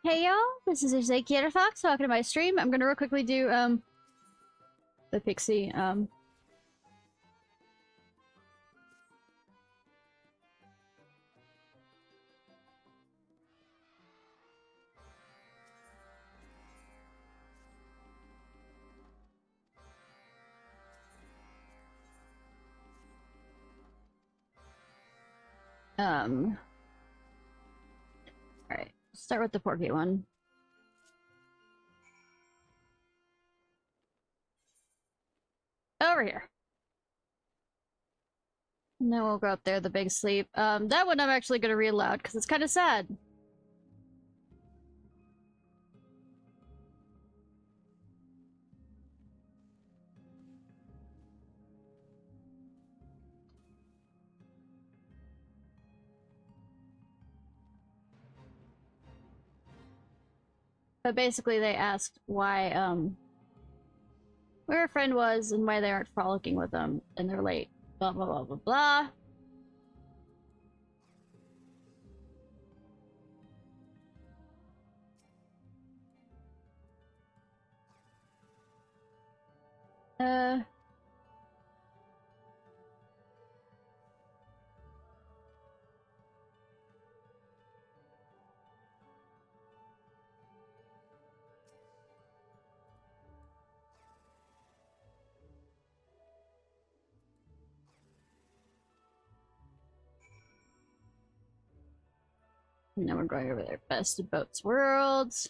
Hey y'all, this is Ishnai Ciarfox, welcome to my stream. I'm gonna real quickly do, the pixie, alright, start with the porky one. Over here. And then we'll go up there, the big sleep. That one I'm actually gonna read aloud, because it's kind of sad. But basically they asked why, where a friend was and why they aren't frolicking with them, and they're late. Blah blah blah blah blah. Now we're going over there. Best of both worlds.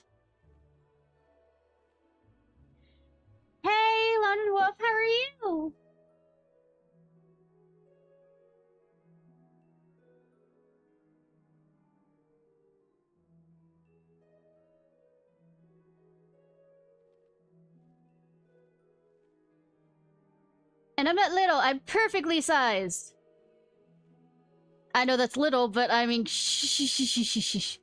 Hey, London Wolf, how are you? And I'm not little, I'm perfectly sized. I know that's little, but I mean, shh.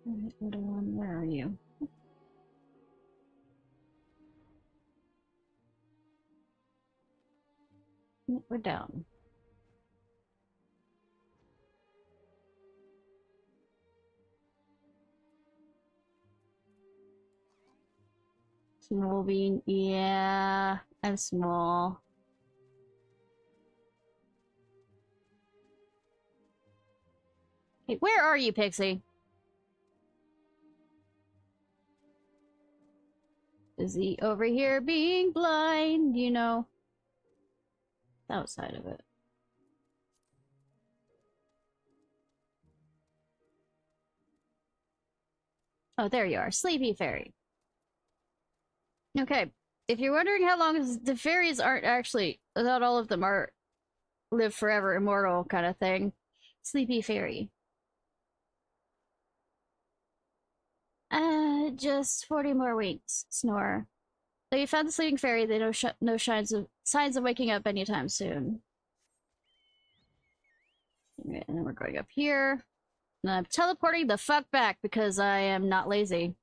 Alright, little one, where are you? We're down. Small bean, yeah, I'm small. Hey, where are you, Pixie? Is he over here being blind, you know? Outside of it. Oh, there you are, Sleepy Fairy. Okay, if you're wondering how long the fairies aren't actually, not all of them are live forever, immortal kind of thing. Sleepy Fairy. Just 40 more weeks. Snore. So you found the sleeping fairy. They no signs of waking up anytime soon. Okay, and then we're going up here. And I'm teleporting the fuck back because I am not lazy.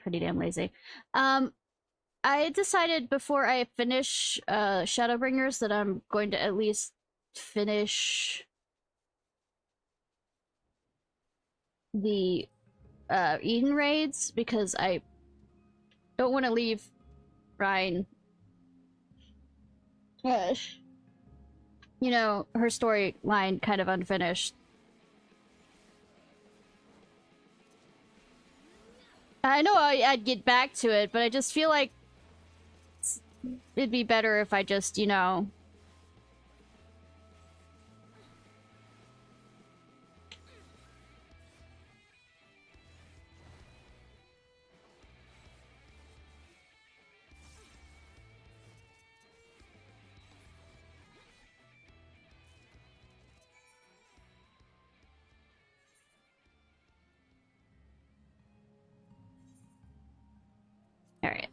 Pretty damn lazy. I decided before I finish Shadowbringers that I'm going to at least finish the Eden raids because I don't want to leave Ryan, you know, her storyline kind of unfinished. I know I'd get back to it, but I just feel like it'd be better if I just, you know... Alright.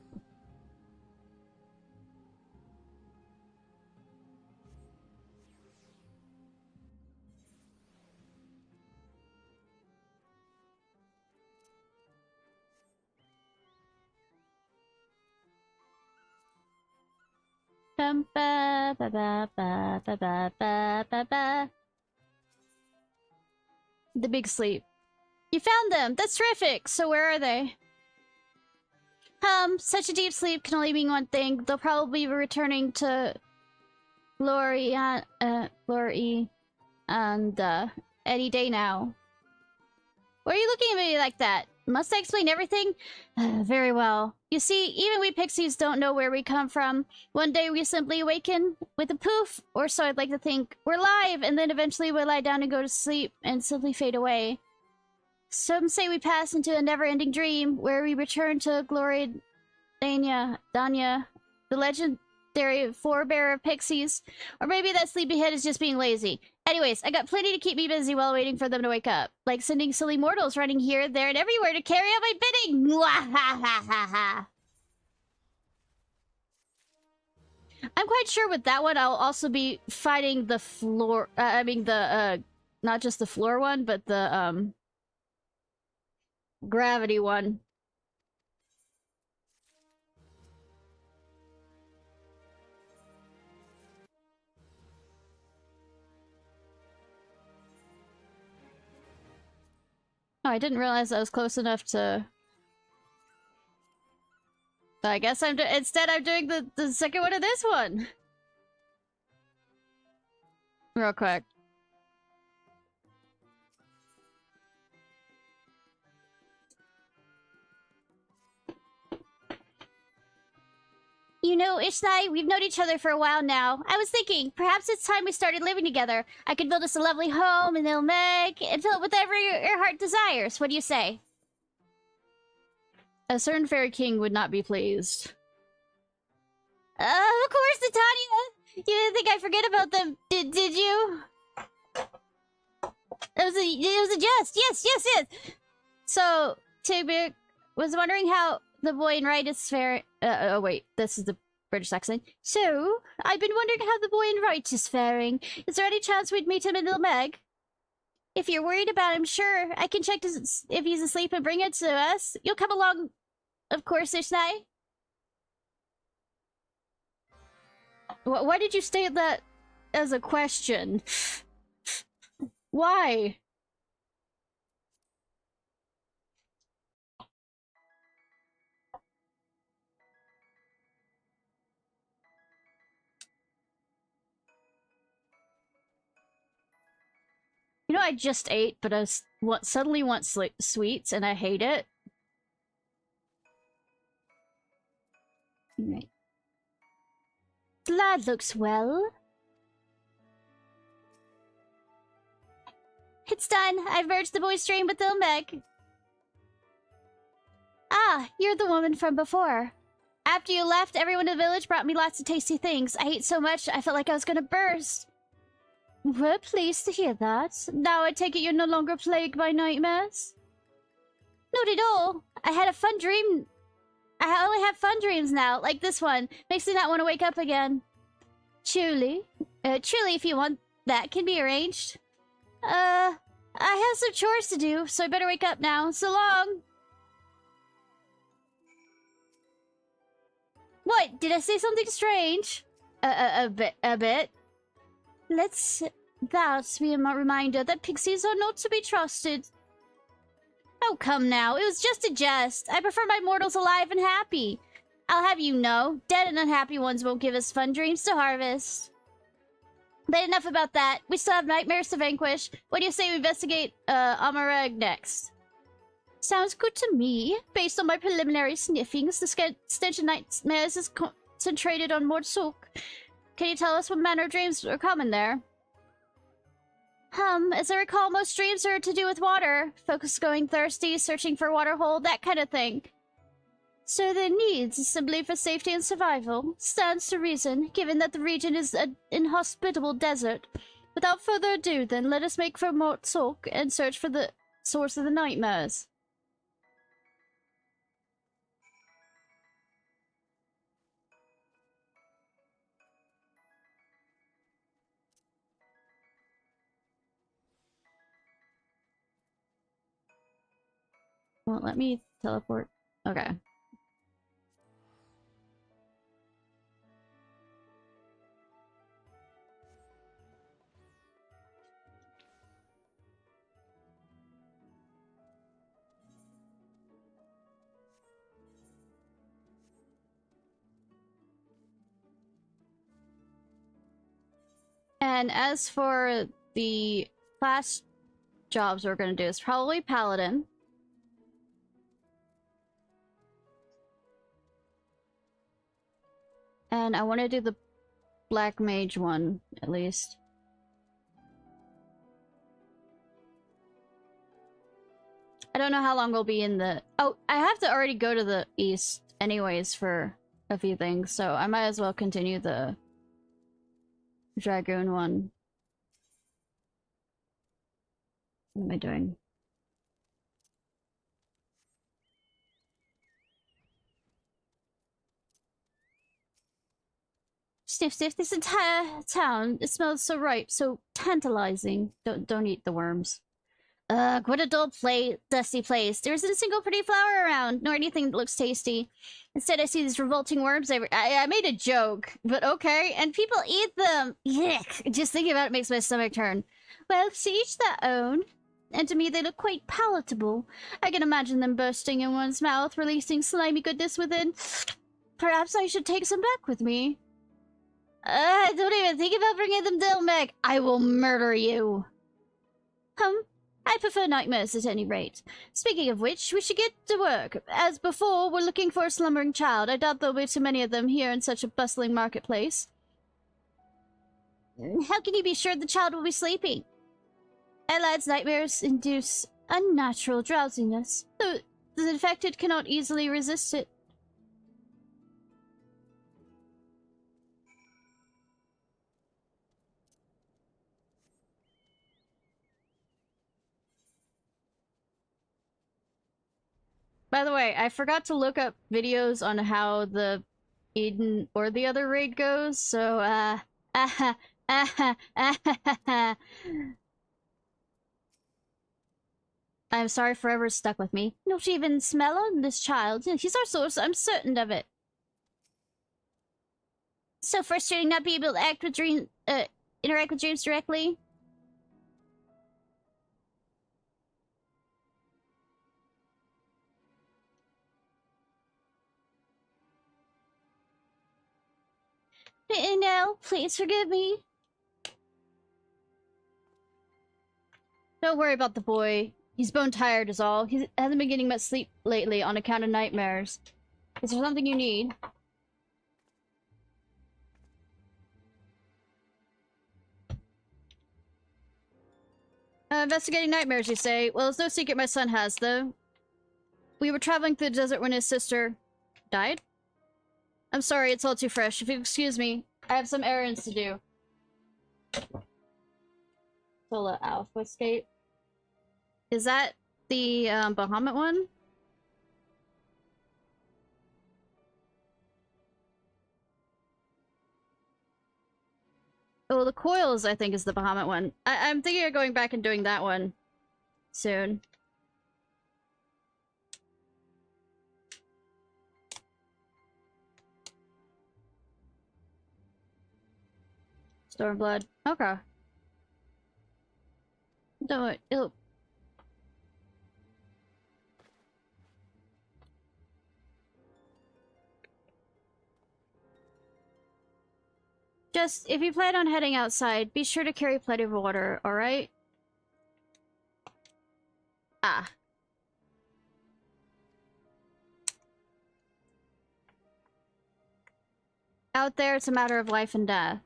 Bum, ba, ba, ba, ba, ba, ba, ba, ba, ba. The big sleep. You found them! That's terrific! So where are they? Such a deep sleep can only mean one thing. They'll probably be returning to Glory, Glory, and, any day now. Why are you looking at me like that? Must I explain everything? Very well. You see, even we pixies don't know where we come from. One day we simply awaken with a poof, or so I'd like to think. We're live, and then eventually we'll lie down and go to sleep, and simply fade away. Some say we pass into a never-ending dream, where we return to Glory Danya, the legendary forebearer of pixies. Or maybe that sleepyhead is just being lazy. Anyways, I got plenty to keep me busy while waiting for them to wake up. Like sending silly mortals running here, there, and everywhere to carry out my bidding! Mwahahaha! I'm quite sure with that one, I'll also be fighting the floor... not just the floor one, but the, gravity one. Oh, I didn't realize I was close enough to... But I guess instead I'm doing the second one of this one. Real quick. You know, Ishnai, we've known each other for a while now. I was thinking, perhaps it's time we started living together. I could build us a lovely home in Ilmeg and fill it with whatever your heart desires. What do you say? A certain fairy king would not be pleased. Of course, Titania! You didn't think I'd forget about them, did you? It was a jest. Yes. So, Tigby was wondering how the boy in right is faring. Oh wait, this is the British accent. So, I've been wondering how the boy in right is faring. Is there any chance we'd meet him in Ilmeg? If you're worried about him, sure. I can check if he's asleep and bring it to us. You'll come along, of course, Ishnai. Why did you state that as a question? Why? You know, I just ate, but I suddenly want sweets, and I hate it. Right. The lad looks well. It's done. I've merged the boy's stream with Ilmeg. Ah, you're the woman from before. After you left, everyone in the village brought me lots of tasty things. I ate so much, I felt like I was gonna burst. We're pleased to hear that. Now I take it you're no longer plagued by nightmares? Not at all. I had a fun dream. I only have fun dreams now, like this one. Makes me not want to wake up again. Truly, if you want, that can be arranged. I have some chores to do, so I better wake up now. So long! What? Did I say something strange? A bit. Let's that be a reminder that pixies are not to be trusted. Oh, come now. It was just a jest. I prefer my mortals alive and happy. I'll have you know, dead and unhappy ones won't give us fun dreams to harvest. But enough about that. We still have nightmares to vanquish. What do you say we investigate, Amarag next? Sounds good to me. Based on my preliminary sniffings, the stench of nightmares is concentrated on Mortsuk. Can you tell us what manner of dreams are common there? As I recall, most dreams are to do with water. Focus going thirsty, searching for a water hole, that kind of thing. So their needs is simply for safety and survival. Stands to reason, given that the region is an inhospitable desert. Without further ado, then, let us make for Mortsuk and search for the source of the nightmares. Won't let me teleport. Okay. And as for the class jobs we're gonna do, it's probably Paladin. And I want to do the Black Mage one, at least. I don't know how long we'll be in the... Oh, I have to already go to the east anyways for a few things, so I might as well continue the Dragoon one. What am I doing? Sniff, sniff, this entire town, it smells so ripe, so tantalizing. Don't eat the worms. Ugh, what a dull dusty place. There isn't a single pretty flower around, nor anything that looks tasty. Instead, I see these revolting worms I made a joke, but okay. And people eat them. Yuck. Just thinking about it makes my stomach turn. Well, to each their own. And to me, they look quite palatable. I can imagine them bursting in one's mouth, releasing slimy goodness within. Perhaps I should take some back with me. Don't even think about bringing them down, Meg. I will murder you. I prefer nightmares at any rate. Speaking of which, we should get to work. As before, we're looking for a slumbering child. I doubt there'll be too many of them here in such a bustling marketplace. How can you be sure the child will be sleeping? Elad's nightmares induce unnatural drowsiness. The infected cannot easily resist it. By the way, I forgot to look up videos on how the Eden or the other raid goes, so, I'm sorry forever stuck with me. Not even smell on this child. He's our source, I'm certain of it. So frustrating not being able to act with interact with dreams directly. Now, please forgive me. Don't worry about the boy. He's bone tired is all. He hasn't been getting much sleep lately on account of nightmares. Is there something you need? Investigating nightmares, you say? Well, it's no secret my son has, though. We were traveling through the desert when his sister died. I'm sorry, it's all too fresh. If you excuse me, I have some errands to do. Solo Alpha Escape. Is that the Bahamut one? Oh, the Coils, I think, is the Bahamut one. I'm thinking of going back and doing that one soon. Stormblood. Okay. Don't it'll... Just, if you plan on heading outside, be sure to carry plenty of water, alright? Ah. Out there, it's a matter of life and death.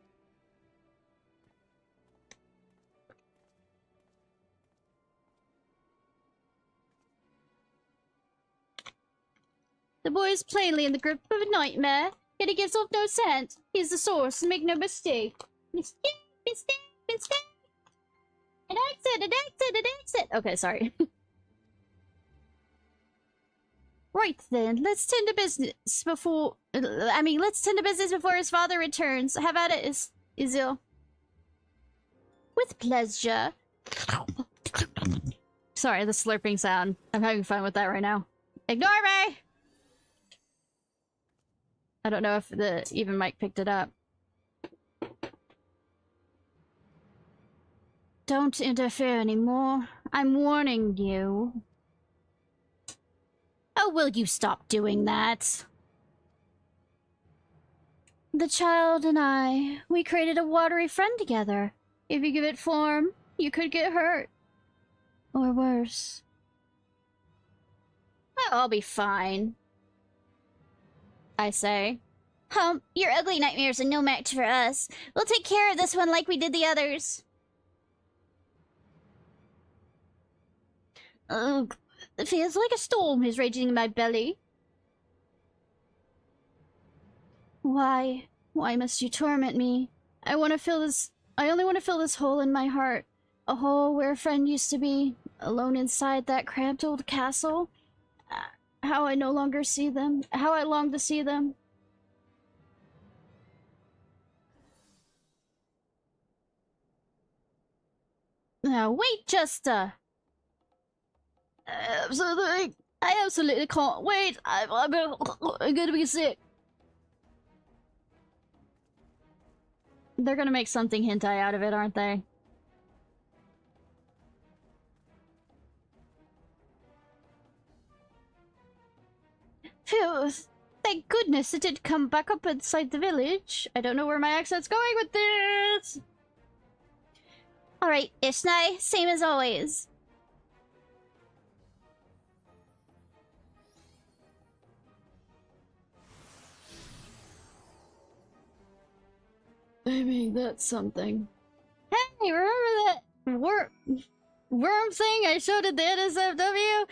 The boy is plainly in the grip of a nightmare, yet he gives off no scent. He's the source, and make no mistake. Mistake! An exit! Okay, sorry. Right then, let's tend to business before... let's tend to business before his father returns. Have at it, Izil. With pleasure. Sorry, the slurping sound. I'm having fun with that right now. Ignore me! I don't know if the even mic picked it up. Don't interfere anymore. I'm warning you. Oh, will you stop doing that? The child and I, we created a watery friend together. If you give it form, you could get hurt. Or worse. I'll be fine, I say. Your ugly nightmares are no match for us. We'll take care of this one like we did the others. Ugh, it feels like a storm is raging in my belly. Why? Why must you torment me? I only want to fill this hole in my heart. A hole where a friend used to be, alone inside that cramped old castle. How I no longer see them. How I long to see them. Now, wait just absolutely, I absolutely can't wait. I'm gonna be sick. They're gonna make something hentai out of it, aren't they? Phew, thank goodness it did come back up inside the village. I don't know where my accent's going with this. Alright, Ishnai, same as always. Maybe that's something. Hey, remember that worm thing I showed at the NSFW?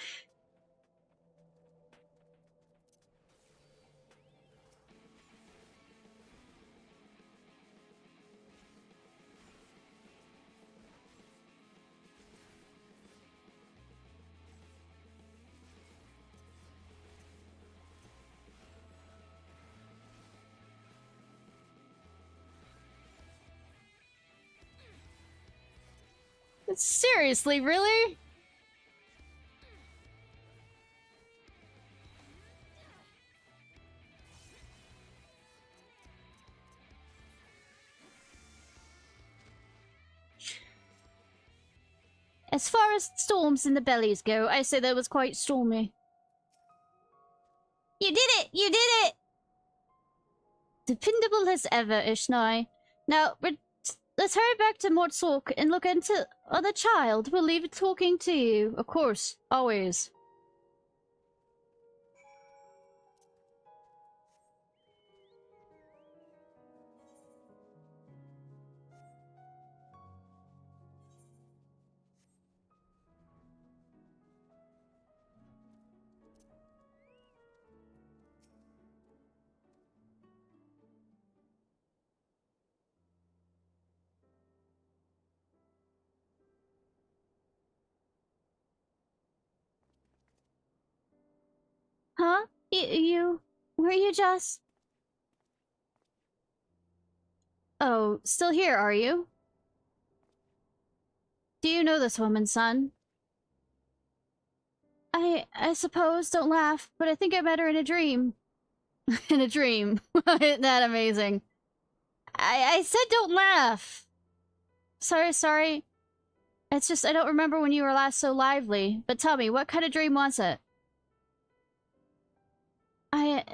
Seriously, really? As far as storms in the bellies go, I say that was quite stormy. You did it! You did it! Dependable as ever, Ishnai. Now, let's hurry back to Mortsork and look into the child. We'll leave it talking to you. Of course. Always. Huh? Were you just... Oh, still here, are you? Do you know this woman, son? I suppose, don't laugh, but I think I met her in a dream. In a dream. Isn't that amazing? I said don't laugh! Sorry. It's just I don't remember when you were last so lively. But tell me, what kind of dream was it?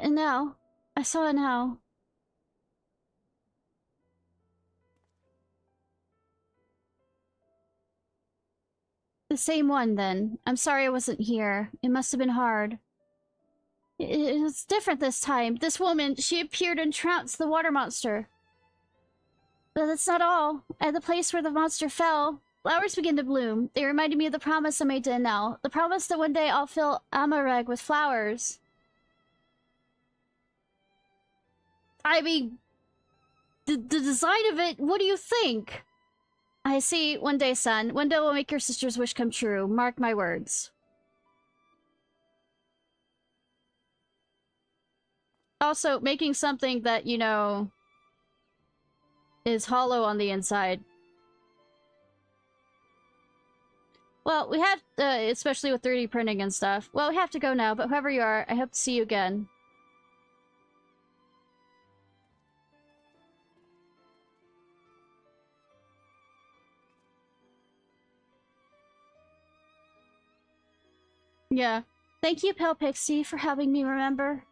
No. I saw it now. The same one, then. I'm sorry I wasn't here. It must have been hard. It was different this time. This woman, she appeared and trounced the water monster. But that's not all. At the place where the monster fell, flowers began to bloom. They reminded me of the promise I made to Enel. The promise that one day I'll fill Amareg with flowers. I mean, the design of it, what do you think? I see. One day, son. One day will make your sister's wish come true. Mark my words. Also, making something that, you know, is hollow on the inside. Well, we have, especially with 3D printing and stuff. Well, we have to go now, but whoever you are, I hope to see you again. Yeah. Thank you, Pale Pixie, for helping me remember.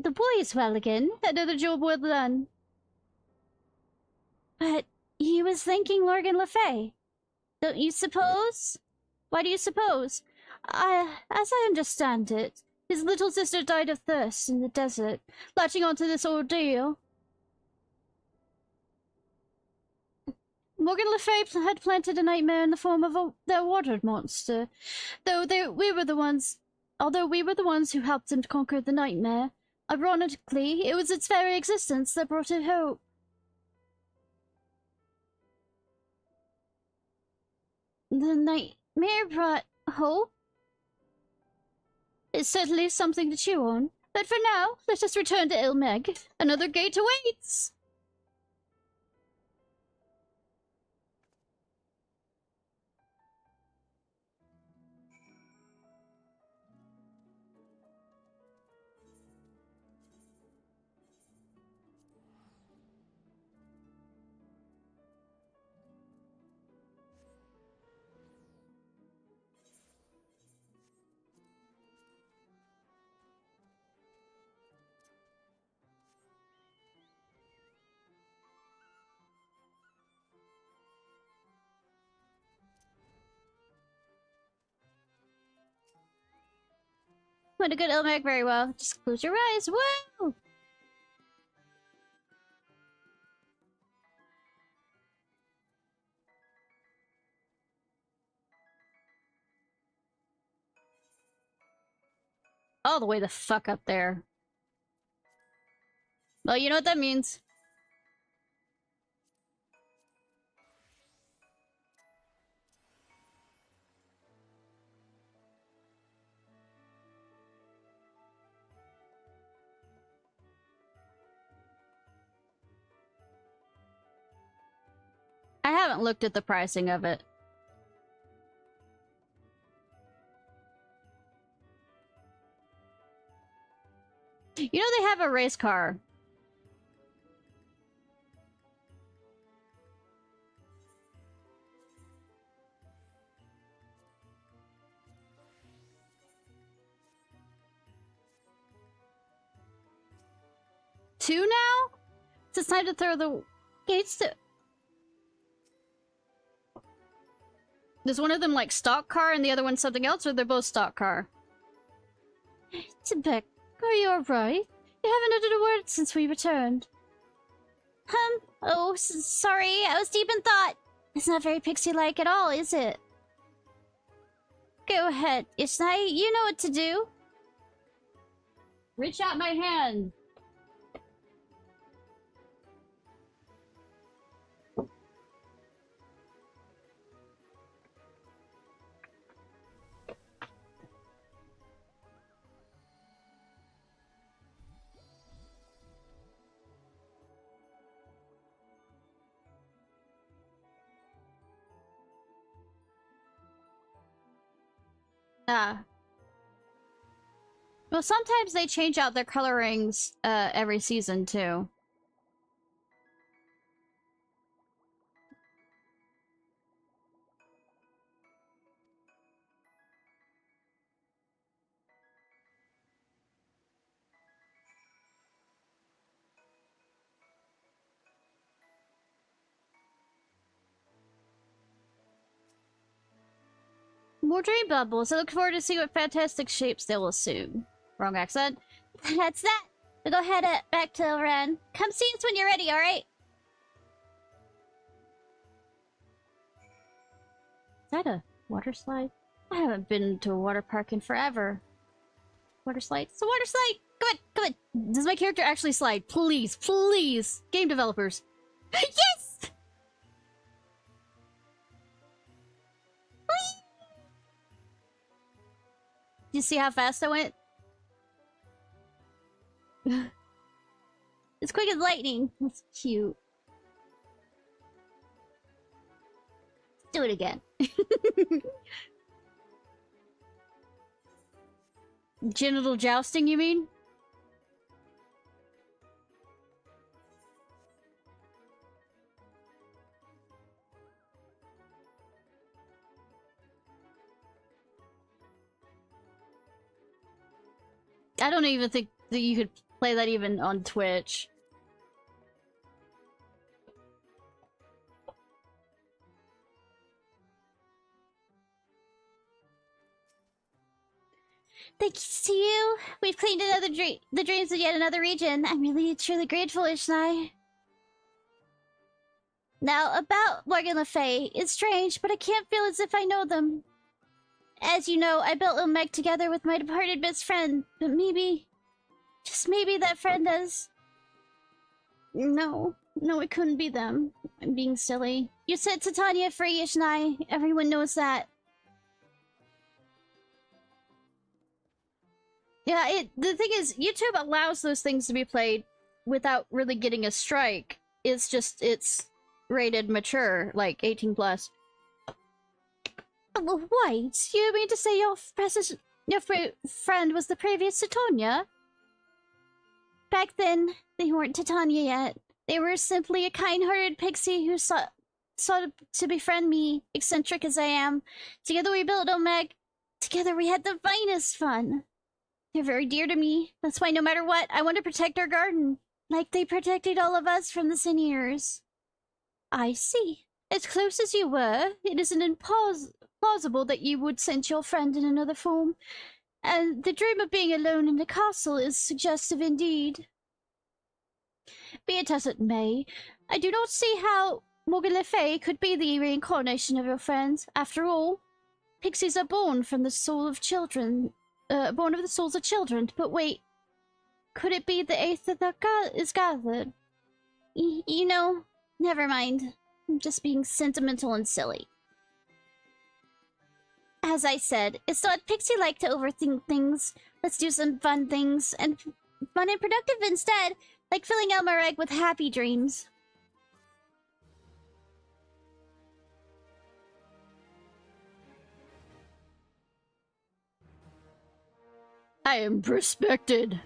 The boy is well again. Another job well done. But he was thanking Lorgan Le Fay. Don't you suppose? Why do you suppose? As I understand it, his little sister died of thirst in the desert, latching onto this ordeal. Morgan Le Fay had planted a nightmare in the form of their water monster. Although we were the ones who helped him to conquer the nightmare, ironically, it was its very existence that brought it hope. The nightmare brought hope? It's certainly something to chew on. But for now, let us return to Ilmeg. Another gate awaits! Went to good Ilmeg very well. Just close your eyes. Woo! All the way the fuck up there. Well, you know what that means. I haven't looked at the pricing of it. You know they have a race car. Two now? It's time to throw the gates to... Is one of them like stock car and the other one something else, or they're both stock car? Tibek, are you alright? You haven't uttered a word since we returned. Oh, sorry, I was deep in thought. It's not very pixie-like at all, is it? Go ahead, Ishnai, you know what to do. Reach out my hand. Well, sometimes they change out their colorings every season, too. More dream bubbles. I look forward to see what fantastic shapes they'll assume. Wrong accent. That's that. We'll go head back to Ren. Come see us when you're ready, alright? Is that a water slide? I haven't been to a water park in forever. Water slide? It's a water slide! Come on, come on! Does my character actually slide? Please, please! Game developers. Yes! You see how fast I went? It's quick as lightning. That's cute. Let's do it again. Genital jousting, you mean? I don't even think that you could play that even on Twitch. Thanks to you, we've cleaned another the dreams of yet another region. I'm really, truly grateful, Ishnai. Now, about Morgan Le Fay, it's strange, but I can't feel as if I know them. As you know, I built Omeg together with my departed best friend, but maybe, just maybe that friend has... No, it couldn't be them. I'm being silly. You set Titania free, Ishnai. Everyone knows that. Yeah, the thing is, YouTube allows those things to be played without really getting a strike. It's just, it's rated mature, like 18 plus. Wait, you mean to say your friend was the previous Titania? Back then, they weren't Titania yet. They were simply a kind-hearted pixie who sought to befriend me, eccentric as I am. Together we built Omeg. Together we had the finest fun. They're very dear to me. That's why no matter what, I want to protect our garden. Like they protected all of us from the Seniors. I see. As close as you were, it isn't implausible that you would sense your friend in another form. And the dream of being alone in the castle is suggestive indeed. Be it as it may, I do not see how Morgan Le Fay could be the reincarnation of your friend. After all, pixies are born from the soul of children. Born of the souls of children. But wait, could it be the aether that is gathered? You know, never mind. I'm just being sentimental and silly. As I said, it's not pixie-like to overthink things. Let's do some fun things, and fun and productive instead, like filling out my egg with happy dreams. I am respected.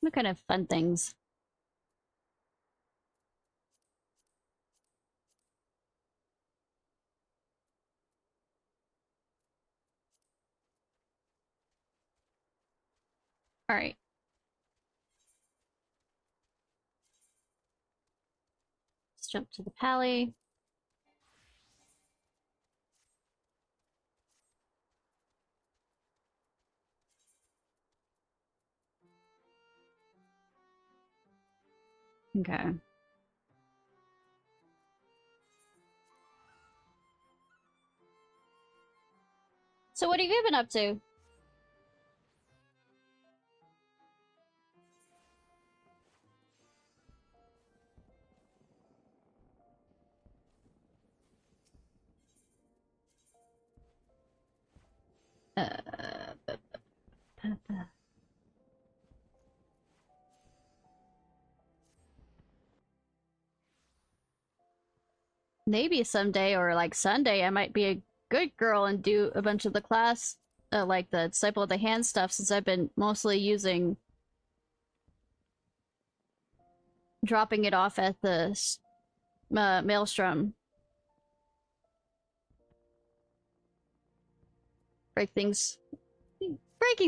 What kind of fun things? All right. Let's jump to the pally. Okay. So what have you been up to? Maybe someday, or like Sunday, I might be a good girl and do a bunch of the class, like the Disciple of the Hand stuff, since I've been mostly using... dropping it off at the Maelstrom. Breaking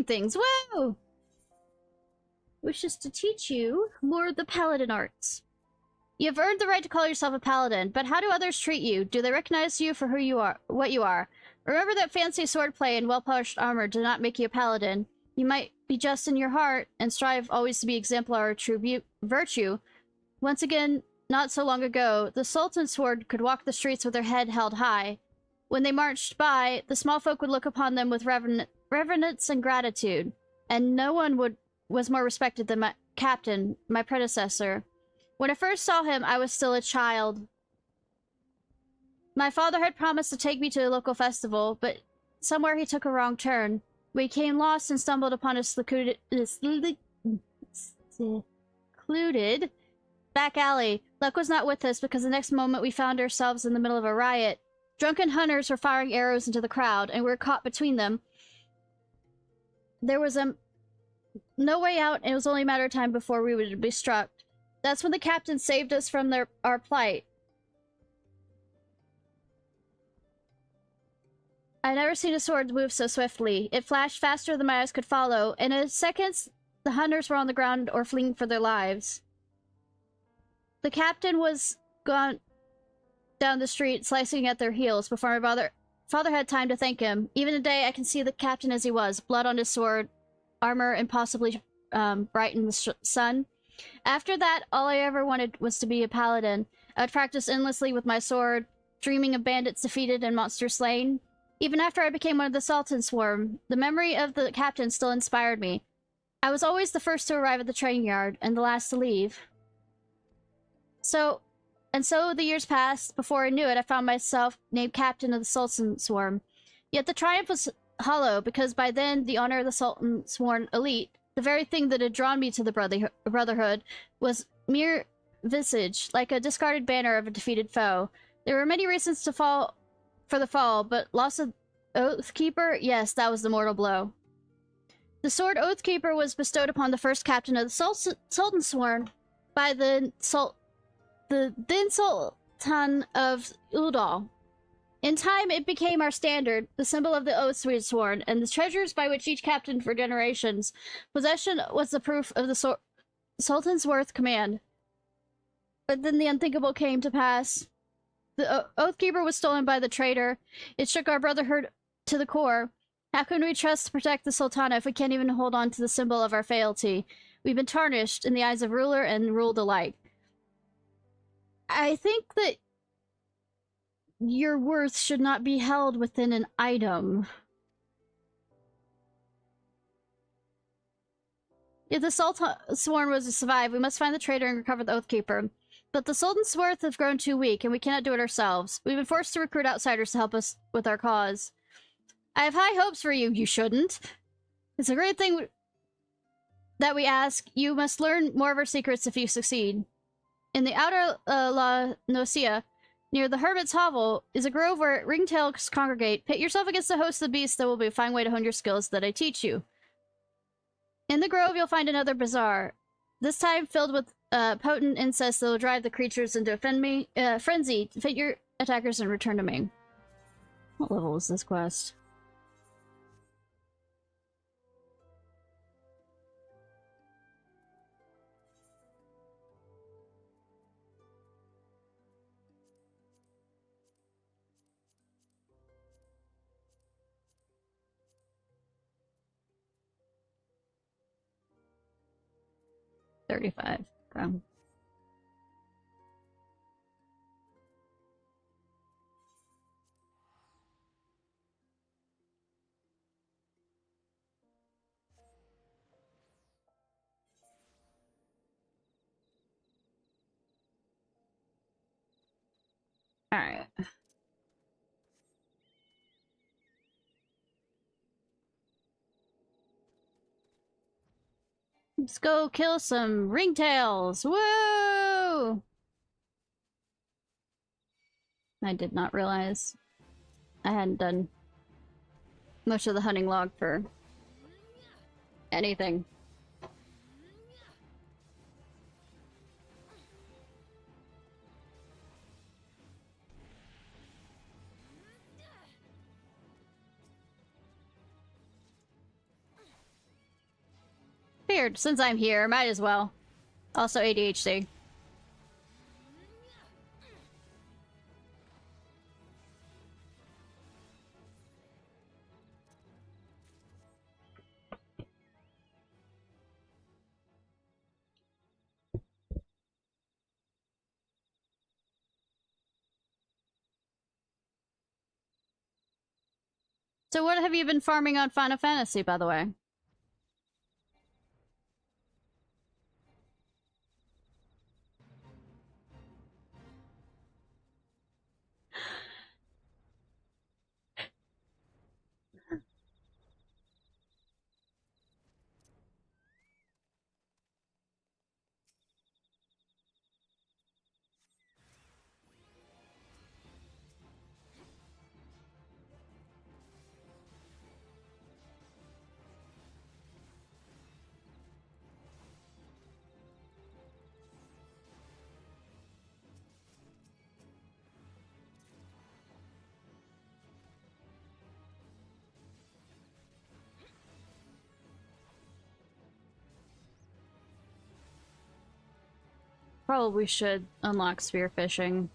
things, whoa! Wishes to teach you more of the paladin arts. You have earned the right to call yourself a paladin, but how do others treat you? Do they recognize you for who you are, what you are? Remember that fancy swordplay and well-polished armor do not make you a paladin. You might be just in your heart, and strive always to be exemplar of true virtue. Once again, not so long ago, the Sultan's sword could walk the streets with their head held high. When they marched by, the small folk would look upon them with reverence and gratitude, and no one was more respected than my captain, my predecessor. When I first saw him, I was still a child. My father had promised to take me to a local festival, but somewhere he took a wrong turn. We became lost and stumbled upon a secluded back alley. Luck was not with us because the next moment we found ourselves in the middle of a riot. Drunken hunters were firing arrows into the crowd, and we were caught between them. There was a no way out, and it was only a matter of time before we would be struck. That's when the captain saved us from our plight. I'd never seen a sword move so swiftly. It flashed faster than my eyes could follow, and in seconds, the hunters were on the ground or fleeing for their lives. The captain was gone down the street, slicing at their heels before my father had time to thank him. Even today, I can see the captain as he was, blood on his sword, armor impossibly bright in the sun. After that, all I ever wanted was to be a paladin. I would practice endlessly with my sword, dreaming of bandits defeated and monsters slain. Even after I became one of the Sultan Swarm, the memory of the captain still inspired me. I was always the first to arrive at the training yard, and the last to leave. So the years passed. Before I knew it, I found myself named captain of the Sultan Swarm. Yet the triumph was hollow, because by then, the honor of the Sultan Sworn elite, the very thing that had drawn me to the Brotherhood, was mere visage, like a discarded banner of a defeated foe. There were many reasons for the fall, but loss of Oathkeeper, yes, that was the mortal blow. The sword Oathkeeper was bestowed upon the first captain of the Sultan Sworn by the then Sultan of Udal. In time, it became our standard, the symbol of the oaths we had sworn, and the treasures by which each captain for generations. Possession was the proof of the Sultan's worth command. But then the unthinkable came to pass. The Oathkeeper was stolen by the traitor. It shook our brotherhood to the core. How can we trust to protect the Sultana if we can't even hold on to the symbol of our fealty? We've been tarnished in the eyes of ruler and ruled alike. I think that your worth should not be held within an item. If the Sultan Sworn was to survive, we must find the traitor and recover the Oathkeeper. But the Sultan's worth has grown too weak, and we cannot do it ourselves. We've been forced to recruit outsiders to help us with our cause. I have high hopes for you. You shouldn't. It's a great thing that we ask. You must learn more of our secrets if you succeed. In the outer La Nocia, near the Hermit's Hovel, is a grove where ringtails congregate. Pit yourself against the host of the beasts. That will be a fine way to hone your skills that I teach you. In the grove, you'll find another bazaar. This time filled with potent incest that will drive the creatures into a frenzy. Fit your attackers and return to me. What level is this quest? $35. Okay. Alright. Let's go kill some ringtails! Woo! I did not realize I hadn't done much of the hunting log for anything. Weird, since I'm here, might as well. Also ADHD. So what have you been farming on Final Fantasy, by the way? Probably should unlock spearfishing.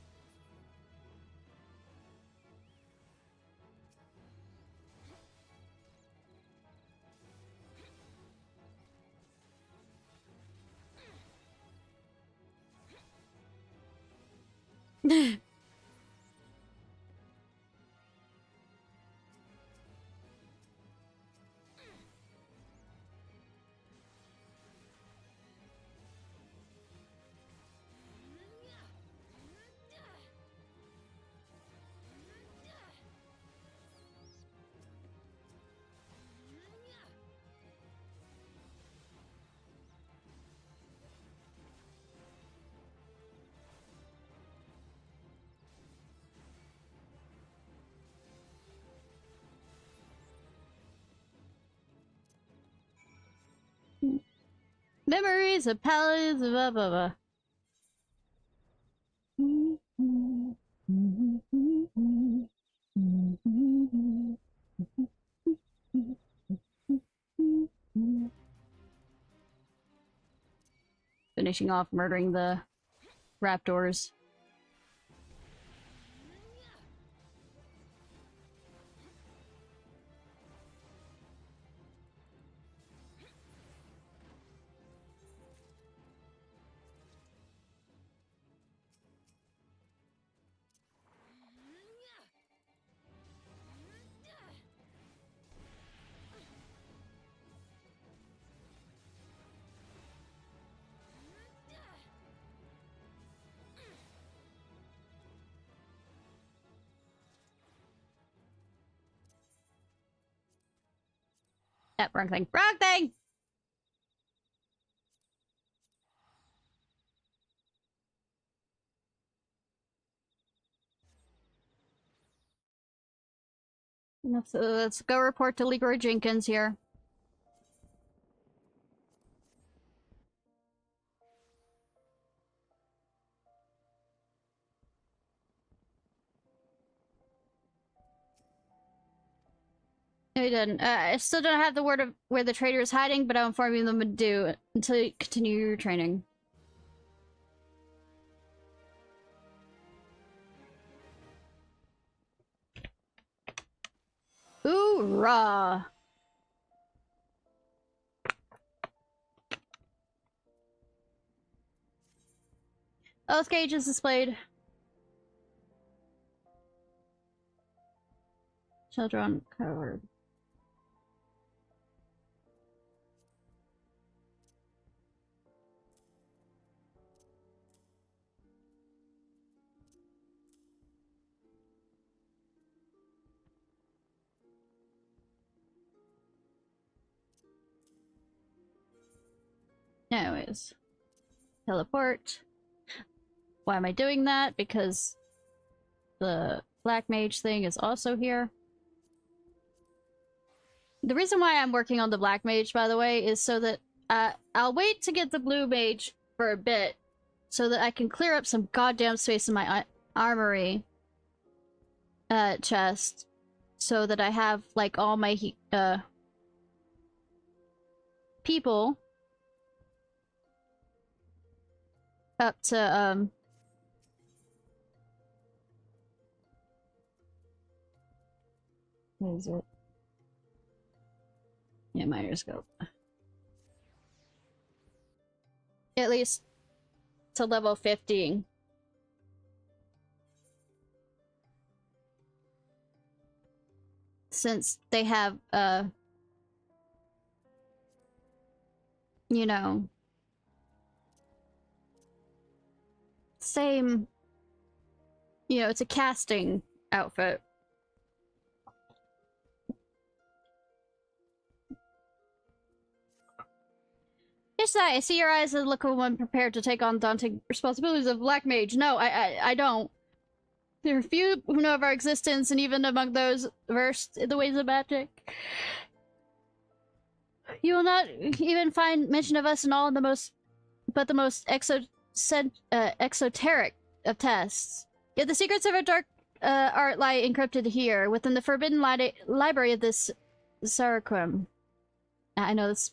Memories of palace, blah blah blah. Finishing off murdering the raptors. Wrong thing. Wrong thing! Let's go report to Leroy Jenkins here. No, he didn't. I still don't have the word of where the traitor is hiding, but I'm informing them to do until you continue your training. Hoorah! Oath gauge is displayed. Children covered. Anyways. Teleport. Why am I doing that? Because the Black Mage thing is also here. The reason why I'm working on the Black Mage, by the way, is so that I'll wait to get the Blue Mage for a bit so that I can clear up some goddamn space in my armory chest so that I have, like, all my people up to, what is it? Yeah, minor scope. At least to level 50. Since they have, you know, same, you know, it's a casting outfit. Ishnai, I see your eyes as look of one prepared to take on daunting responsibilities of Black Mage. No, I don't. There are few who know of our existence, and even among those versed in the ways of magic, you will not even find mention of us in all the most exoteric of tests. Yet the secrets of our dark art lie encrypted here, within the forbidden library of this Ciarfox. I know this.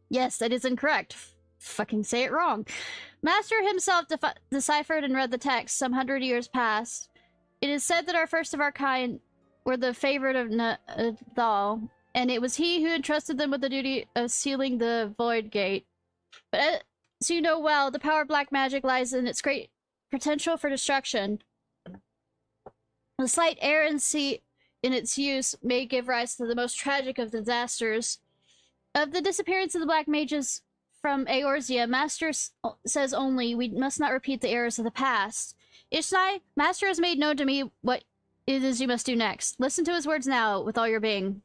Yes, that is incorrect. fucking say it wrong. Master himself deciphered and read the text some 100 years past. It is said that our first of our kind were the favorite of Thal, and it was he who entrusted them with the duty of sealing the Void Gate. But as you know well, the power of black magic lies in its great potential for destruction. The slight errancy in its use may give rise to the most tragic of disasters. Of the disappearance of the black mages from Eorzea, Master says only we must not repeat the errors of the past. Ishnai, Master has made known to me what it is you must do next. Listen to his words now with all your being.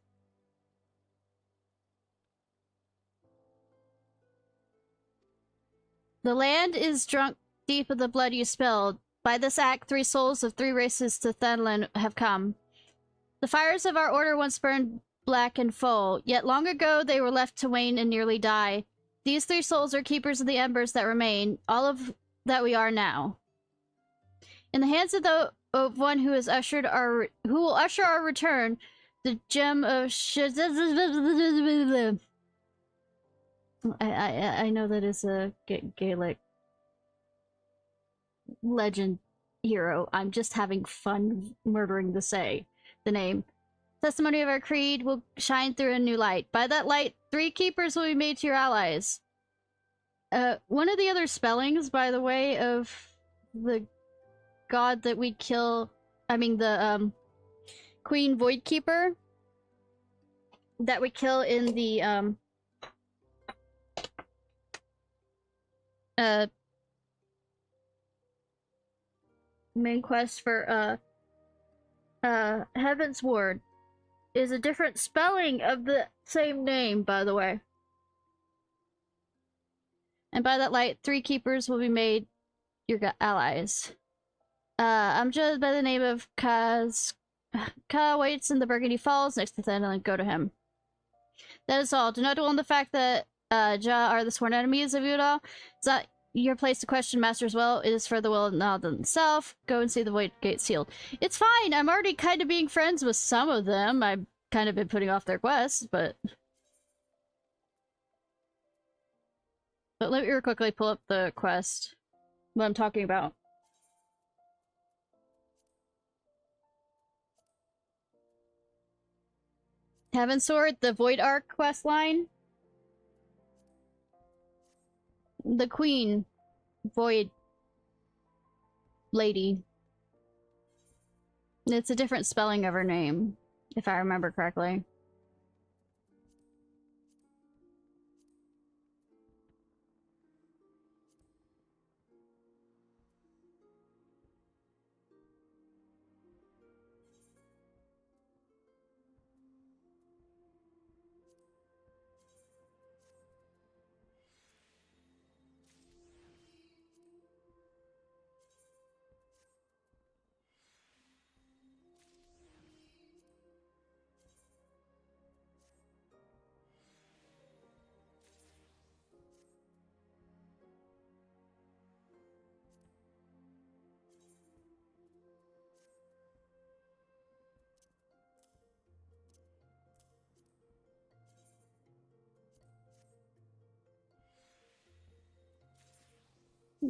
The land is drunk deep of the blood you spilled. By this act, 3 souls of 3 races to Thenlan have come. The fires of our order once burned black and full, yet long ago they were left to wane and nearly die. These 3 souls are keepers of the embers that remain, all of that we are now. In the hands of one who will usher our return, the gem of I know that is a Gaelic legend hero. I'm just having fun murdering the name. Testimony of our creed will shine through a new light. By that light, 3 keepers will be made to your allies. One of the other spellings, by the way, of the god that we kill, I mean the Queen Voidkeeper that we kill in the main quest for Heaven's Ward is a different spelling of the same name, by the way. And by that light, 3 keepers will be made your allies. I'm judged by the name of Kaz. Ka waits in the Burgundy Falls next to Thenlan and go to him. That is all. Do not dwell on the fact that Ja are the sworn enemies of Udal. It's not your place to question Master as well. It is for the will of Nald himself. Go and see the Void Gate sealed. It's fine. I'm already kind of being friends with some of them. I've kind of been putting off their quests, but let me real quickly pull up the quest. What I'm talking about. Heaven Sword, the Void Arc quest line. The Queen Void Lady. It's a different spelling of her name, if I remember correctly.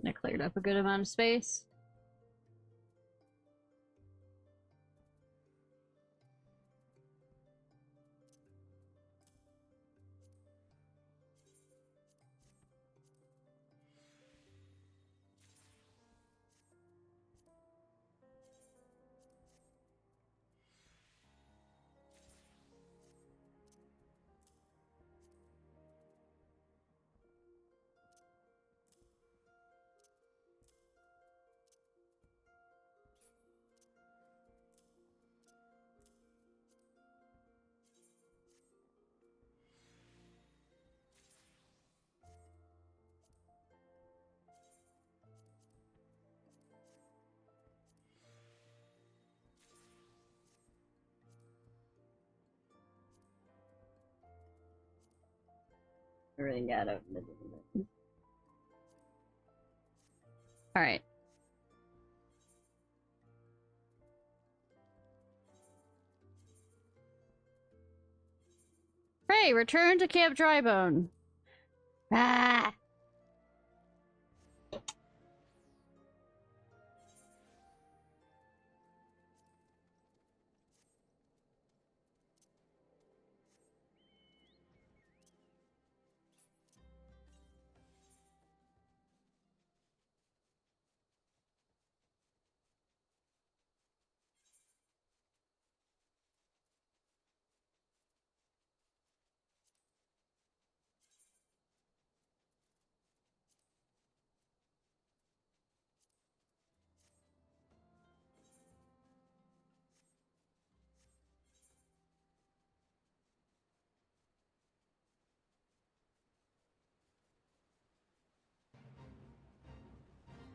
I cleared up a good amount of space. Everything out of it. Alright. Pray, return to Camp Drybone. Ah!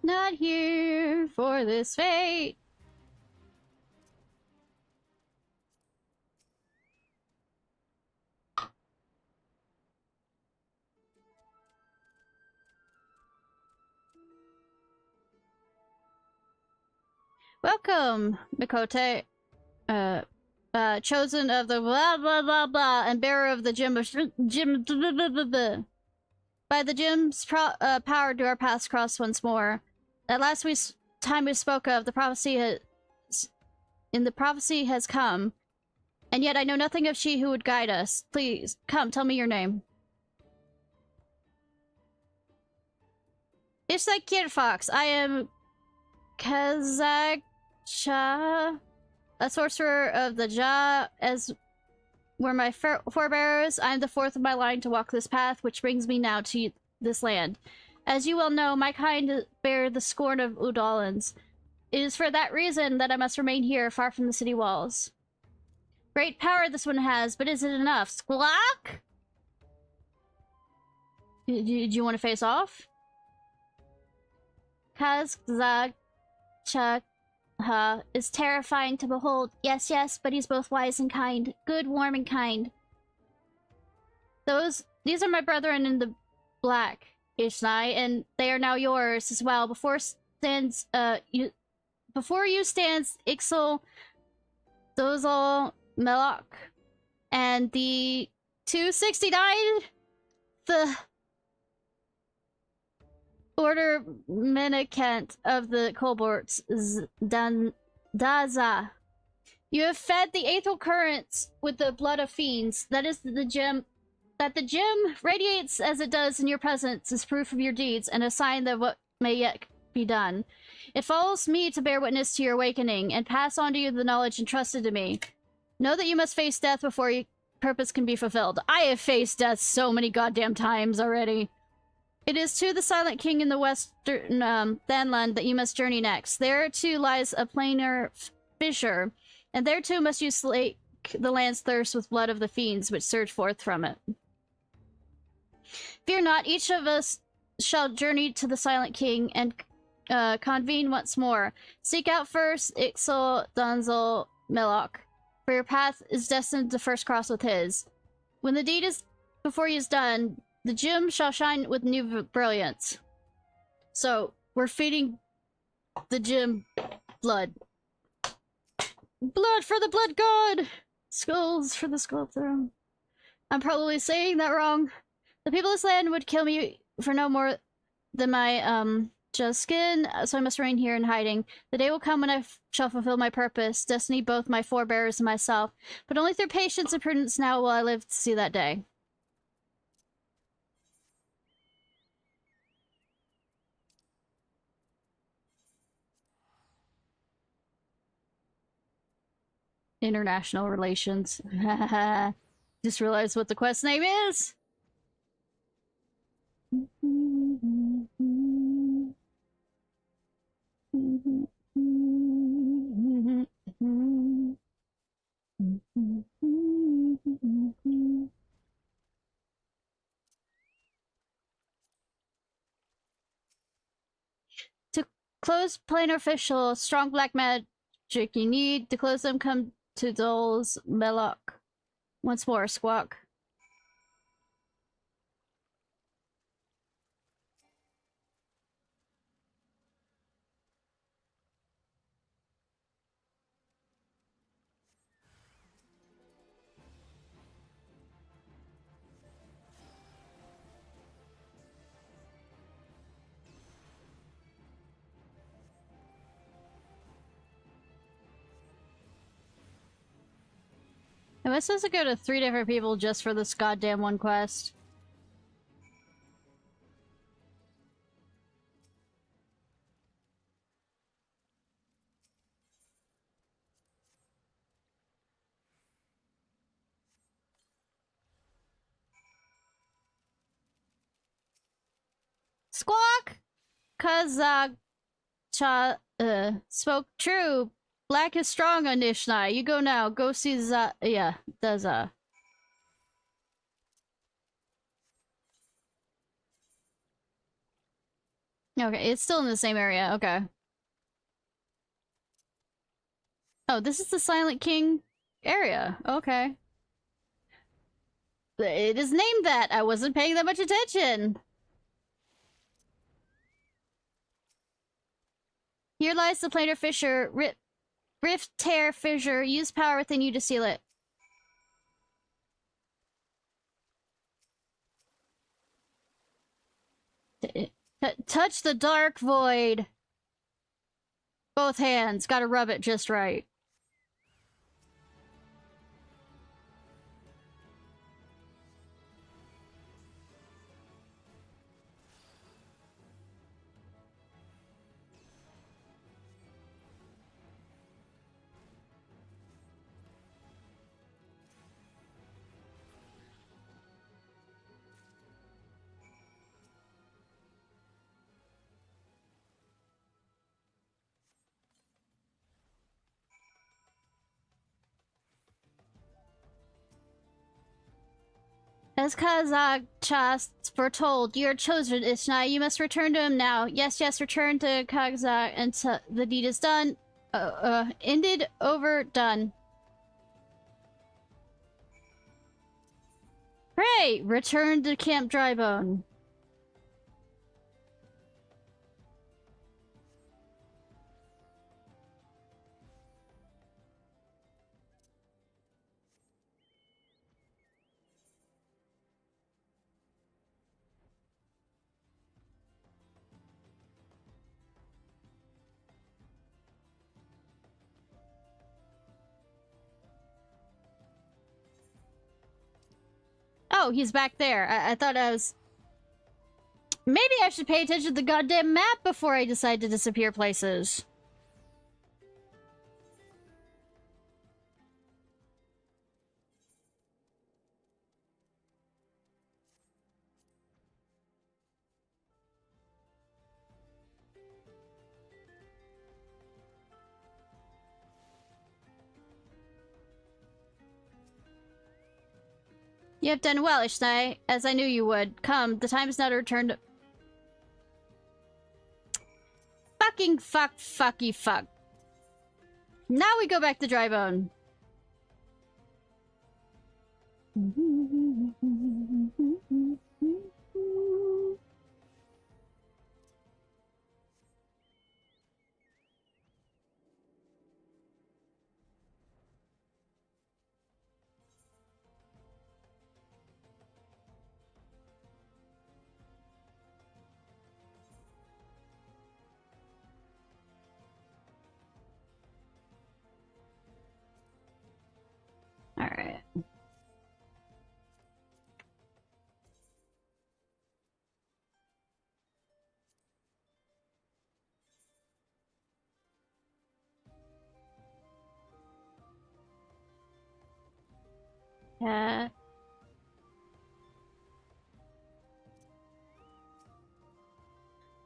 Not here for this fate. Welcome, Mikote. Chosen of the blah blah blah blah and bearer of the gem of gem blah, blah, blah, blah. By the gem's power do our paths cross once more. At last time we spoke of, the prophecy has come. And yet I know nothing of she who would guide us. Please, come, tell me your name. Ishnai Ciarfox. I am Kazakcha, a sorcerer of the Ja, as were my forebears. I am the fourth of my line to walk this path, which brings me now to this land. As you well know, my kind bear the scorn of Udalans. It is for that reason that I must remain here, far from the city walls. Great power this one has, but is it enough? Squawk? Do you want to face off? Kazakcha is terrifying to behold. Yes, yes, but he's both wise and kind. Good, warm, and kind. These are my brethren in the black, Ishnai, and they are now yours as well. Before you stands Ixel, Dozal, Melok, and the 269, the Order Menekent of the Cohorts, Daza. You have fed the aethel currents with the blood of fiends. That is the gem. That the gem radiates as it does in your presence is proof of your deeds and a sign that what may yet be done. It follows me to bear witness to your awakening and pass on to you the knowledge entrusted to me. Know that you must face death before your purpose can be fulfilled. I have faced death so many goddamn times already. It is to the Silent King in the western Thanland that you must journey next. There too lies a plainer fissure, and there too must you slake the land's thirst with blood of the fiends which surge forth from it. Fear not, each of us shall journey to the Silent King and convene once more. Seek out first Ixel, Donzel, Melok, for your path is destined to first cross with his. When the deed is before he is done, the gem shall shine with new brilliance. So, we're feeding the gem blood. Blood for the blood god! Skulls for the skull throne. I'm probably saying that wrong. The people of this land would kill me for no more than my, just skin, so I must remain here in hiding. The day will come when I shall fulfill my purpose, destiny both my forebears and myself, but only through patience and prudence now will I live to see that day. International relations. Just realized what the quest name is. To close planar official, strong black magic you need. To close them, come to Dole's Melok. Once more, squawk. Am I supposed to go to 3 different people just for this goddamn one quest? Squawk! Kazak spoke true. Black is strong on Ishnai. You go now. Go see Daza. Okay, it's still in the same area. Okay. Oh, this is the Silent King area. Okay. It is named that. I wasn't paying that much attention. Here lies the planar fissure. Rift, tear, fissure. Use power within you to seal it. Touch the dark void. Both hands. Gotta rub it just right. As Kazakh Chast foretold, you are chosen, Ishnai. You must return to him now. Yes, yes, return to Kazakh until the deed is done. Ended, over, done. Pray, return to Camp Drybone. Oh, he's back there. I thought I was... Maybe I should pay attention to the goddamn map before I decide to disappear places. You have done well, Ishnai, as I knew you would. Come, the time is now to return to... Fucking fucky fuck. Now we go back to Drybone. Alright. Yeah.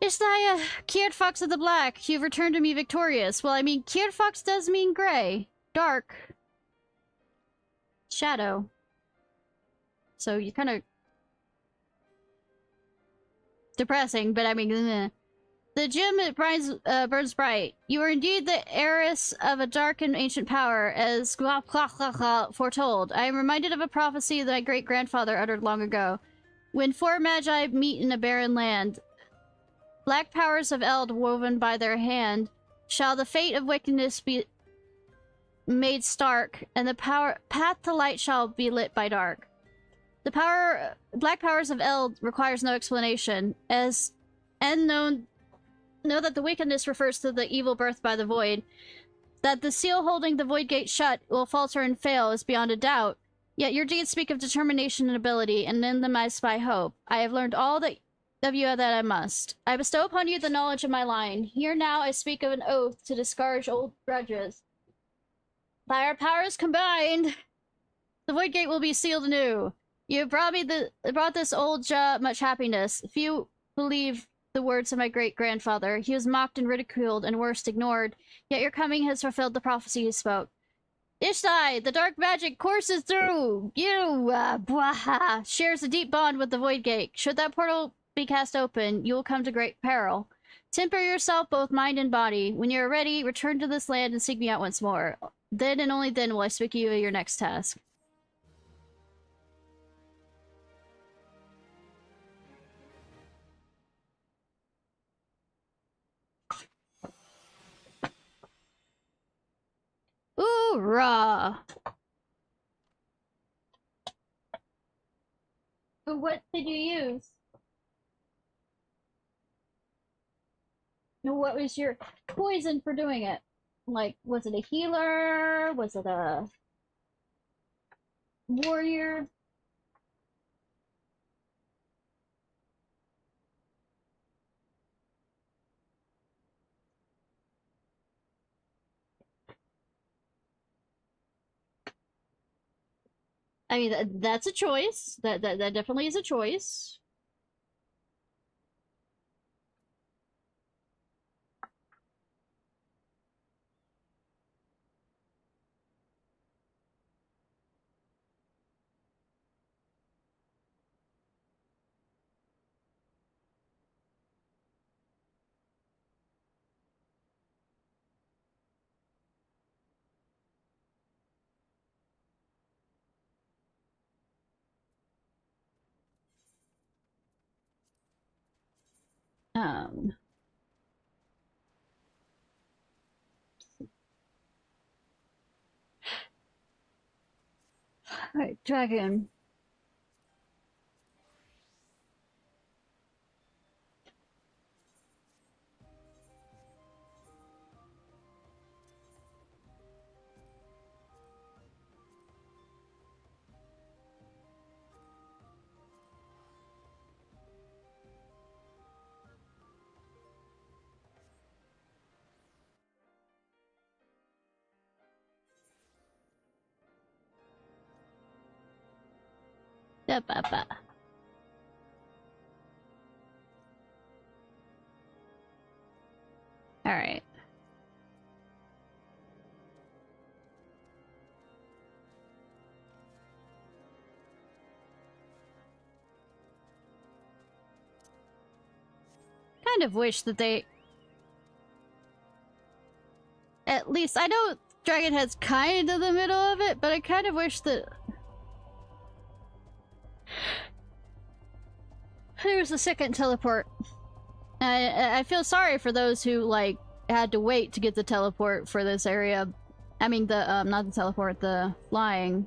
Ishnai, Ciarfox of the Black, you've returned to me victorious. Well, I mean, Ciarfox does mean gray. Dark. Shadow. So you kind of... depressing, but I mean... The gem it burns bright. You are indeed the heiress of a dark and ancient power, as foretold. I am reminded of a prophecy that my great-grandfather uttered long ago. When four magi meet in a barren land, black powers of eld woven by their hand, shall the fate of wickedness be made stark, and the path to light shall be lit by dark. The black powers of eld requires no explanation, as know that the wickedness refers to the evil birthed by the void. That the seal holding the void gate shut will falter and fail is beyond a doubt. Yet your deeds speak of determination and ability, and in them I spy hope. I have learned all that of you that I must. I bestow upon you the knowledge of my line. Here now I speak of an oath to discourage old grudges. By our powers combined, the void gate will be sealed anew. You have brought this old Jah much happiness. Few believe the words of my great-grandfather. He was mocked and ridiculed, and worst, ignored. Yet your coming has fulfilled the prophecy he spoke. Ishnai, the dark magic courses through! You, shares a deep bond with the Void Gate. Should that portal be cast open, you will come to great peril. Temper yourself, both mind and body. When you are ready, return to this land and seek me out once more. Then and only then will I speak you of your next task. Ooh, raw. What did you use? What was your poison for doing it? Like, was it a healer? Was it a warrior? I mean, that's a choice. That definitely is a choice. Um. Alright, dragon. Da ba ba. Alright. Kind of wish that they... At least, I know Dragon Head's kind of the middle of it, but I kind of wish that... there was a second teleport. I feel sorry for those who, like, had to wait to get the teleport for this area. I mean, the, not the teleport, the flying.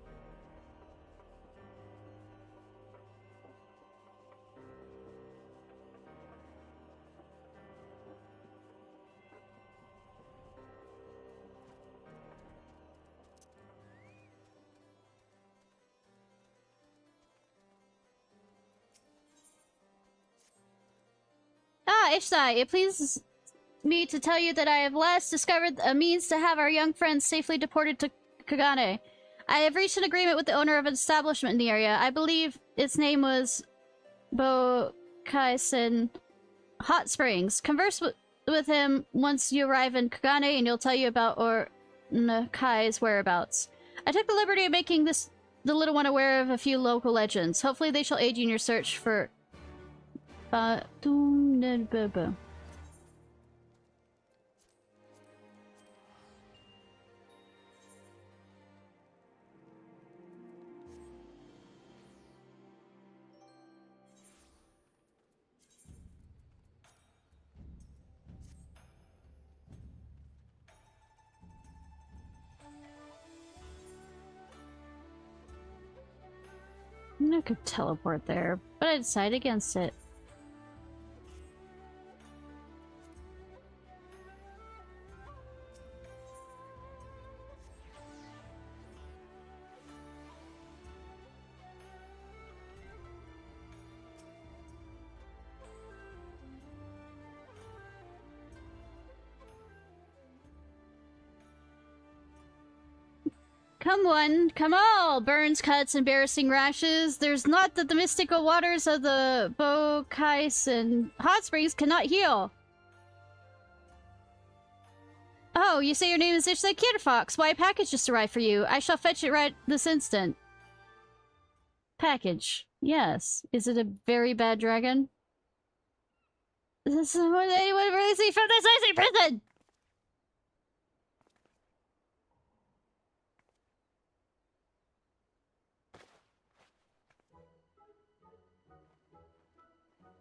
Ah, Ishnai, it pleases me to tell you that I have last discovered a means to have our young friends safely deported to Kagane. I have reached an agreement with the owner of an establishment in the area. I believe its name was Bokaisen Hot Springs. Converse with him once you arrive in Kagane and he'll tell you about Nakai's whereabouts. I took the liberty of making the little one aware of a few local legends. Hopefully they shall aid you in your search for... I could teleport there, but I decided against it. Come one, come all! Burns, cuts, embarrassing rashes. There's naught that the mystical waters of the Bokais and hot springs cannot heal. Oh, you say your name is Ishnai Ciarfox. Why, a package just arrived for you. I shall fetch it right this instant. Package. Yes. Is it a very bad dragon? Does anyone really see from this icy prison?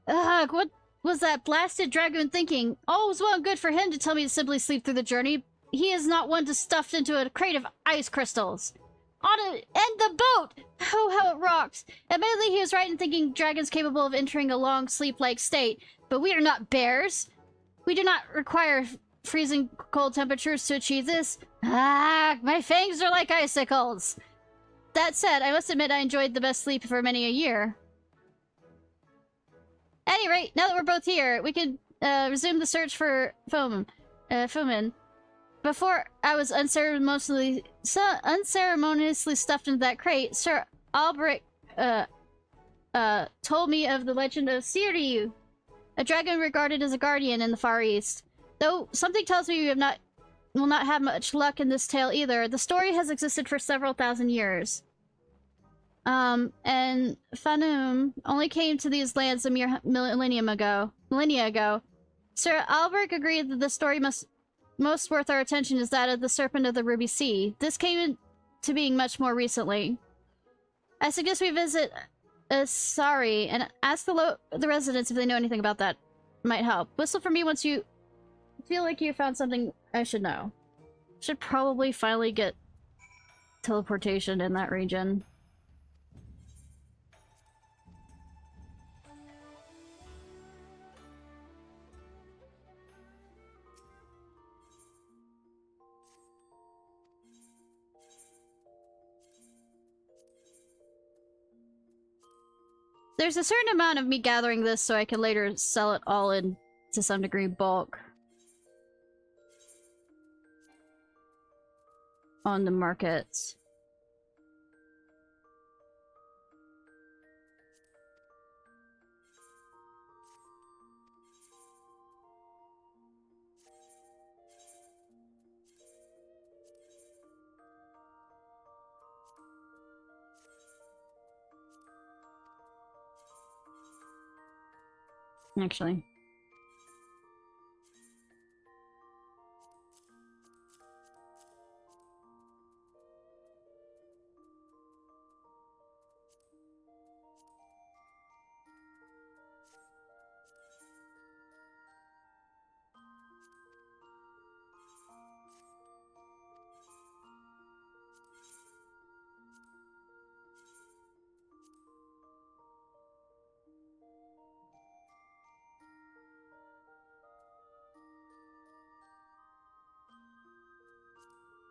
Ugh, what was that blasted dragoon thinking? Oh, it was well and good for him to tell me to simply sleep through the journey. He is not one to stuffed into a crate of ice crystals. And the boat! Oh, how it rocks. Admittedly, he was right in thinking dragons capable of entering a long sleep-like state, but we are not bears. We do not require freezing cold temperatures to achieve this. Ah, my fangs are like icicles. That said, I must admit I enjoyed the best sleep for many a year. At any rate, now that we're both here, we can resume the search for Foeman. Before I was unceremoniously stuffed into that crate, Sir Albrecht told me of the legend of Ciarfox, a dragon regarded as a guardian in the Far East. Though something tells me we will not have much luck in this tale either. The story has existed for several thousand years. And Fanum only came to these lands a mere millennia ago. Sir Albrecht agreed that the story most worth our attention is that of the Serpent of the Ruby Sea. This came into being much more recently. I suggest we visit Sari and ask the residents if they know anything about that. Might help. Whistle for me once you feel like you found something I should know. Should probably finally get teleportation in that region. There's a certain amount of me gathering this so I can later sell it all in, to some degree, bulk. On the markets. Actually.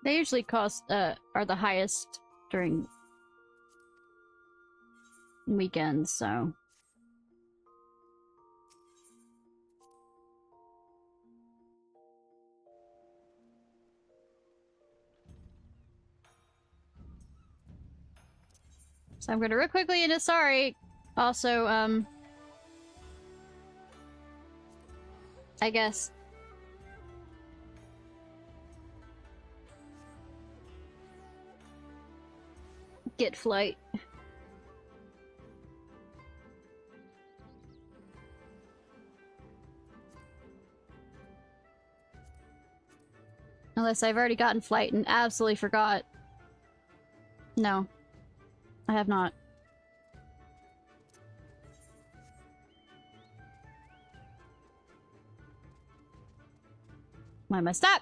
They usually are the highest during weekends, so. So I'm gonna real quickly into Sorry. Also, I guess. Get flight. Unless I've already gotten flight and absolutely forgot. No. I have not. Why must I stop?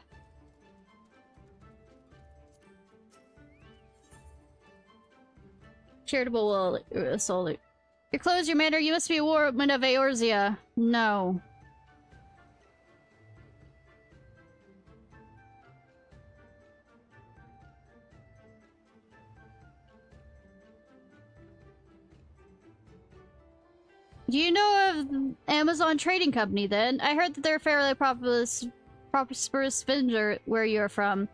Charitable soul. Your clothes, your manner, you must be a woman of Eorzea. No. Do you know of Amazon Trading Company then? I heard that they're a fairly prosperous vendor where you're from.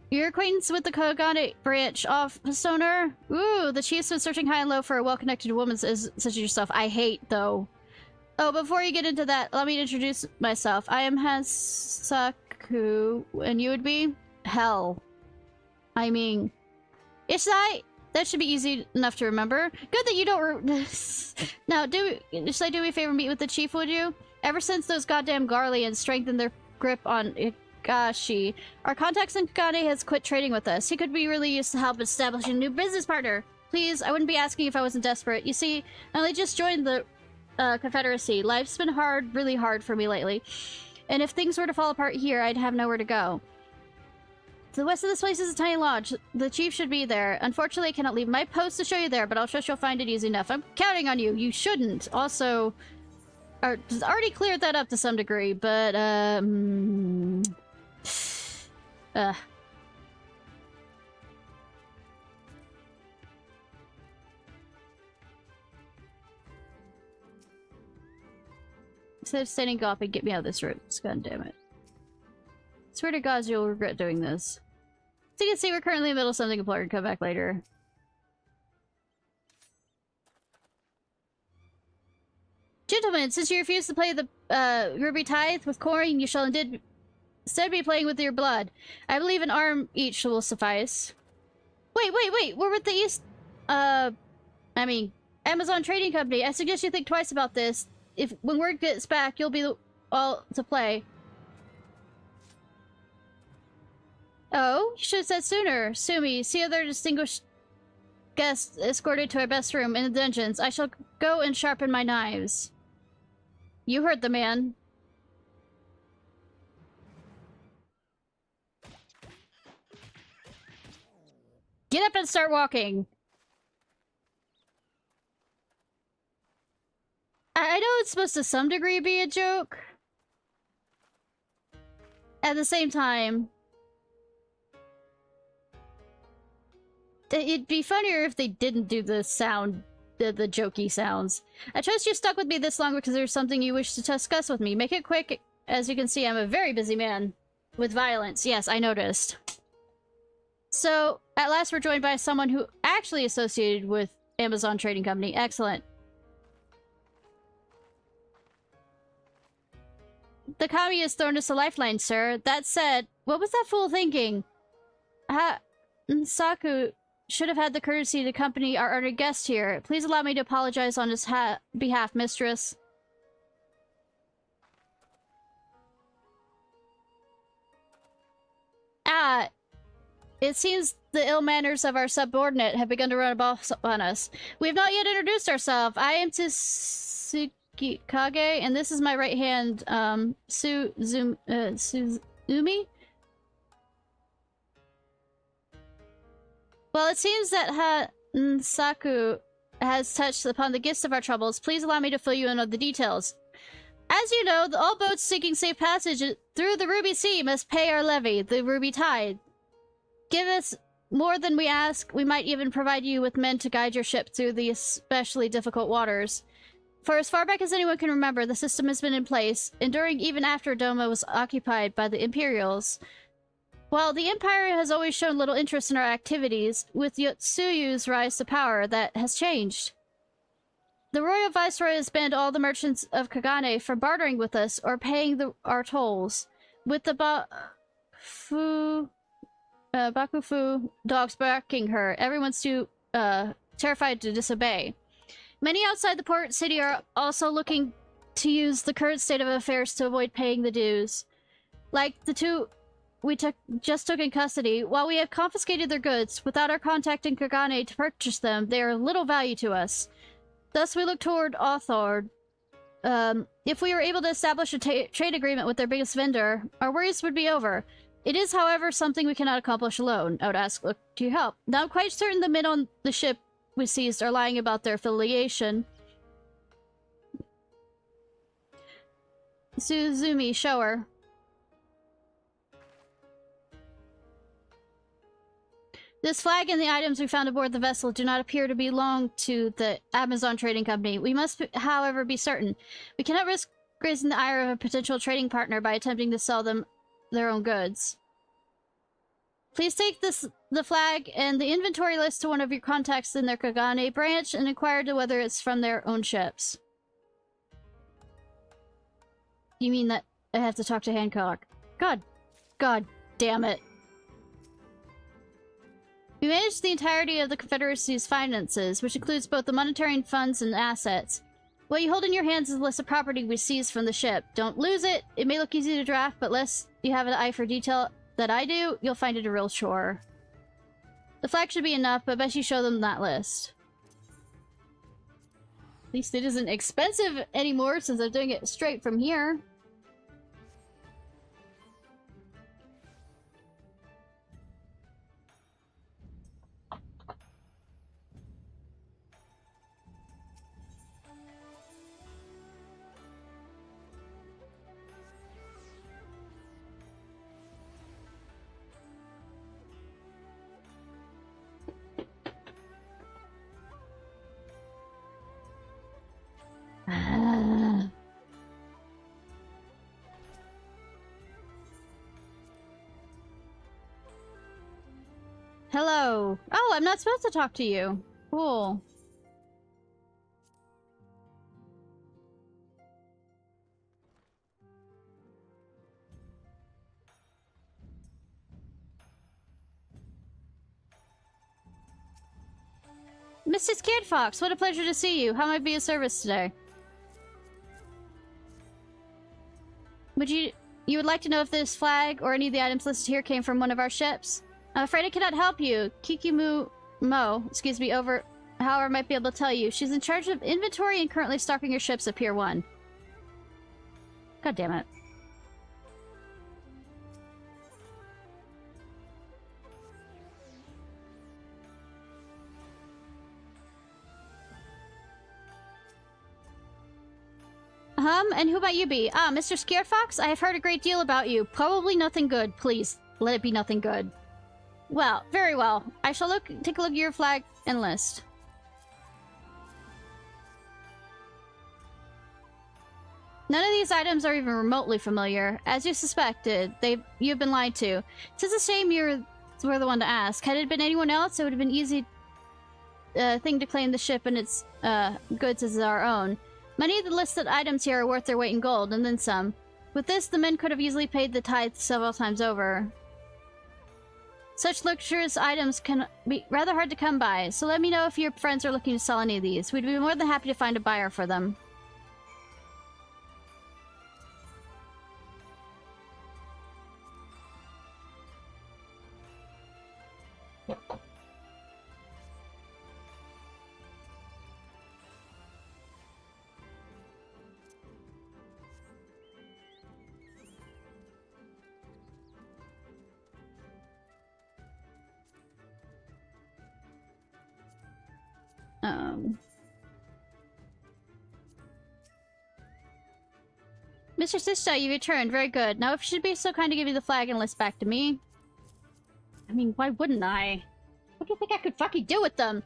Your acquaintance with the Kogane branch office owner? Ooh, the chief's been searching high and low for a well-connected woman such as yourself. I hate, though. Oh, before you get into that, let me introduce myself. I am Hasaku, and you would be? Hell. I mean... Ishnai, That should be easy enough to remember. Good that you don't Now, should I do me a favor, meet with the chief, would you? Ever since those goddamn Garleans strengthened their grip on Igashi, our contacts in Kagane has quit trading with us. He could be really used to help establish a new business partner. Please, I wouldn't be asking if I wasn't desperate. You see, I only just joined the Confederacy. Life's been hard, really hard for me lately. And if things were to fall apart here, I'd have nowhere to go. To the west of this place is a tiny lodge. The chief should be there. Unfortunately, I cannot leave my post to show you there, but I'll trust you'll find it easy enough. I'm counting on you. You shouldn't. Also, already cleared that up to some degree, but, Instead of standing up and get me out of this room. God damn it. Swear to God, you'll regret doing this. So you can see we're currently in the middle of something important. Come back later. Gentlemen, since you refuse to play the Ruby Tithe with coin, you shall instead be playing with your blood. I believe an arm each will suffice. Wait! We're with the East... I mean, Amazon Trading Company. I suggest you think twice about this. When word gets back, you'll be all to play. Oh, you should have said sooner. Sumi, see other distinguished guests escorted to our best room in the dungeons. I shall go and sharpen my knives. You heard the man. Get up and start walking. I know it's supposed to some degree be a joke. At the same time, it'd be funnier if they didn't do the sound, the jokey sounds. I trust you stuck with me this long because there's something you wish to discuss with me. Make it quick. As you can see, I'm a very busy man. With violence. Yes, I noticed. So, at last we're joined by someone who actually associated with Amazon Trading Company. Excellent. The kami has thrown us a lifeline, sir. That said, what was that fool thinking? Saku should have had the courtesy to accompany our honored guest here. Please allow me to apologize on his behalf, mistress. It seems the ill manners of our subordinate have begun to run off on us. We have not yet introduced ourselves. I am Tsukikage, and this is my right hand, Suzumi? Well, it seems that Saku has touched upon the gist of our troubles. Please allow me to fill you in on the details. As you know, all boats seeking safe passage through the Ruby Sea must pay our levy, the Ruby Tide. Give us more than we ask. We might even provide you with men to guide your ship through the especially difficult waters. For as far back as anyone can remember, the system has been in place, enduring even after Doma was occupied by the Imperials. While the Empire has always shown little interest in our activities, with Yotsuyu's rise to power, that has changed. The Royal Viceroy has banned all the merchants of Kagane from bartering with us or paying our tolls. With the Bakufu dogs barking her, everyone's too terrified to disobey. Many outside the port city are also looking to use the current state of affairs to avoid paying the dues. Like the two we just took in custody, while we have confiscated their goods, without our contacting Kagane to purchase them, they are of little value to us. Thus we look toward Authord. If we were able to establish a trade agreement with their biggest vendor, our worries would be over. It is, however, something we cannot accomplish alone. I would ask to your help. Now I'm quite certain the men on the ship we seized are lying about their affiliation. Suzumi, show her. This flag and the items we found aboard the vessel do not appear to belong to the Amazon Trading Company. We must, however, be certain. We cannot risk raising the ire of a potential trading partner by attempting to sell them their own goods. Please take the flag and the inventory list to one of your contacts in their Kagane branch and inquire to whether it's from their own ships. You mean that I have to talk to Hancock? God damn it. We manage the entirety of the Confederacy's finances, which includes both the monetary and funds and assets. What you hold in your hands is a list of property we seized from the ship. Don't lose it. It may look easy to draft, but unless you have an eye for detail that I do, you'll find it a real chore. The flag should be enough, but best you show them that list. At least it isn't expensive anymore since I'm doing it straight from here. Hello. Oh, I'm not supposed to talk to you. Cool. Mrs. Ciarfox, what a pleasure to see you. How may I be of service today? You would like to know if this flag or any of the items listed here came from one of our ships? I'm afraid I cannot help you. Kikimu Mo, excuse me, however, I might be able to tell you. She's in charge of inventory and currently stocking your ships at Pier 1. God damn it. And who might you be? Ah, Mr. Ciarfox? I have heard a great deal about you. Probably nothing good. Please, let it be nothing good. Well, very well. I shall take a look at your flag and list. None of these items are even remotely familiar. As you suspected, you've been lied to. It's a shame you were the one to ask. Had it been anyone else, it would have been easy thing to claim the ship and its goods as our own. Many of the listed items here are worth their weight in gold, and then some. With this, the men could have easily paid the tithe several times over. Such luxurious items can be rather hard to come by, so let me know if your friends are looking to sell any of these. We'd be more than happy to find a buyer for them. Mr. Ishnai, you returned. Very good. Now, if you should be so kind to give me the flag and list back to me. I mean, why wouldn't I? What do you think I could fucking do with them?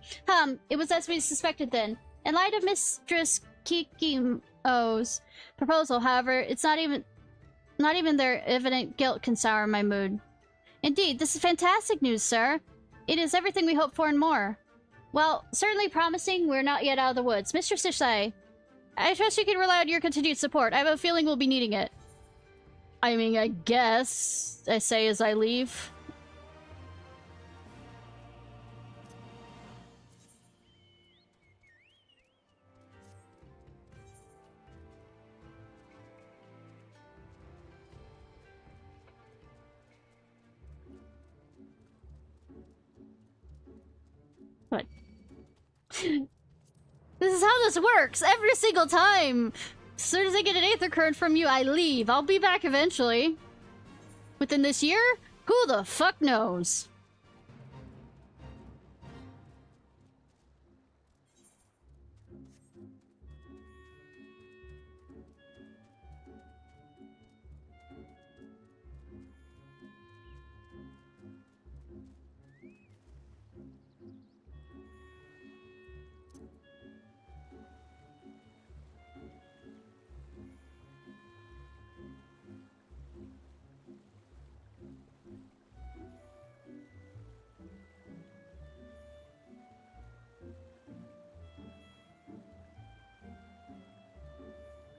It was as we suspected then. In light of Mistress Kikimo's proposal, however, it's not even their evident guilt can sour my mood. Indeed, this is fantastic news, sir. It is everything we hoped for and more. Well, certainly promising, we're not yet out of the woods. Mr. Ishnai, I trust you can rely on your continued support. I have a feeling we'll be needing it. I mean, I guess, I say as I leave. What? This is how this works every single time. As soon as I get an Aether Current from you, I leave. I'll be back eventually. Within this year? Who the fuck knows?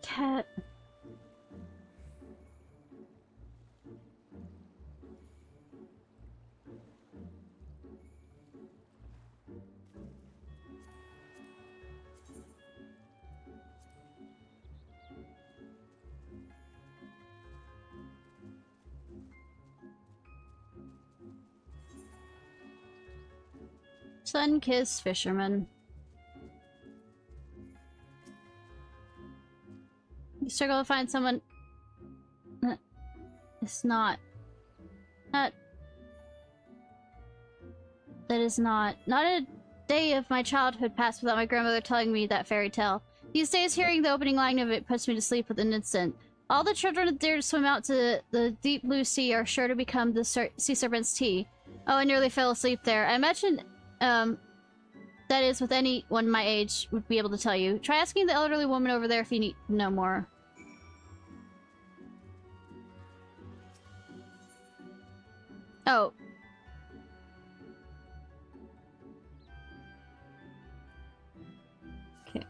Cat. Sun-kissed fisherman. You struggle to find someone... It's not... That is not a day of my childhood passed without my grandmother telling me that fairy tale. These days, hearing the opening line of it puts me to sleep with an instant. All the children that dare to swim out to the deep blue sea are sure to become the sea serpent's tea. Oh, I nearly fell asleep there. I imagine, that is with anyone my age would be able to tell you. Try asking the elderly woman over there if you need to know more. Oh. Okay.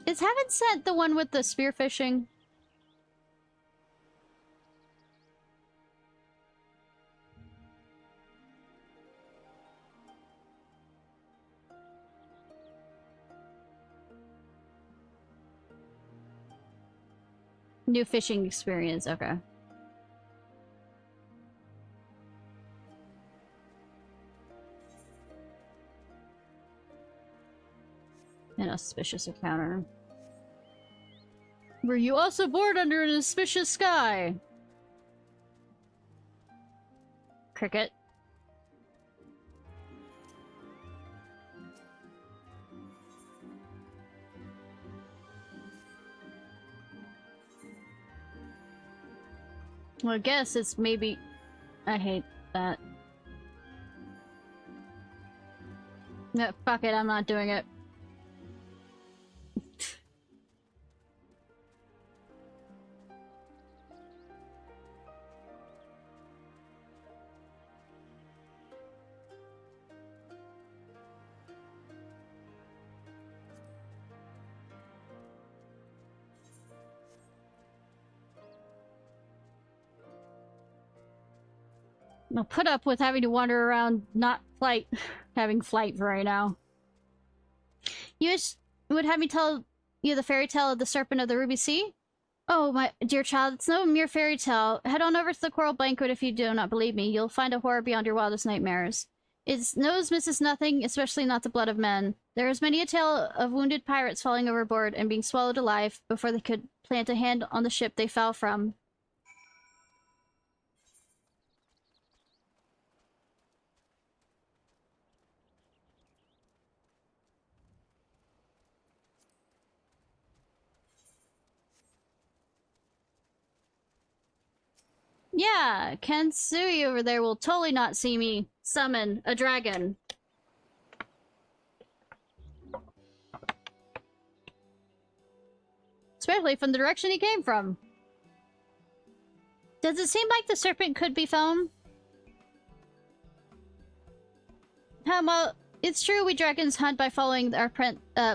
Is Heaven Sent the one with the spearfishing? New fishing experience, okay. An auspicious encounter. Were you also bored under an auspicious sky? Cricket. Well, I guess it's maybe... I hate that. No, fuck it, I'm not doing it. I'll put up with having to wander around, not having flight for right now. You would have me tell you the fairy tale of the Serpent of the Ruby Sea? Oh, my dear child, it's no mere fairy tale. Head on over to the Coral Banquet if you do not believe me. You'll find a horror beyond your wildest nightmares. Its nose misses nothing, especially not the blood of men. There is many a tale of wounded pirates falling overboard and being swallowed alive before they could plant a hand on the ship they fell from. Yeah, Kansui over there will totally not see me summon a dragon. Especially from the direction he came from. Does it seem like the serpent could be foam? Well, it's true we dragons hunt by following our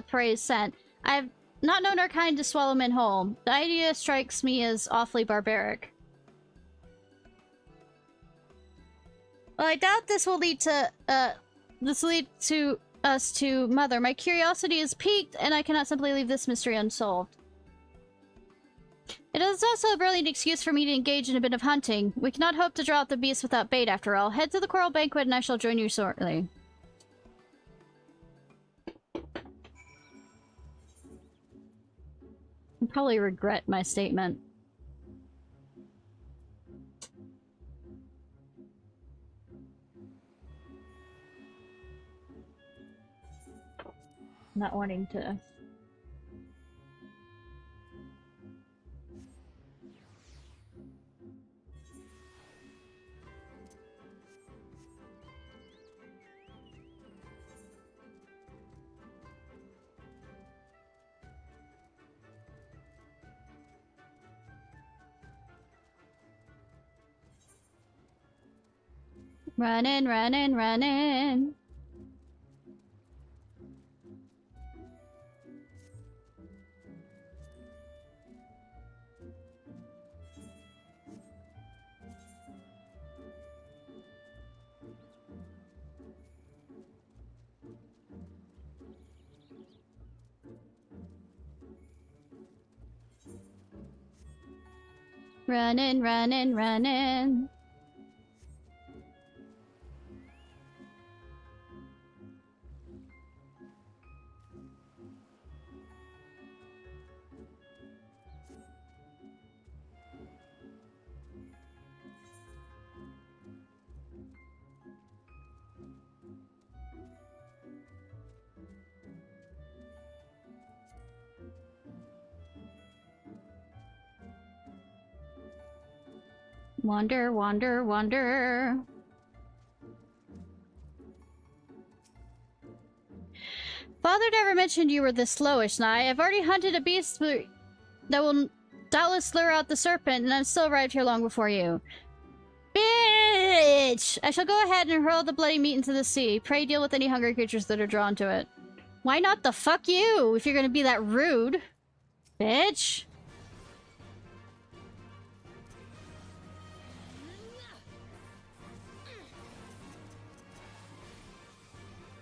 prey's scent. I've not known our kind to swallow men whole. The idea strikes me as awfully barbaric. Well, I doubt this will lead to, us to Mother. My curiosity is piqued, and I cannot simply leave this mystery unsolved. It is also a brilliant excuse for me to engage in a bit of hunting. We cannot hope to draw out the beast without bait, after all. Head to the Coral Banquet, and I shall join you shortly. I'll probably regret my statement. Not wanting to... Running, running, running. Running, running, running. Wander, wander, wander. Father never mentioned you were this slow, Ishnai. I've already hunted a beast that will doubtless lure out the serpent, and I'm still arrived here long before you. Bitch! I shall go ahead and hurl the bloody meat into the sea. Pray deal with any hungry creatures that are drawn to it. Why not the fuck you, if you're gonna be that rude? Bitch!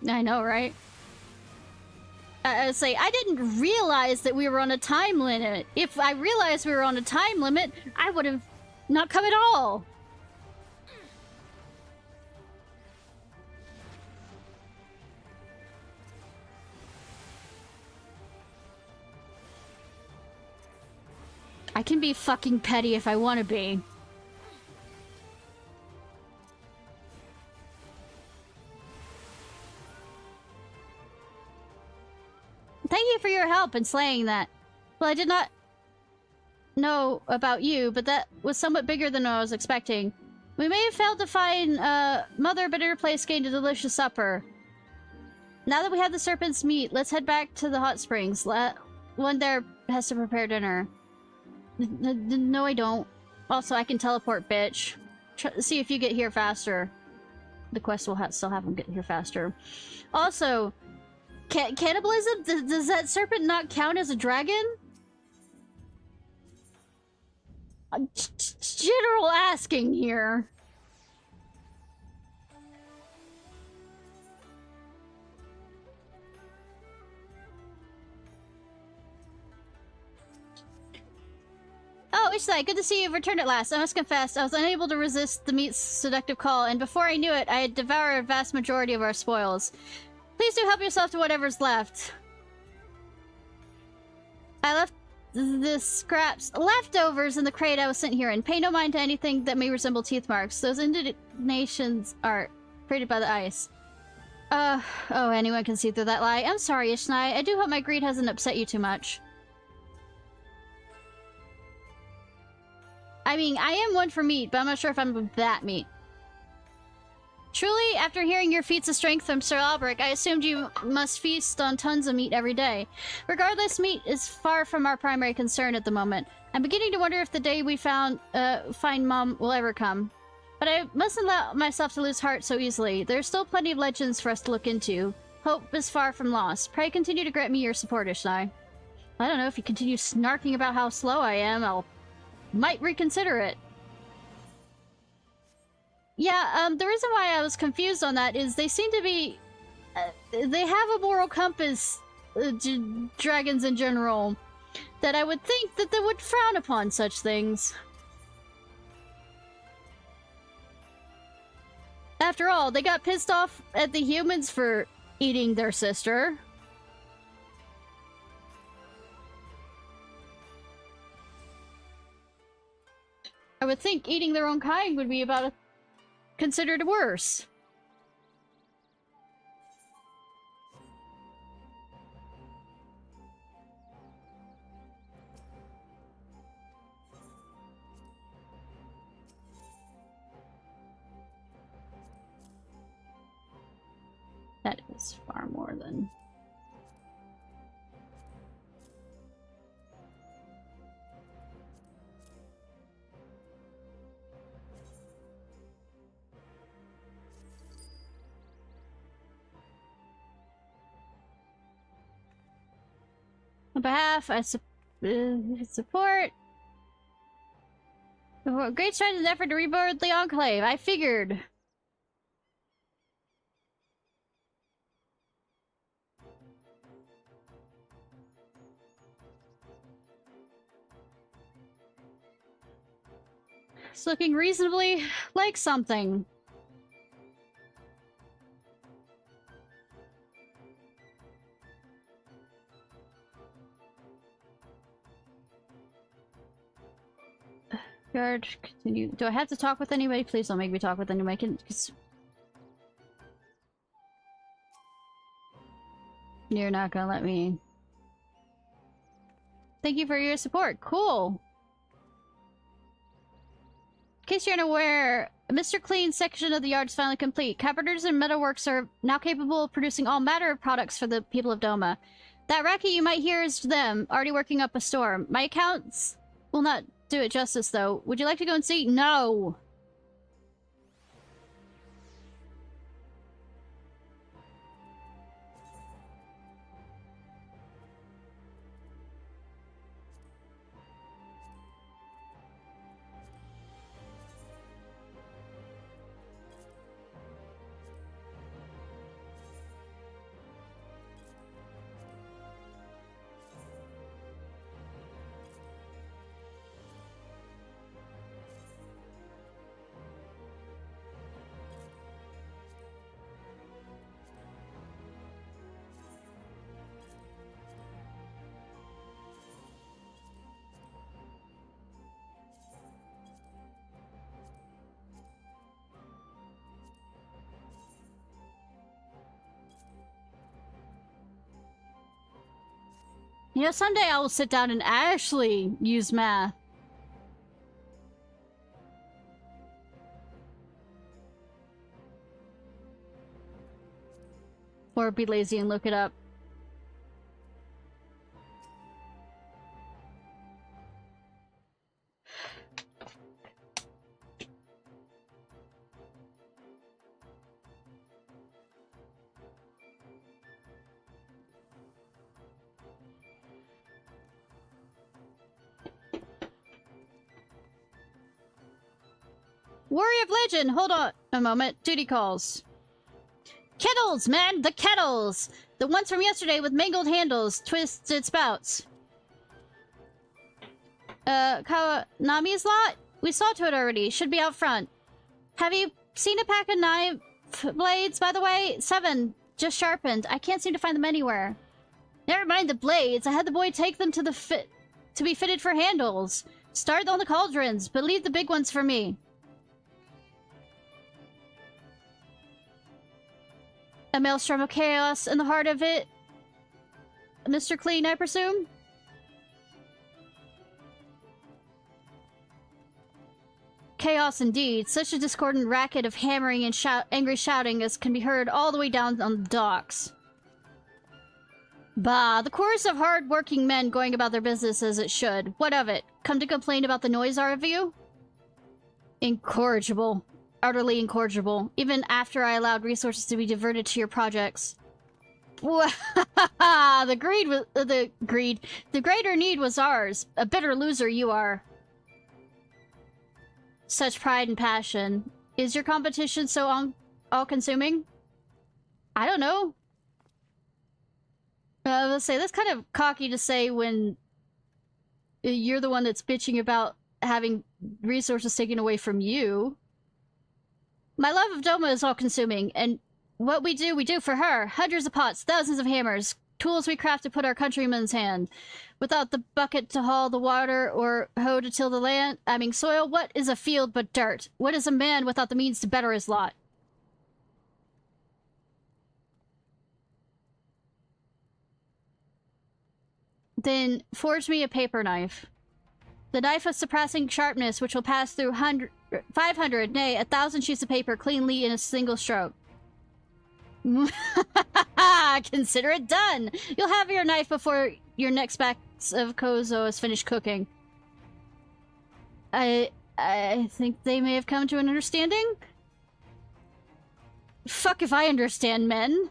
I know, right? I would say, I didn't realize that we were on a time limit. If I realized we were on a time limit, I would have not come at all. I can be fucking petty if I want to be. Thank you for your help in slaying that. Well, I did not know about you, but that was somewhat bigger than I was expecting. We may have failed to find Mother, but in her place gained a delicious supper. Now that we have the serpent's meat, let's head back to the hot springs. One there has to prepare dinner. No, I don't. Also, I can teleport, bitch. See if you get here faster. The quest will still have them get here faster. Also... cannibalism? Does that serpent not count as a dragon? General asking here. Oh, Ishnai, good to see you've returned at last. I must confess, I was unable to resist the meat's seductive call, and before I knew it, I had devoured a vast majority of our spoils. Please do help yourself to whatever's left. I left the scraps, leftovers in the crate I was sent here in. Pay no mind to anything that may resemble teeth marks. Those indentations are created by the ice. Oh, anyone can see through that lie. I'm sorry, Ishnai. I do hope my greed hasn't upset you too much. I mean, I am one for meat, but I'm not sure if I'm that meat. Truly, after hearing your feats of strength from Sir Albrecht, I assumed you must feast on tons of meat every day. Regardless, meat is far from our primary concern at the moment. I'm beginning to wonder if the day we find Mom will ever come. But I mustn't allow myself to lose heart so easily. There's still plenty of legends for us to look into. Hope is far from lost. Pray continue to grant me your support, Ishnai. I don't know, if you continue snarking about how slow I am, might reconsider it. Yeah, the reason why I was confused on that is they seem to be... they have a moral compass, dragons in general, that I would think that they would frown upon such things. After all, they got pissed off at the humans for eating their sister. I would think eating their own kind would be considered worse. That is far more than... On behalf, I support great strides in the effort to rebuild the Enclave. I figured. It's looking reasonably like something. Guard, continue. Do I have to talk with anybody? Please don't make me talk with anybody. You're not gonna let me... Thank you for your support. Cool. case you're unaware, Mr. Clean's section of the yard is finally complete. Carpenters and metalworks are now capable of producing all manner of products for the people of Doma. That racket you might hear is them, already working up a storm. My accounts will not do it justice, though. Would you like to go and see? No! You know, someday I will sit down and actually use math. Or be lazy and look it up. Warrior of Legend! Hold on a moment. Duty calls. Kettles, man! The kettles! The ones from yesterday with mangled handles, twisted spouts. Kawanami's lot? We saw to it already. Should be out front. Have you seen a pack of knife blades, by the way? 7. Just sharpened. I can't seem to find them anywhere. Never mind the blades. I had the boy take them to be fitted for handles. Start on the cauldrons, but leave the big ones for me. A maelstrom of chaos in the heart of it. Mr. Clean, I presume? Chaos indeed. Such a discordant racket of hammering and angry shouting as can be heard all the way down on the docks. Bah, the chorus of hard-working men going about their business as it should. What of it? Come to complain about the noise, are of you? Incorrigible. Utterly incorrigible, even after I allowed resources to be diverted to your projects. The greater need was ours. A bitter loser you are. Such pride and passion. Is your competition so all-consuming? I don't know. I will say, that's kind of cocky to say when you're the one that's bitching about having resources taken away from you. My love of Doma is all-consuming, and what we do for her. Hundreds of pots, thousands of hammers, tools we craft to put our countrymen's hand. Without the bucket to haul the water or hoe to till the land, soil, what is a field but dirt? What is a man without the means to better his lot? Then forge me a paper knife. The knife of surpassing sharpness, which will pass through 500, nay, 1,000 sheets of paper cleanly in a single stroke. Consider it done! You'll have your knife before your next batch of Kozo is finished cooking. I think they may have come to an understanding? Fuck if I understand, men.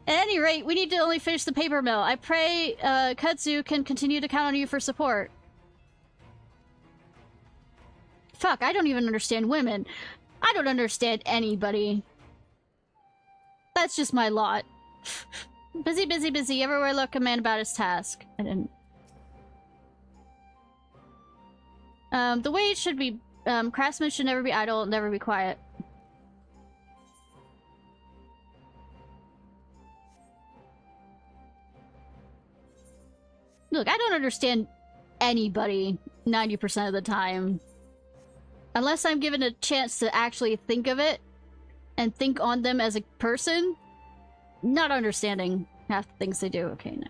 At any rate, we need to only finish the paper mill. I pray Kudzu can continue to count on you for support. Fuck, I don't even understand women. I don't understand anybody. That's just my lot. Busy, busy, busy. Everywhere I look, a man about his task. I didn't... the wage should be... craftsmen should never be idle, never be quiet. Look, I don't understand anybody 90% of the time. Unless I'm given a chance to actually think of it and think on them as a person, not understanding half the things they do. Okay, nice.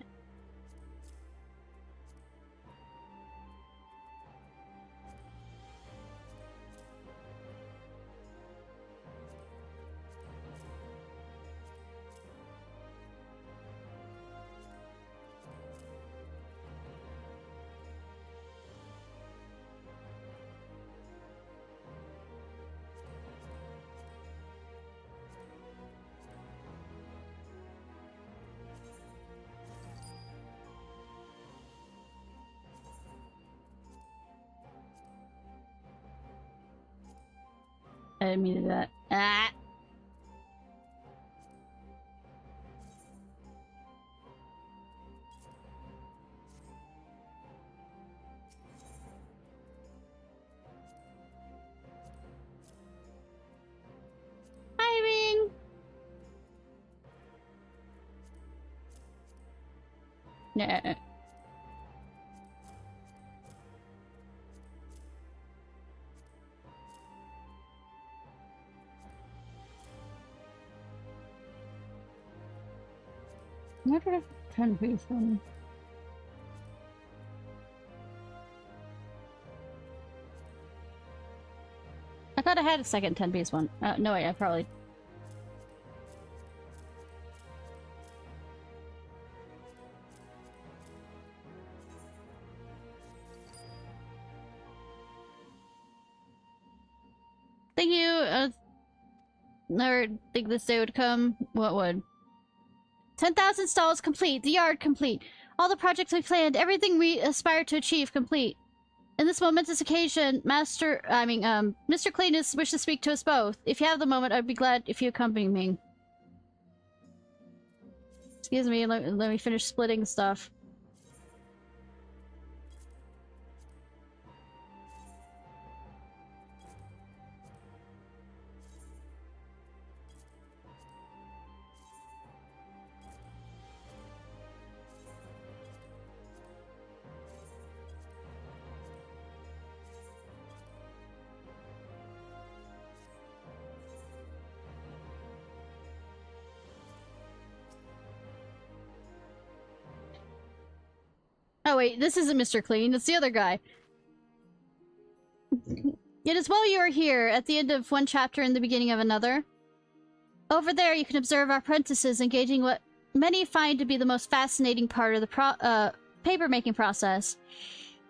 didn't mean to do that. Ah! Timing! Nah. Never have 10-piece one. I thought I had a second 10-piece one. No, wait, I probably... Thank you! Never think this day would come. What would? 10,000 stalls complete. The yard complete. All the projects we planned. Everything we aspire to achieve complete. In this momentous occasion, Mr. Cleanus wishes to speak to us both. If you have the moment, I'd be glad if you accompany me. Excuse me, let me finish splitting stuff. Oh wait, this isn't Mr. Clean, it's the other guy. It is well you are here, at the end of one chapter and the beginning of another. Over there you can observe our apprentices engaging what many find to be the most fascinating part of the paper-making process.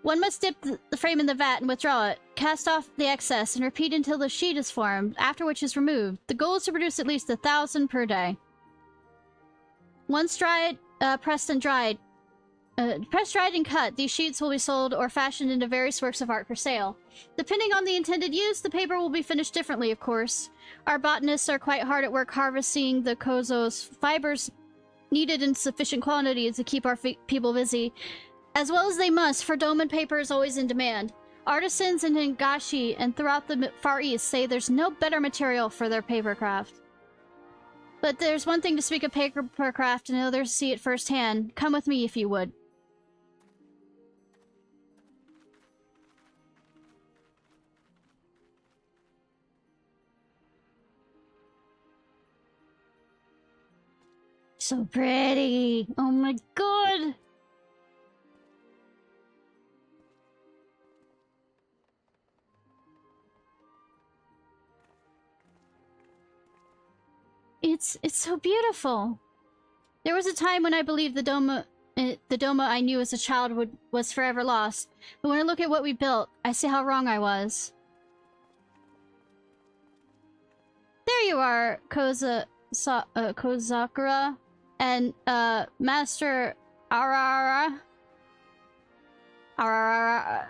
One must dip the frame in the vat and withdraw it, cast off the excess, and repeat until the sheet is formed, after which is removed. The goal is to produce at least 1,000 per day. Once dried, pressed and dried, pressed, dried, and cut, these sheets will be sold or fashioned into various works of art for sale. Depending on the intended use, the paper will be finished differently, of course. Our botanists are quite hard at work harvesting the Kozo's fibers needed in sufficient quantity to keep our people busy, as well as they must, for Doman paper is always in demand. Artisans in Hingashi and throughout the Far East say there's no better material for their paper craft. But there's one thing to speak of paper craft and another to see it firsthand. Come with me if you would. So pretty! Oh my god! It's so beautiful. There was a time when I believed the Doma I knew as a child was forever lost. But when I look at what we built, I see how wrong I was. There you are, Kozakura. And, Master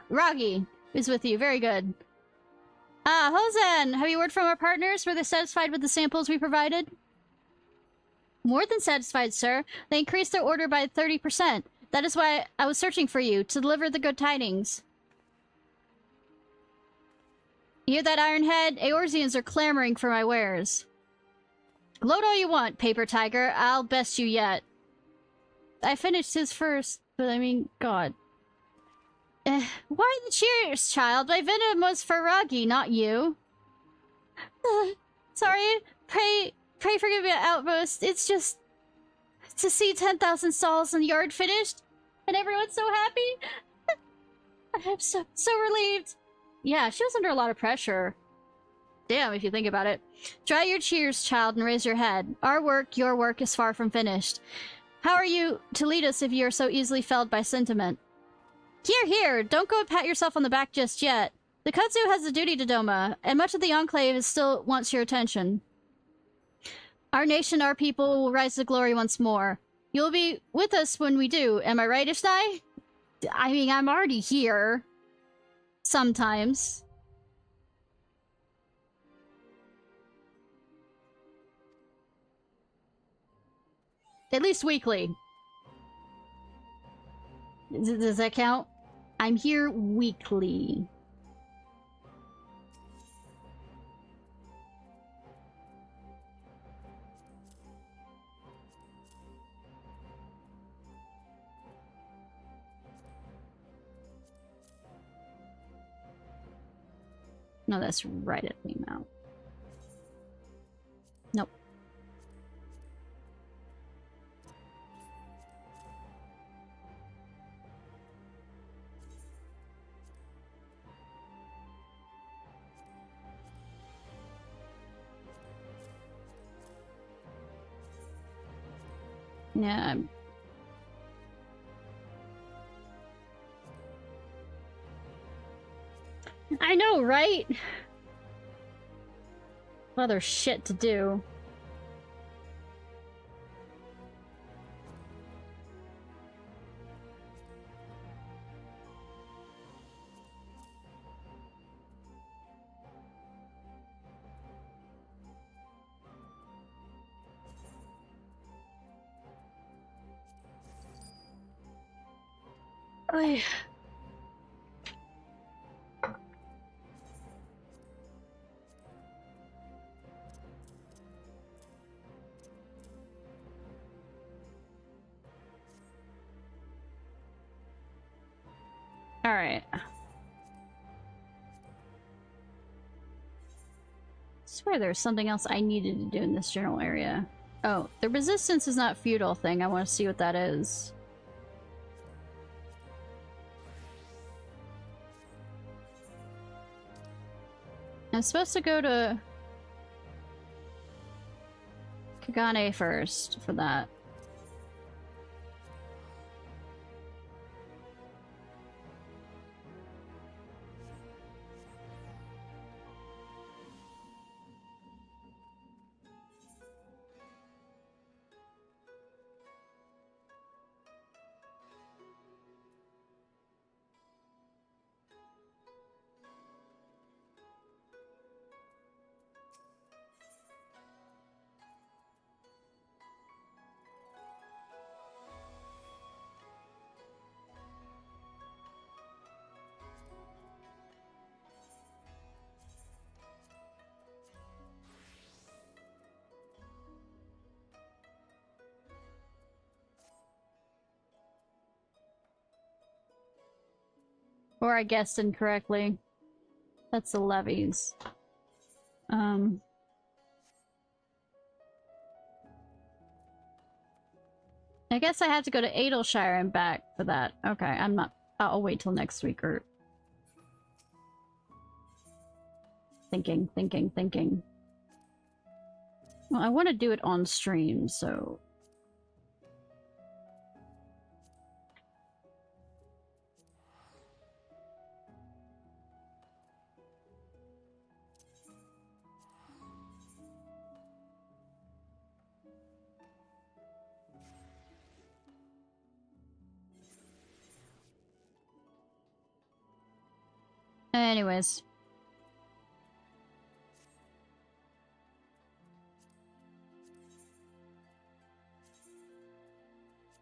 Ragi is with you. Very good. Hosen! Have you word from our partners? Were they satisfied with the samples we provided? More than satisfied, sir. They increased their order by 30%. That is why I was searching for you, to deliver the good tidings. You hear that, Ironhead? Eorzeans are clamoring for my wares. Gloat all you want, Paper Tiger. I'll best you yet. I finished his first, but I mean, God. Why the cheers, child? My venom was for Ragi, not you. Sorry. Pray forgive me, outburst. It's just... to see 10,000 stalls in the yard finished, and everyone's so happy. I'm so relieved. Yeah, she was under a lot of pressure. Damn, if you think about it. Dry your cheers, child, and raise your head. Our work, your work, is far from finished. How are you to lead us if you are so easily felled by sentiment? Here! Don't go and pat yourself on the back just yet. The Kudzu has a duty to Doma, and much of the Enclave still wants your attention. Our nation, our people, will rise to glory once more. You'll be with us when we do, am I right, Ishnai? I mean, I'm already here. Sometimes. At least weekly. Does that count? I'm here weekly. No, that's right at the amount. Nope. Yeah. I know, right? Other shit to do. Ay. All right. I swear there's something else I needed to do in this general area. Oh, the resistance is not feudal thing. I want to see what that is. I'm supposed to go to Kagane first for that. Or I guessed incorrectly. That's the levies. I guess I have to go to Adelshire and back for that. Okay, I'm not... I'll wait till next week or... Thinking. Well, I want to do it on stream, so... Anyways.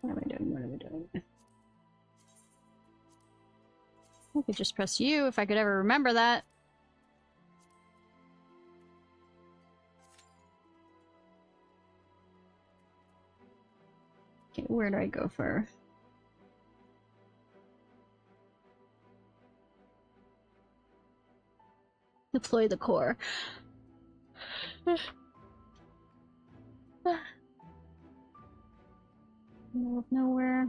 What are we doing? I could just press U if I could ever remember that. Okay, where do I go for? Deploy the core. Middle of nowhere.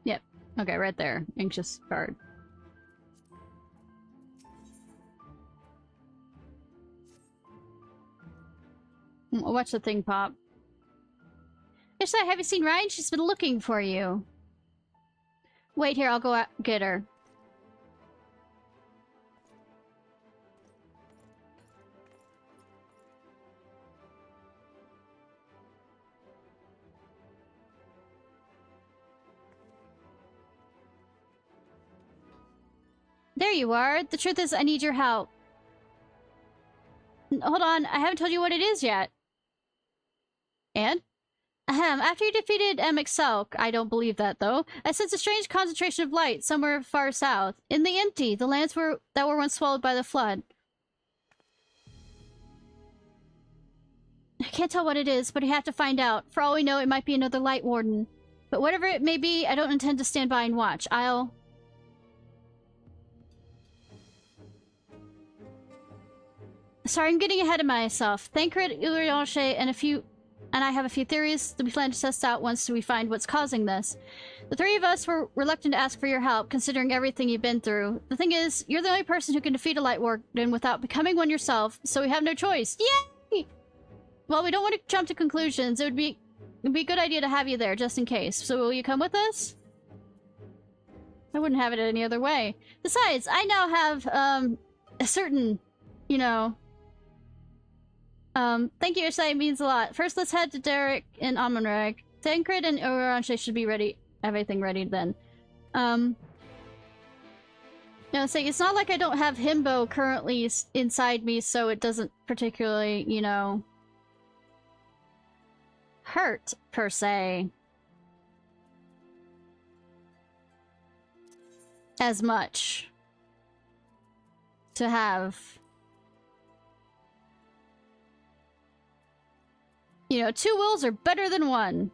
Yep. Okay, right there. Anxious card. I'll watch the thing pop. Ishnai, have you seen Ryan? She's been looking for you. Wait here, I'll go out get her. There you are. The truth is, I need your help. Hold on, I haven't told you what it is yet. And? After you defeated Excelk, I don't believe that though, I sense a strange concentration of light somewhere far south. In the empty, the lands that were once swallowed by the flood. I can't tell what it is, but I have to find out. For all we know, it might be another Light Warden. But whatever it may be, I don't intend to stand by and watch. Sorry, I'm getting ahead of myself. Thancred, Urianshe, and I have a few theories that we plan to test out once we find what's causing this. The three of us were reluctant to ask for your help, considering everything you've been through. The thing is, you're the only person who can defeat a Light Warden without becoming one yourself, so we have no choice. Yay! Well, we don't want to jump to conclusions. It'd be a good idea to have you there, just in case. So will you come with us? I wouldn't have it any other way. Besides, I now have, a certain, you know... thank you, Ishnai, means a lot. First, let's head to Derek and Amonreg. Thancred and Urianshe should be ready, everything ready then. No, say, it's not like I don't have Himbo currently inside me, so it doesn't particularly, you know... hurt, per se. As much. To have... You know, two wills are better than one.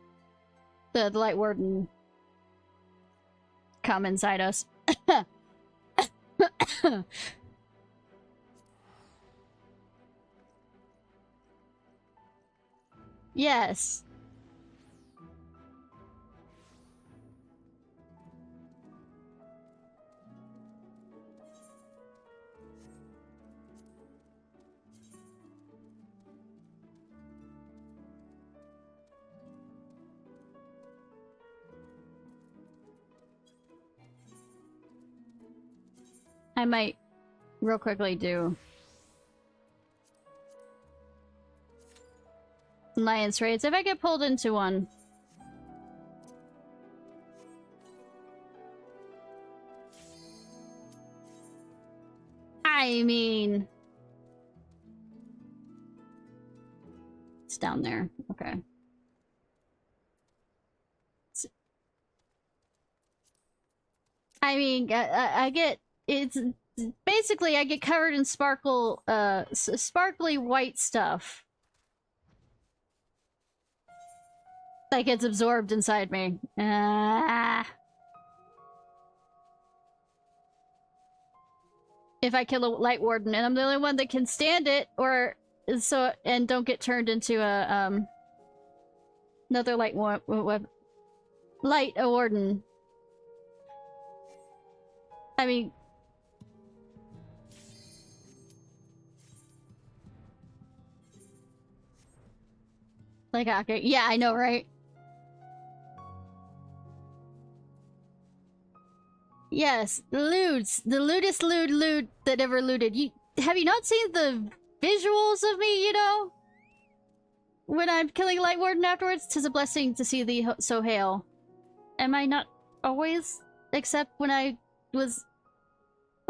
The Light Warden come inside us. Yes. I might real quickly do Alliance raids if I get pulled into one. I mean... It's down there. Okay. I mean, I get... It's basically I get covered in sparkly white stuff that gets absorbed inside me. If I kill a Light Warden, and I'm the only one that can stand it, or so, and don't get turned into a another Light Warden. I mean. Like, okay, yeah, I know, right? Yes, lewds. The lewdest lewd that ever looted. Have you not seen the visuals of me, you know? When I'm killing Light Warden afterwards? 'Tis a blessing to see thee so hale. Am I not always? Except when I was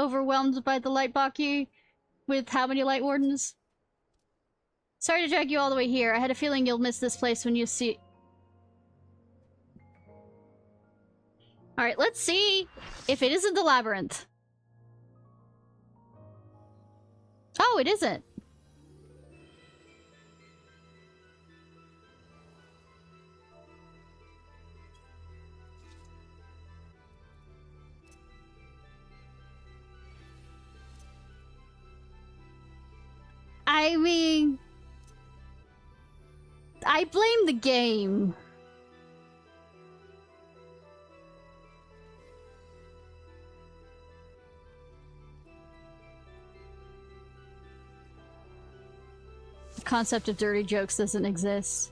overwhelmed by the Light Baki with how many Light Wardens? Sorry to drag you all the way here. I had a feeling you'll miss this place when you see... Alright, let's see if it isn't the labyrinth. Oh, it isn't. I mean... I blame the game. The concept of dirty jokes doesn't exist.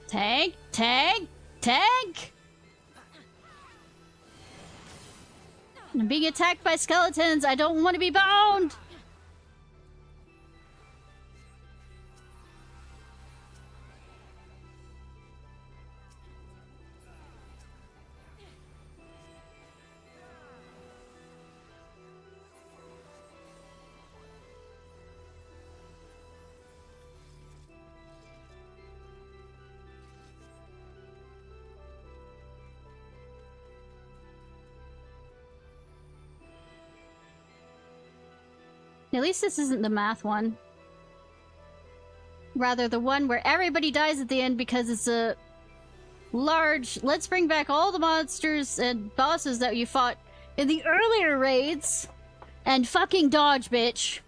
Tank! Tank! Tank! I'm being attacked by skeletons! I don't want to be bound! At least this isn't the math one. Rather, the one where everybody dies at the end because it's a large... Let's bring back all the monsters and bosses that you fought in the earlier raids and fucking dodge, bitch.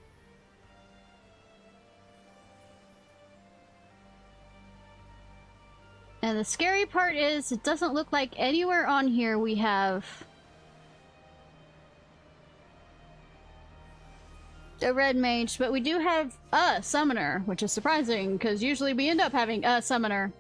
And the scary part is, it doesn't look like anywhere on here we have a red mage, but we do have a summoner, which is surprising, because usually we end up having a summoner.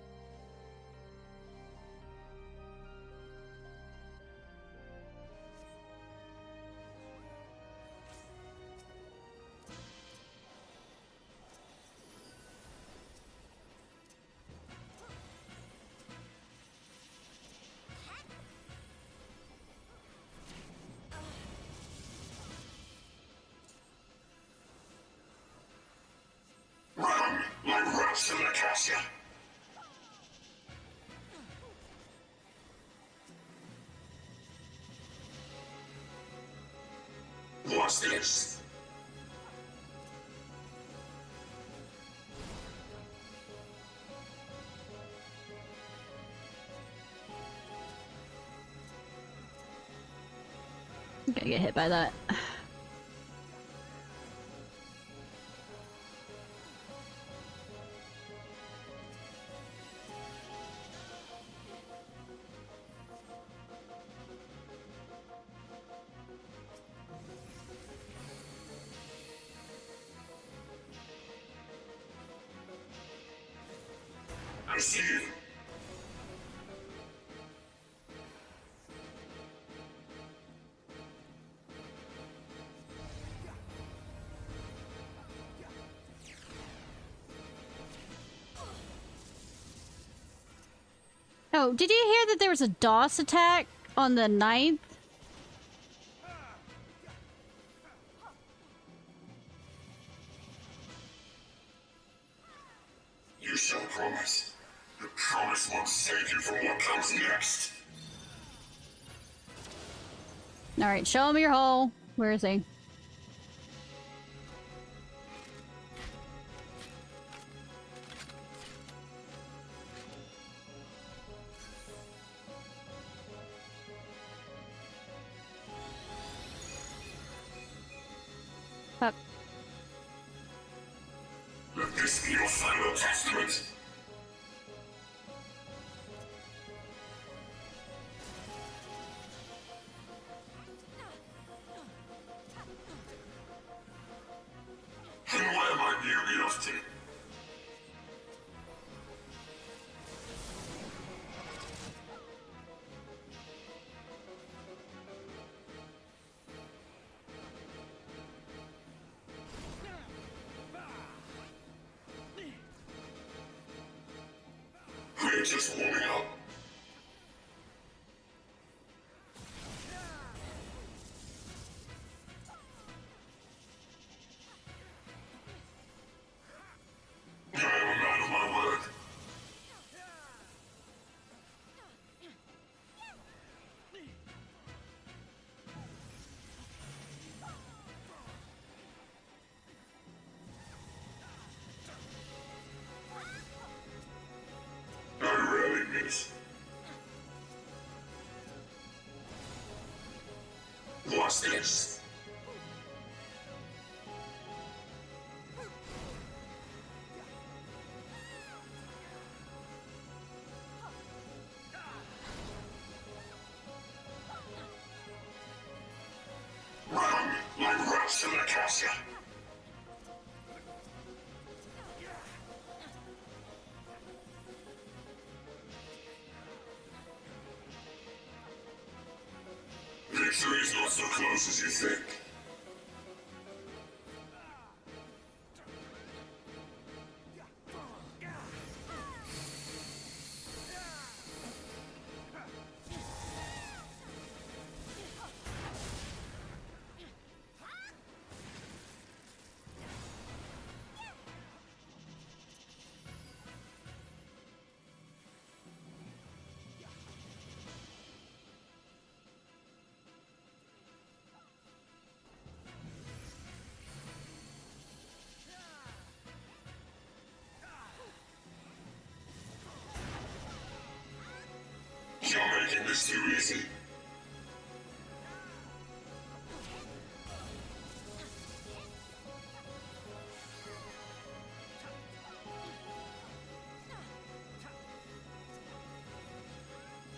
What's this? I'm gonna get hit by that. I see you. Oh, did you hear that there was a DOS attack on the 9th? You shall promise. The promise won't save you from what comes next. Alright, show him your hole. Where is he? Fuck. Let this be your final testament. And where might you be off to? We're just warming up. I am a man of my word. I rarely miss. What's this? Run like rats to the castle. Victory is not so close as you think. You're making this too easy.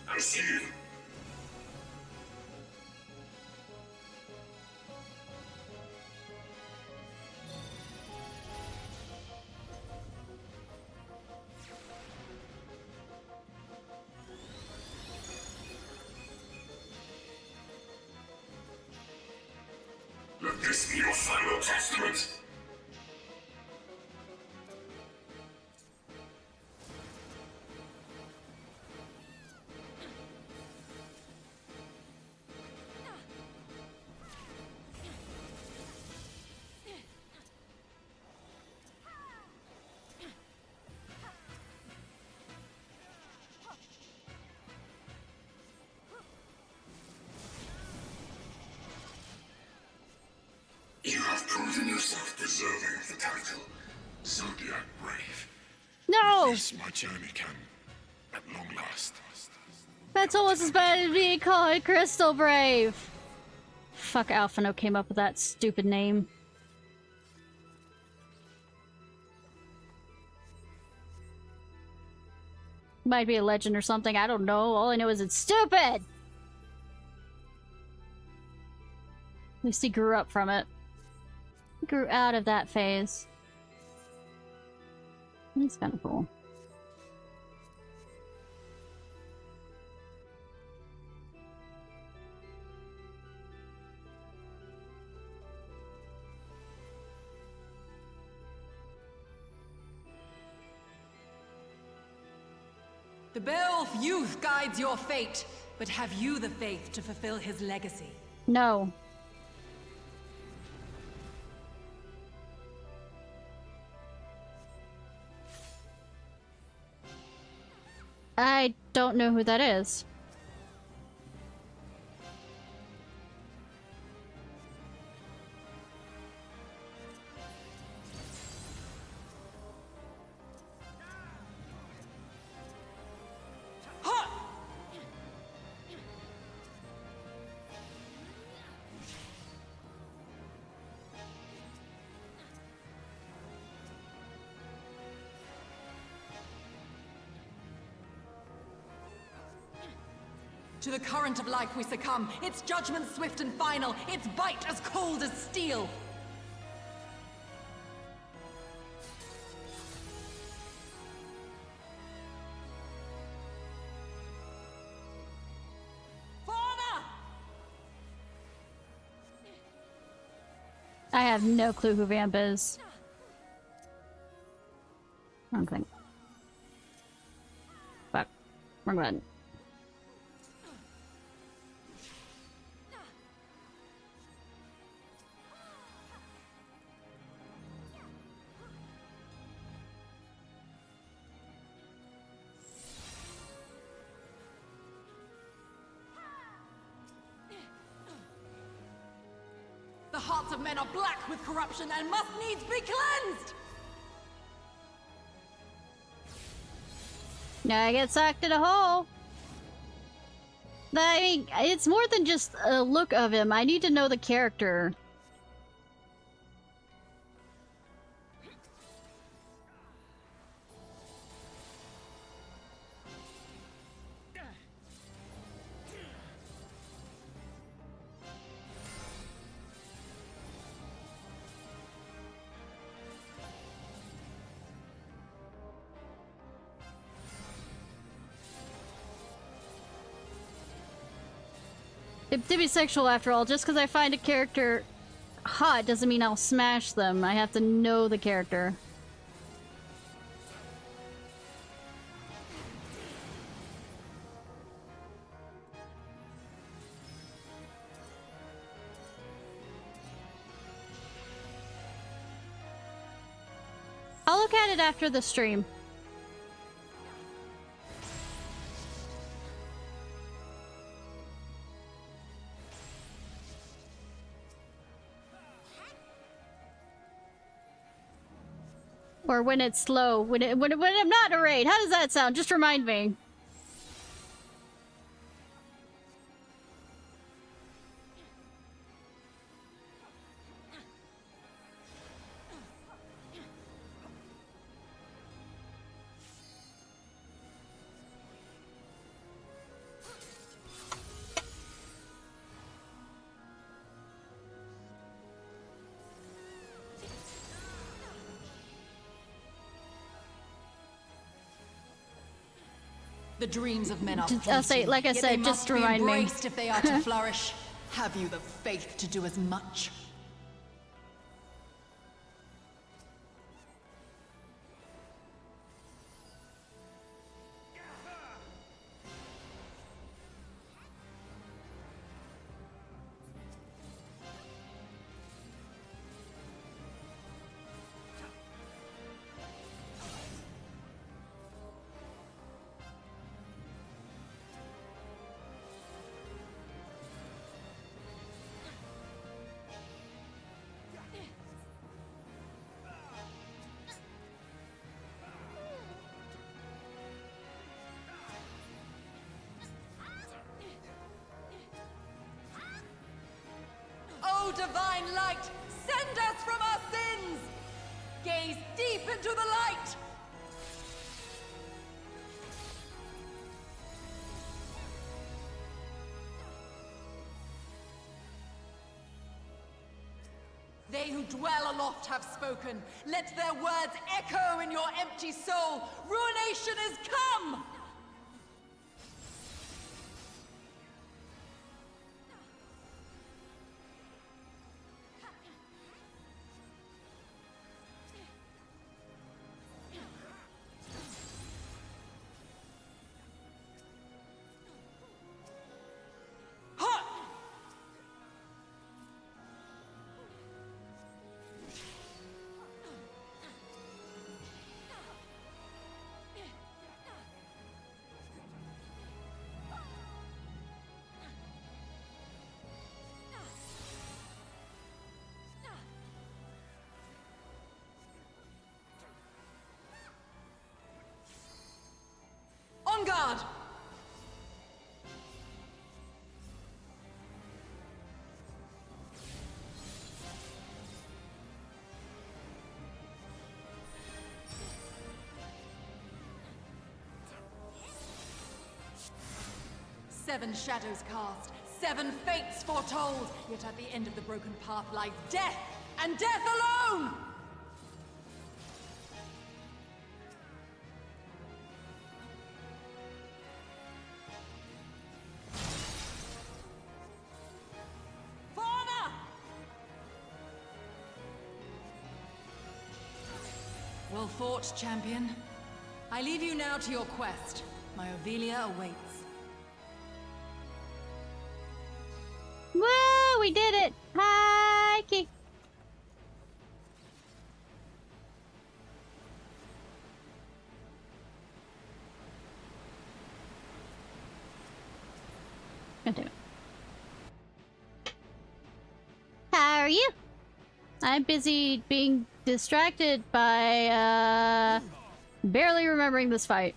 I see you. Let this be your final testament. You have proven yourself deserving of the title, Zodiac Brave. No! This my journey can, at long last. That's almost as bad as being called Crystal Brave. Fuck, Alphino came up with that stupid name. Might be a legend or something, I don't know. All I know is it's stupid! At least he grew up from it. He grew out of that phase. That's kind of cool. The Beowulf youth guides your fate, but have you the faith to fulfill his legacy? No. I don't know who that is. To the current of life we succumb, its judgment swift and final, its bite as cold as steel. Father! I have no clue who Vamp is. I don't think. Fuck. Wrong button. The hearts of men are black with corruption and must needs be cleansed! Now I get sucked in a hole. I mean, it's more than just a look of him. I need to know the character. to be sexual after all. Just because I find a character hot doesn't mean I'll smash them. I have to know the character. I'll look at it after the stream. Or when it's slow. When I'm not in a raid. How does that sound? Just remind me. The dreams of men are I'll say, fleeting, like I yet said, they just must be remind me. embraced if they are to flourish. Have you the faith to do as much? O divine light, send us from our sins! Gaze deep into the light! They who dwell aloft have spoken. Let their words echo in your empty soul. Ruination is come! On guard! Seven shadows cast, seven fates foretold, yet at the end of the broken path lies death, and death alone! Well fought, champion. I leave you now to your quest. My Ovelia awaits. Whoa, we did it! Hikey! God damn it. How are you? I'm busy being distracted by, barely remembering this fight.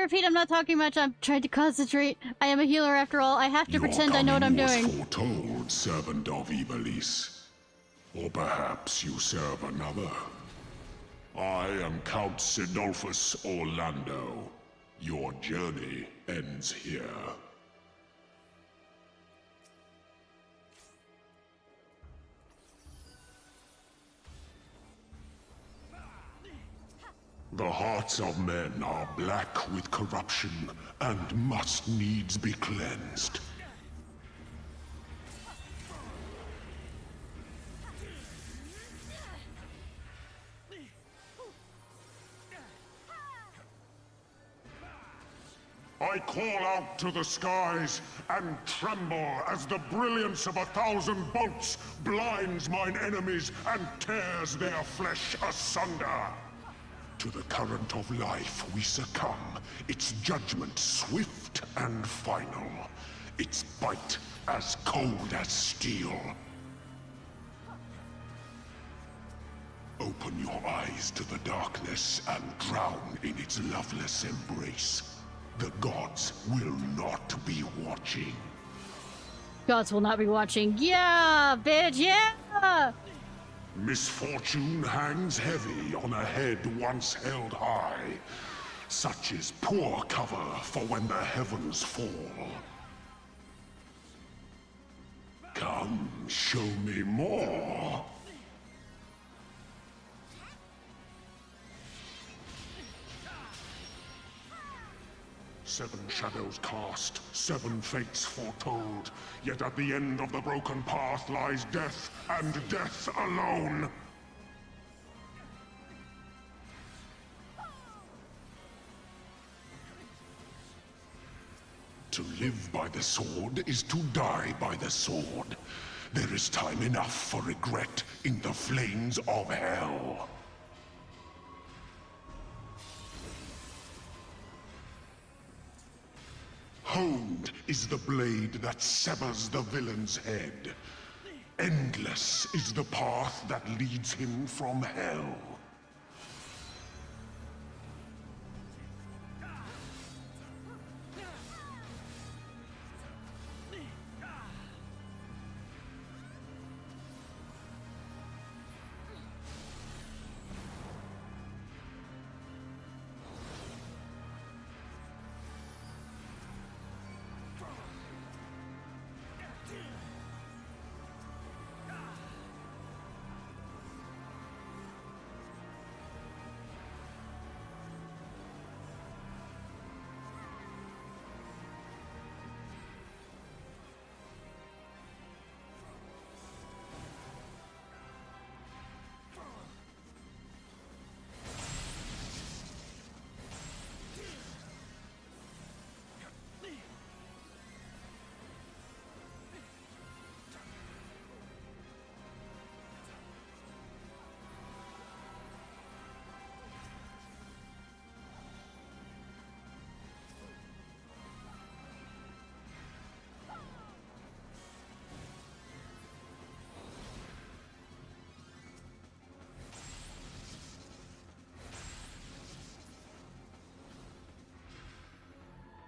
repeat, I'm not talking much. I'm trying to concentrate. I am a healer after all. I have to pretend I know what I'm doing. Your coming was foretold, servant of Iblis. Or perhaps you serve another. I am Count Sidolphus Orlando. Your journey ends here. The hearts of men are black with corruption and must needs be cleansed. I call out to the skies and tremble as the brilliance of 1,000 bolts blinds mine enemies and tears their flesh asunder. To the current of life we succumb, its judgment swift and final, its bite as cold as steel. Open your eyes to the darkness and drown in its loveless embrace. The gods will not be watching. Gods will not be watching. Yeah, bitch, yeah! Misfortune hangs heavy on a head once held high. Such is poor cover for when the heavens fall. Come, show me more. 7 shadows cast, 7 fates foretold. Yet at the end of the broken path lies death, and death alone. To live by the sword is to die by the sword. There is time enough for regret in the flames of hell. Honed is the blade that severs the villain's head. Endless is the path that leads him from hell.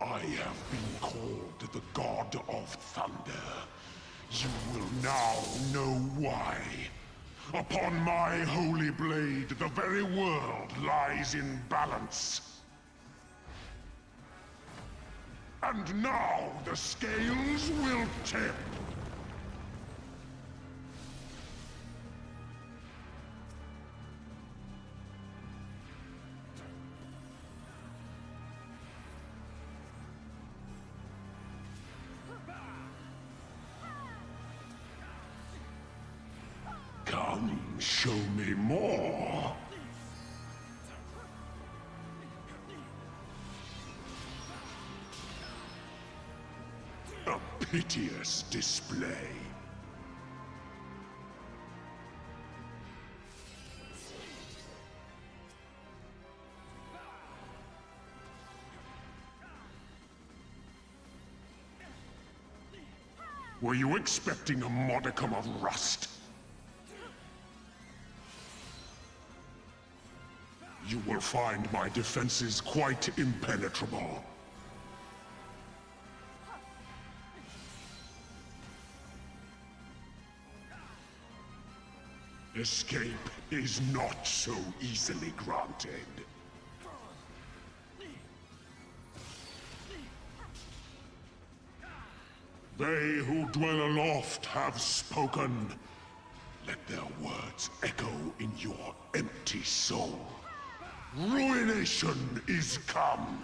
I have been called the God of Thunder. You will now know why. Upon my holy blade, the very world lies in balance. And now the scales will tip. Come, show me more. A piteous display. Were you expecting a modicum of rust? You will find my defenses quite impenetrable. Escape is not so easily granted. They who dwell aloft have spoken. Let their words echo in your empty soul. Ruination is come.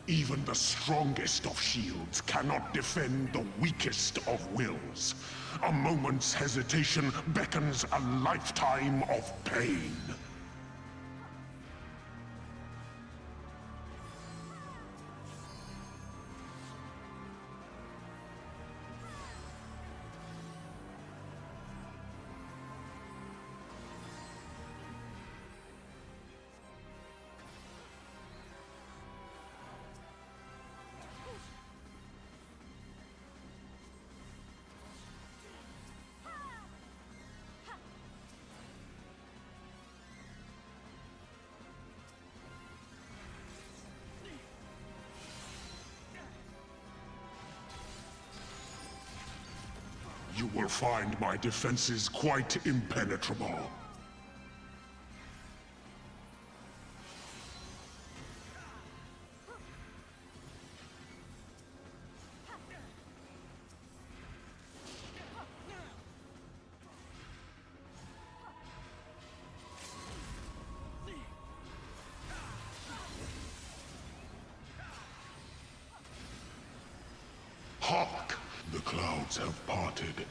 Even the strongest of shields cannot defend the weakest of wills. A moment's hesitation beckons a lifetime of pain. You will find my defenses quite impenetrable. Hark! The clouds have parted,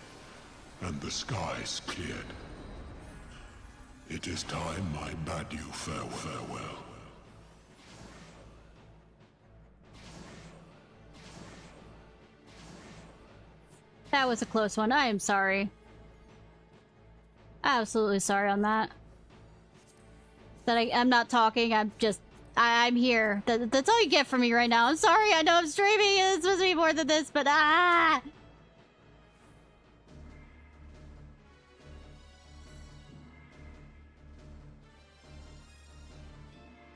and the skies cleared. It is time I bade you farewell. That was a close one. I am sorry. Absolutely sorry on that. That I'm not talking, I'm here. That's all you get from me right now. I'm sorry, I know I'm streaming and it's supposed to be more than this, but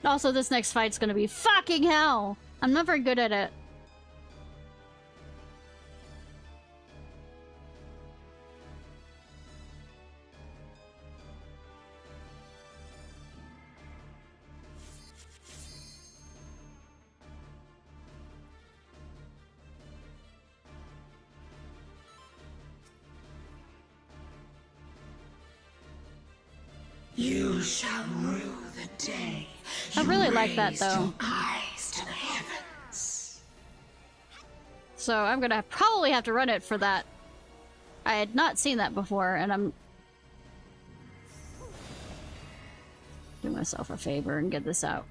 Also, this next fight's gonna be fucking hell! I'm not very good at it. You shall rue the day. I really like that, though. Eyes to the heavens. So I'm gonna probably have to run it for that. I had not seen that before, and I'm do myself a favor and get this out.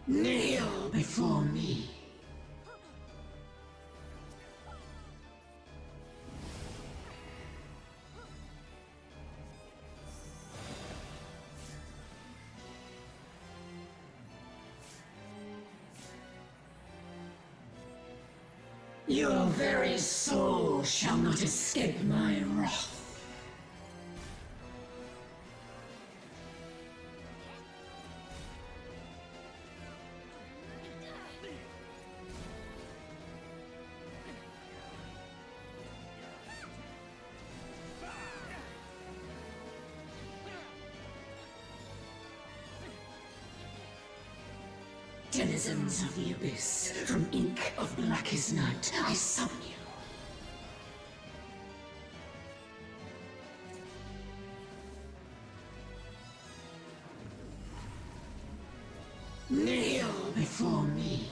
Kneel before me. Your very soul shall not escape my wrath. Denizens of the abyss, from ink of blackest night, I summon you. Kneel before me.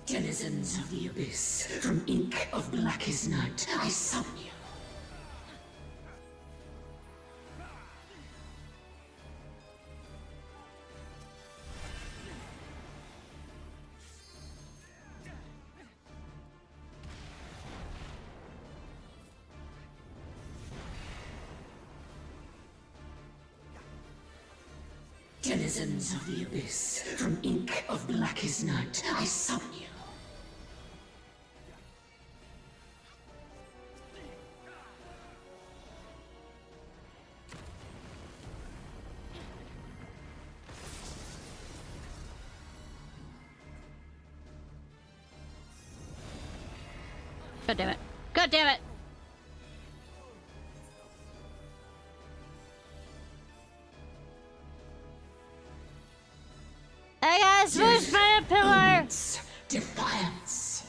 Denizens of the abyss, from ink of blackest night, I summon you. Denizens of the Abyss, from ink of blackest night, I summon you. God damn it. God damn it! I got smushed by a pillar! Omens, defiance.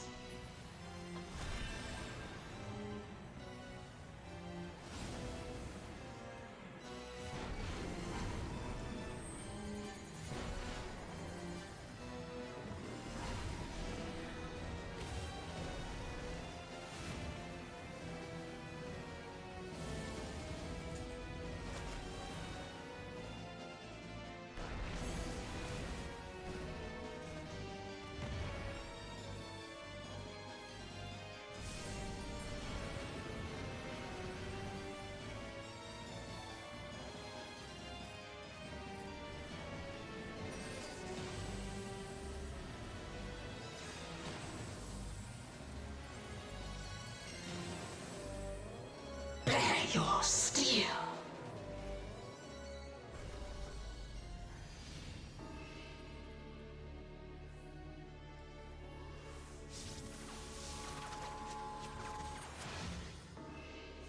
Bear your steel.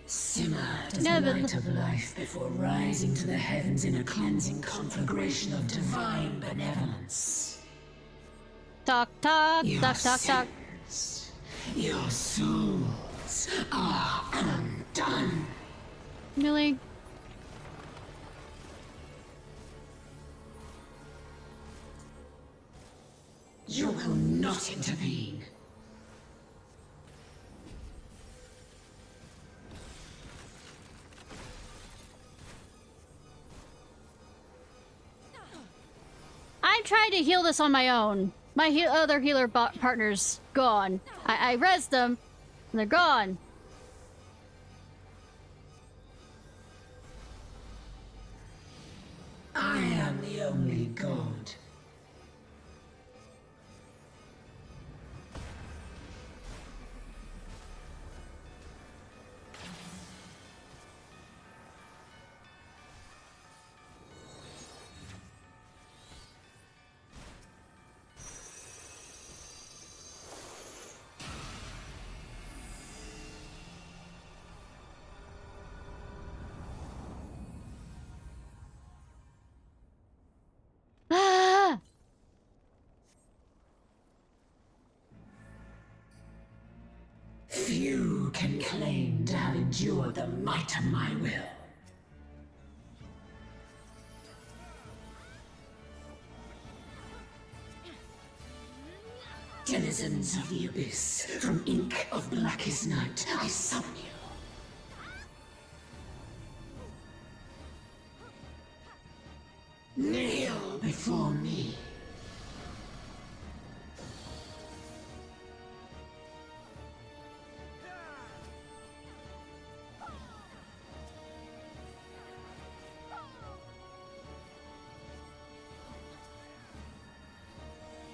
Simmer as the light of life before rising to the heavens in a cleansing conflagration of divine benevolence. Talk, talk, Your talk, talk, talk. sins, your souls are undone. Really? You will not intervene. I'm trying to heal this on my own. My other healer partner's gone. I rezzed them, and they're gone. I am the only god. Ah! Few can claim to have endured the might of my will. Denizens of the Abyss, from ink of blackest night, I summon you. Kneel before me.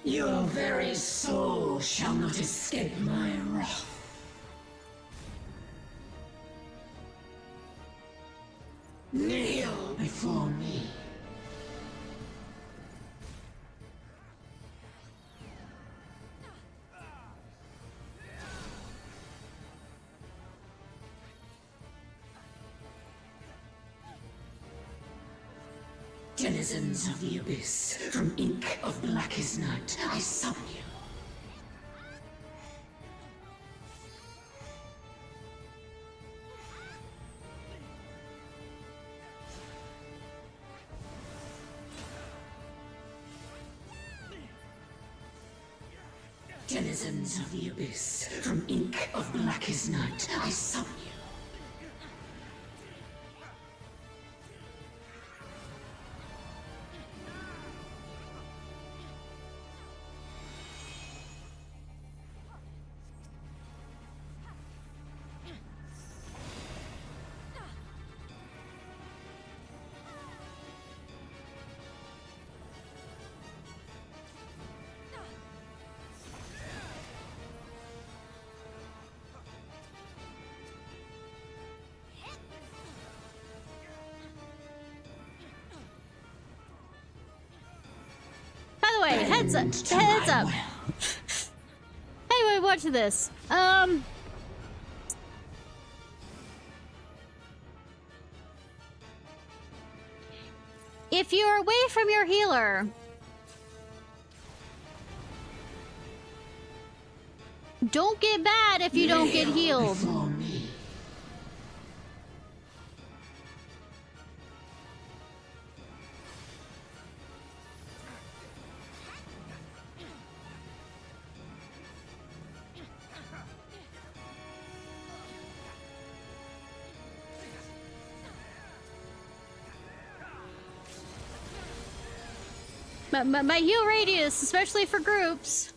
Your very soul shall not escape my wrath. Kneel before me. Denizens of the Abyss, from ink of blackest night, I summon you. Denizens of the Abyss, from ink of blackest night, I summon you. Anyway, heads up. Anyway, watch this. If you're away from your healer, don't get mad if you don't get healed. My heal radius, especially for groups,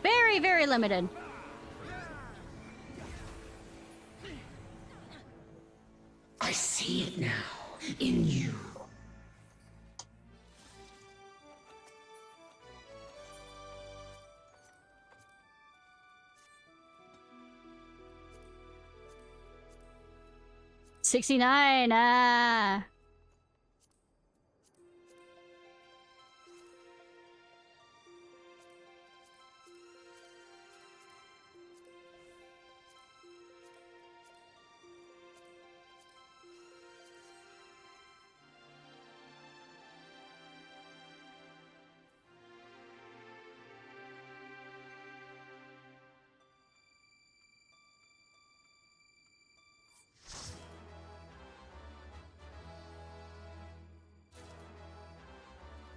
very, very limited. I see it now, in you. $69, ah.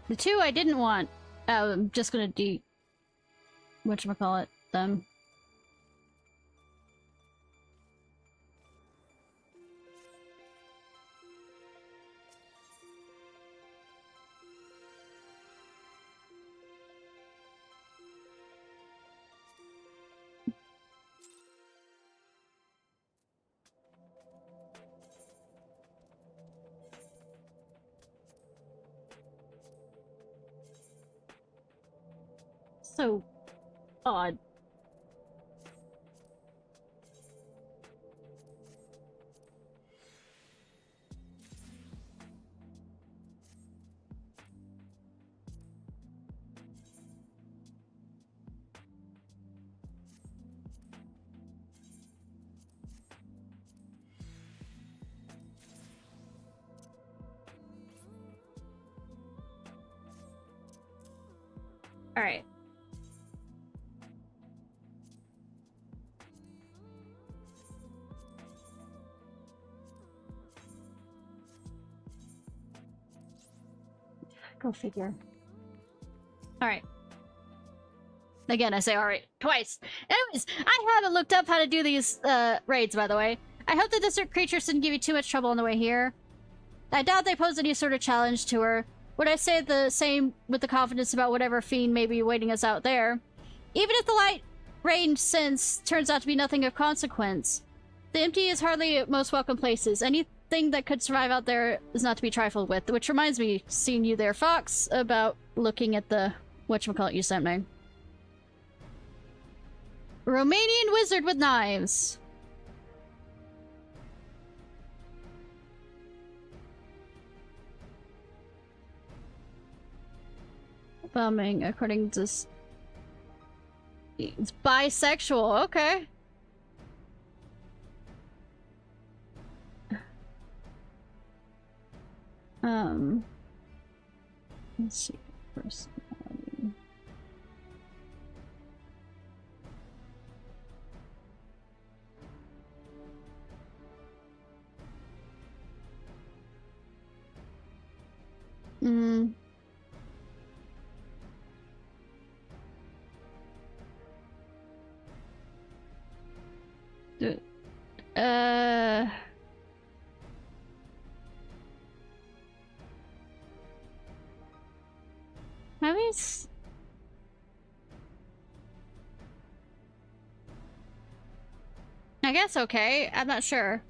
The two I didn't want. Oh, I'm just gonna whatchamacallit them. So odd. All right. Go figure. Alright. Again, I say alright twice. Anyways, I haven't looked up how to do these raids, by the way. I hope the desert creatures didn't give you too much trouble on the way here. I doubt they pose any sort of challenge to her. Would I say the same with the confidence about whatever fiend may be waiting us out there? Even if the light range sense turns out to be nothing of consequence, the empty is hardly most welcome places. Anything that could survive out there is not to be trifled with. Which reminds me, seeing you there, Fox, about looking at the whatchamacallit you sent me. Romanian wizard with knives. Bumming, according to... It's bisexual, okay. Let's see. Personality. Maybe it's... I guess okay. I'm not sure.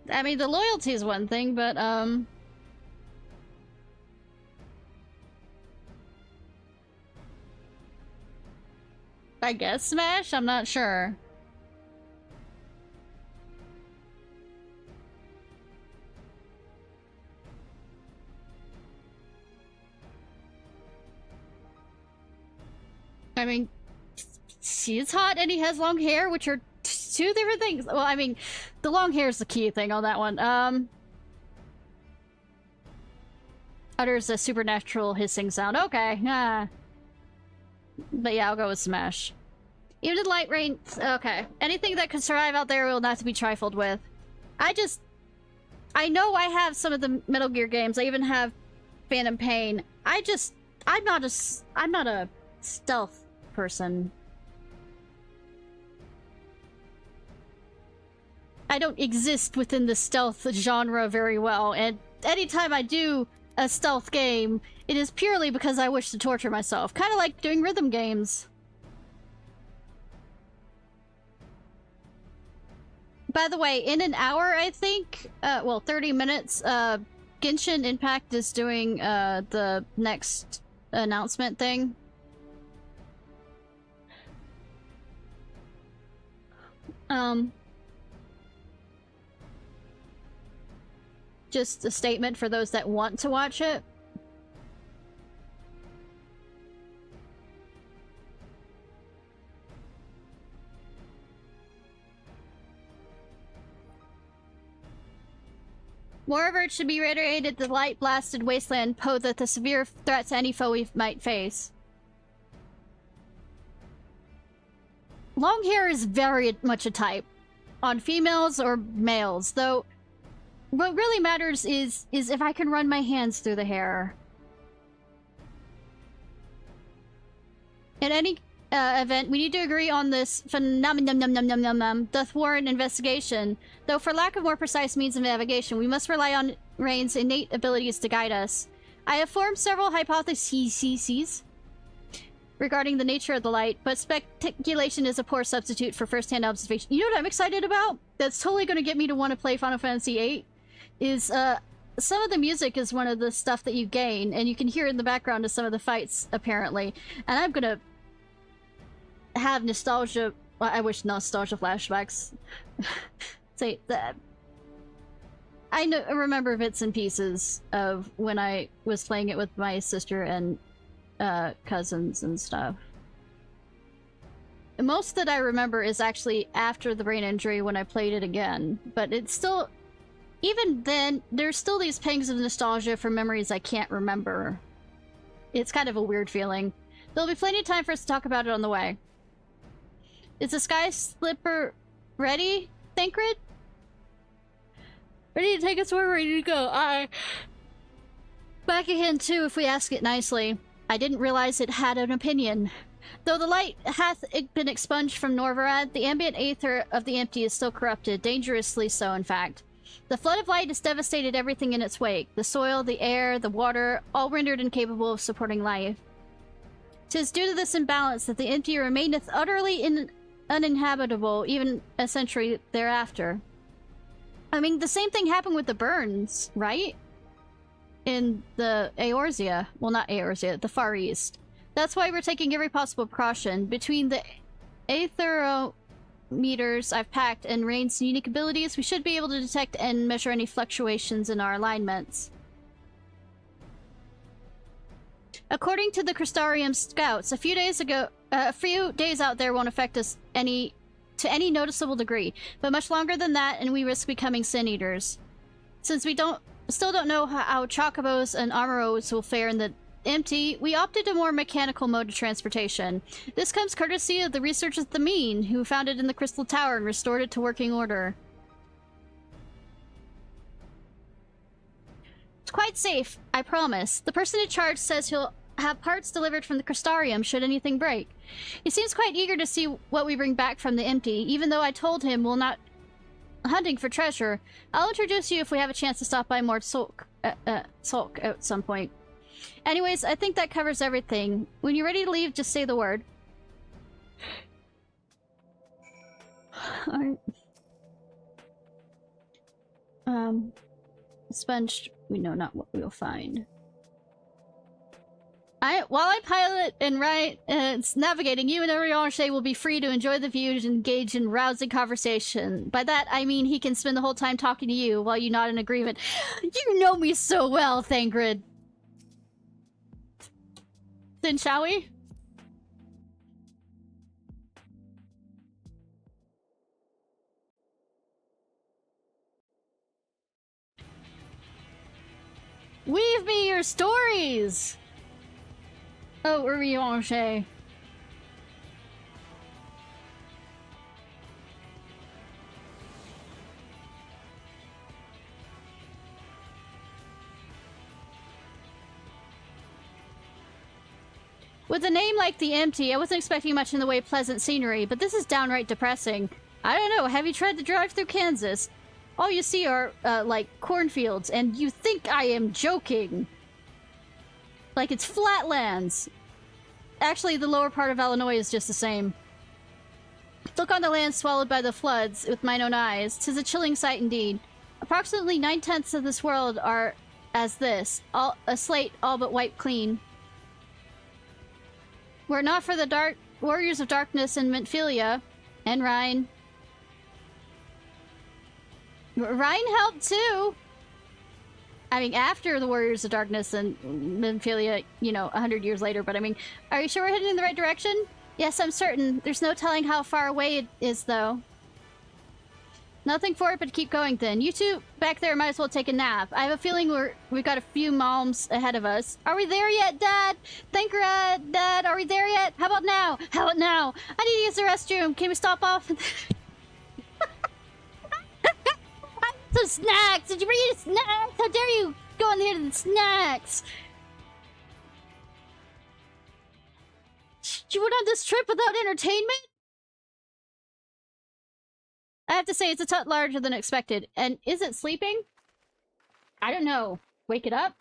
I mean, the loyalty is one thing, but, I guess Smash? I'm not sure. I mean, she's hot and he has long hair, which are two different things. Well, I mean, the long hair is the key thing on that one. Utters a supernatural hissing sound. Okay, but yeah, I'll go with Smash. Even in light rain, okay. Anything that could survive out there will not to be trifled with. I know I have some of the Metal Gear games. I even have Phantom Pain. I'm not a stealth person. I don't exist within the stealth genre very well, and anytime I do a stealth game, it is purely because I wish to torture myself. Kind of like doing rhythm games. By the way, in an hour, I think, well, 30 minutes, Genshin Impact is doing, the next announcement thing. Just a statement for those that want to watch it. Moreover, it should be reiterated the light-blasted wasteland pose a severe threat to any foe we might face. Long hair is very much a type, on females or males, though what really matters is if I can run my hands through the hair. In any event, we need to agree on this phenomenon doth warrant investigation, though for lack of more precise means of navigation, we must rely on Rain's innate abilities to guide us. I have formed several hypotheses regarding the nature of the light, but speculation is a poor substitute for first-hand observation. You know what I'm excited about? That's totally going to get me to want to play Final Fantasy VIII? Is, some of the music is one of the stuff that you gain, and you can hear in the background of some of the fights, apparently. And I'm gonna have nostalgia... Well, I wish nostalgia flashbacks. Say that... I remember bits and pieces of when I was playing it with my sister and cousins and stuff. Most that I remember is actually after the brain injury when I played it again, but it's still... Even then, there's still these pangs of nostalgia for memories I can't remember. It's kind of a weird feeling. There'll be plenty of time for us to talk about it on the way. Is the Sky Slipper ready, Thancred? Ready to take us where we're ready to go. Back again, too, if we ask it nicely. I didn't realize it had an opinion. Though the light hath been expunged from Norvrad, the ambient aether of the empty is still corrupted, dangerously so, in fact. The flood of light has devastated everything in its wake. The soil, the air, the water, all rendered incapable of supporting life. 'Tis due to this imbalance that the empty remaineth utterly uninhabitable even a century thereafter. I mean, the same thing happened with the burns, right? In the Eorzea. Well, not Eorzea, the Far East. That's why we're taking every possible precaution. Between the aetherometers I've packed and Rain's unique abilities, we should be able to detect and measure any fluctuations in our alignments. According to the Crystarium scouts, a few days out there won't affect us to any noticeable degree, but much longer than that, and we risk becoming sin eaters. Since we still don't know how chocobos and armoros will fare in the empty, we opted a more mechanical mode of transportation. This comes courtesy of the researchers at the Mean, who found it in the Crystal Tower and restored it to working order. It's quite safe, I promise. The person in charge says he'll have parts delivered from the Crystarium should anything break. He seems quite eager to see what we bring back from the empty, even though I told him we'll not hunting for treasure. I'll introduce you if we have a chance to stop by more Sulk at some point. Anyways, I think that covers everything. When you're ready to leave, just say the word. Alright. Sponge, we know not what we'll find. While I pilot and it's navigating, you and Orianche will be free to enjoy the view and engage in rousing conversation. By that, I mean he can spend the whole time talking to you while you nod in agreement. You know me so well, Thangrid. Then shall we? Weave me your stories! Oh, Orianche. With a name like The Empty, I wasn't expecting much in the way of pleasant scenery, but this is downright depressing. I don't know, have you tried to drive through Kansas? All you see are, like, cornfields, and you think I am joking. Like it's flatlands. Actually, the lower part of Illinois is just the same. Look on the land swallowed by the floods with mine own eyes. 'Tis a chilling sight indeed. Approximately 9/10 of this world are as this, all a slate all but wiped clean. Were it not for the dark warriors of darkness in Mentphilia and Rhine. Rhine helped too. I mean, after the Warriors of Darkness and Mentphilia, you know, 100 years later, but I mean, are you sure we're heading in the right direction? Yes, I'm certain. There's no telling how far away it is, though. Nothing for it but to keep going, then. You two back there might as well take a nap. I have a feeling we've got a few malms ahead of us. Are we there yet, Dad? Dad, are we there yet? How about now? How about now? I need to use the restroom. Can we stop off? Some snacks! Did you bring any snacks? How dare you go in here to the snacks? You went on this trip without entertainment? I have to say, it's a tot larger than expected. And is it sleeping? I don't know. Wake it up?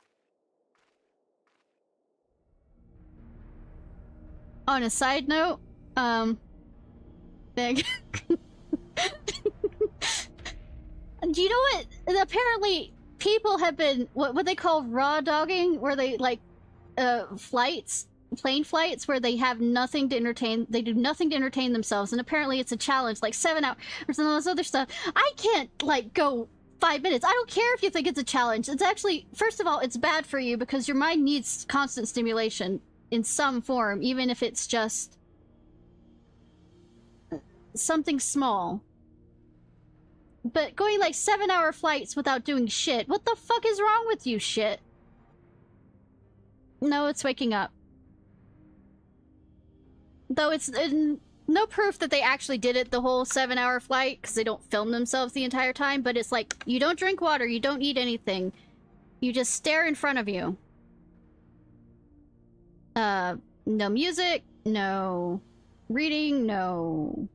On a side note, thing. Do you know what? Apparently, people have been what they call raw dogging, where they like plane flights, where they have nothing to entertain. They do nothing to entertain themselves, and apparently it's a challenge, like 7 hours and all this other stuff. I can't like go 5 minutes. I don't care if you think it's a challenge. It's actually, first of all, it's bad for you because your mind needs constant stimulation in some form, even if it's just something small. But going like 7-hour flights without doing shit. What the fuck is wrong with you, shit? No, it's waking up. Though it's no proof that they actually did it the whole 7-hour flight, because they don't film themselves the entire time, but it's like, you don't drink water, you don't eat anything. You just stare in front of you. No music, no reading, no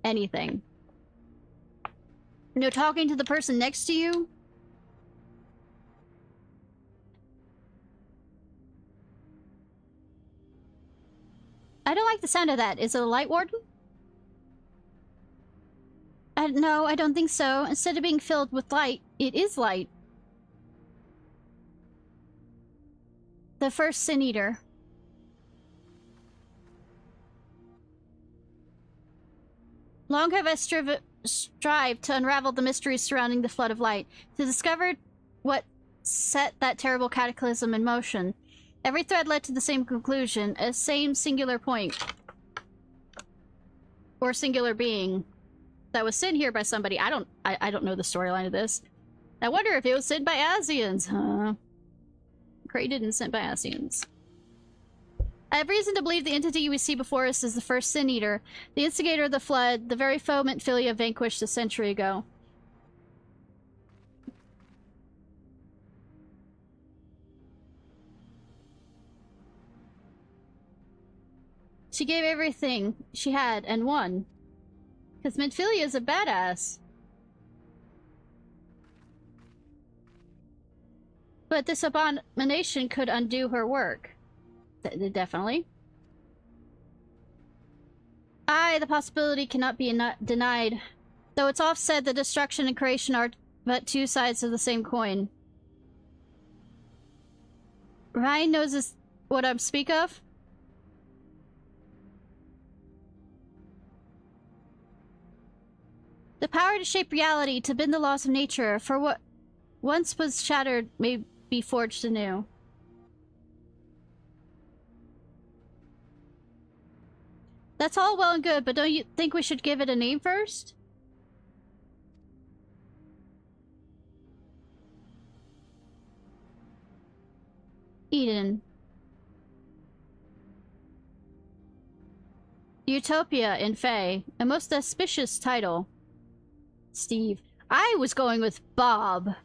anything. No talking to the person next to you. I don't like the sound of that. Is it a light warden? No, I don't think so. Instead of being filled with light, it is light. The first Sin Eater. Long have I strived to unravel the mysteries surrounding the flood of light, to discover what set that terrible cataclysm in motion. Every thread led to the same conclusion, a same singular point. Or singular being. That was sent here by somebody. I don't know the storyline of this. I wonder if it was sent by Asians, huh? Created and sent by Asians. I have reason to believe the entity we see before us is the first Sin Eater, the instigator of the flood, the very foe Mentphilia vanquished a century ago. She gave everything she had and won. Because Mentphilia is a badass. But this abomination could undo her work. Definitely. Aye, the possibility cannot be denied. Though it's oft said that destruction and creation are but two sides of the same coin. Ryan knows what I speak of? The power to shape reality, to bend the laws of nature, for what once was shattered may be forged anew. That's all well and good, but don't you think we should give it a name first? Eden. Utopia in Fae. A most auspicious title. Steve. I was going with Bob.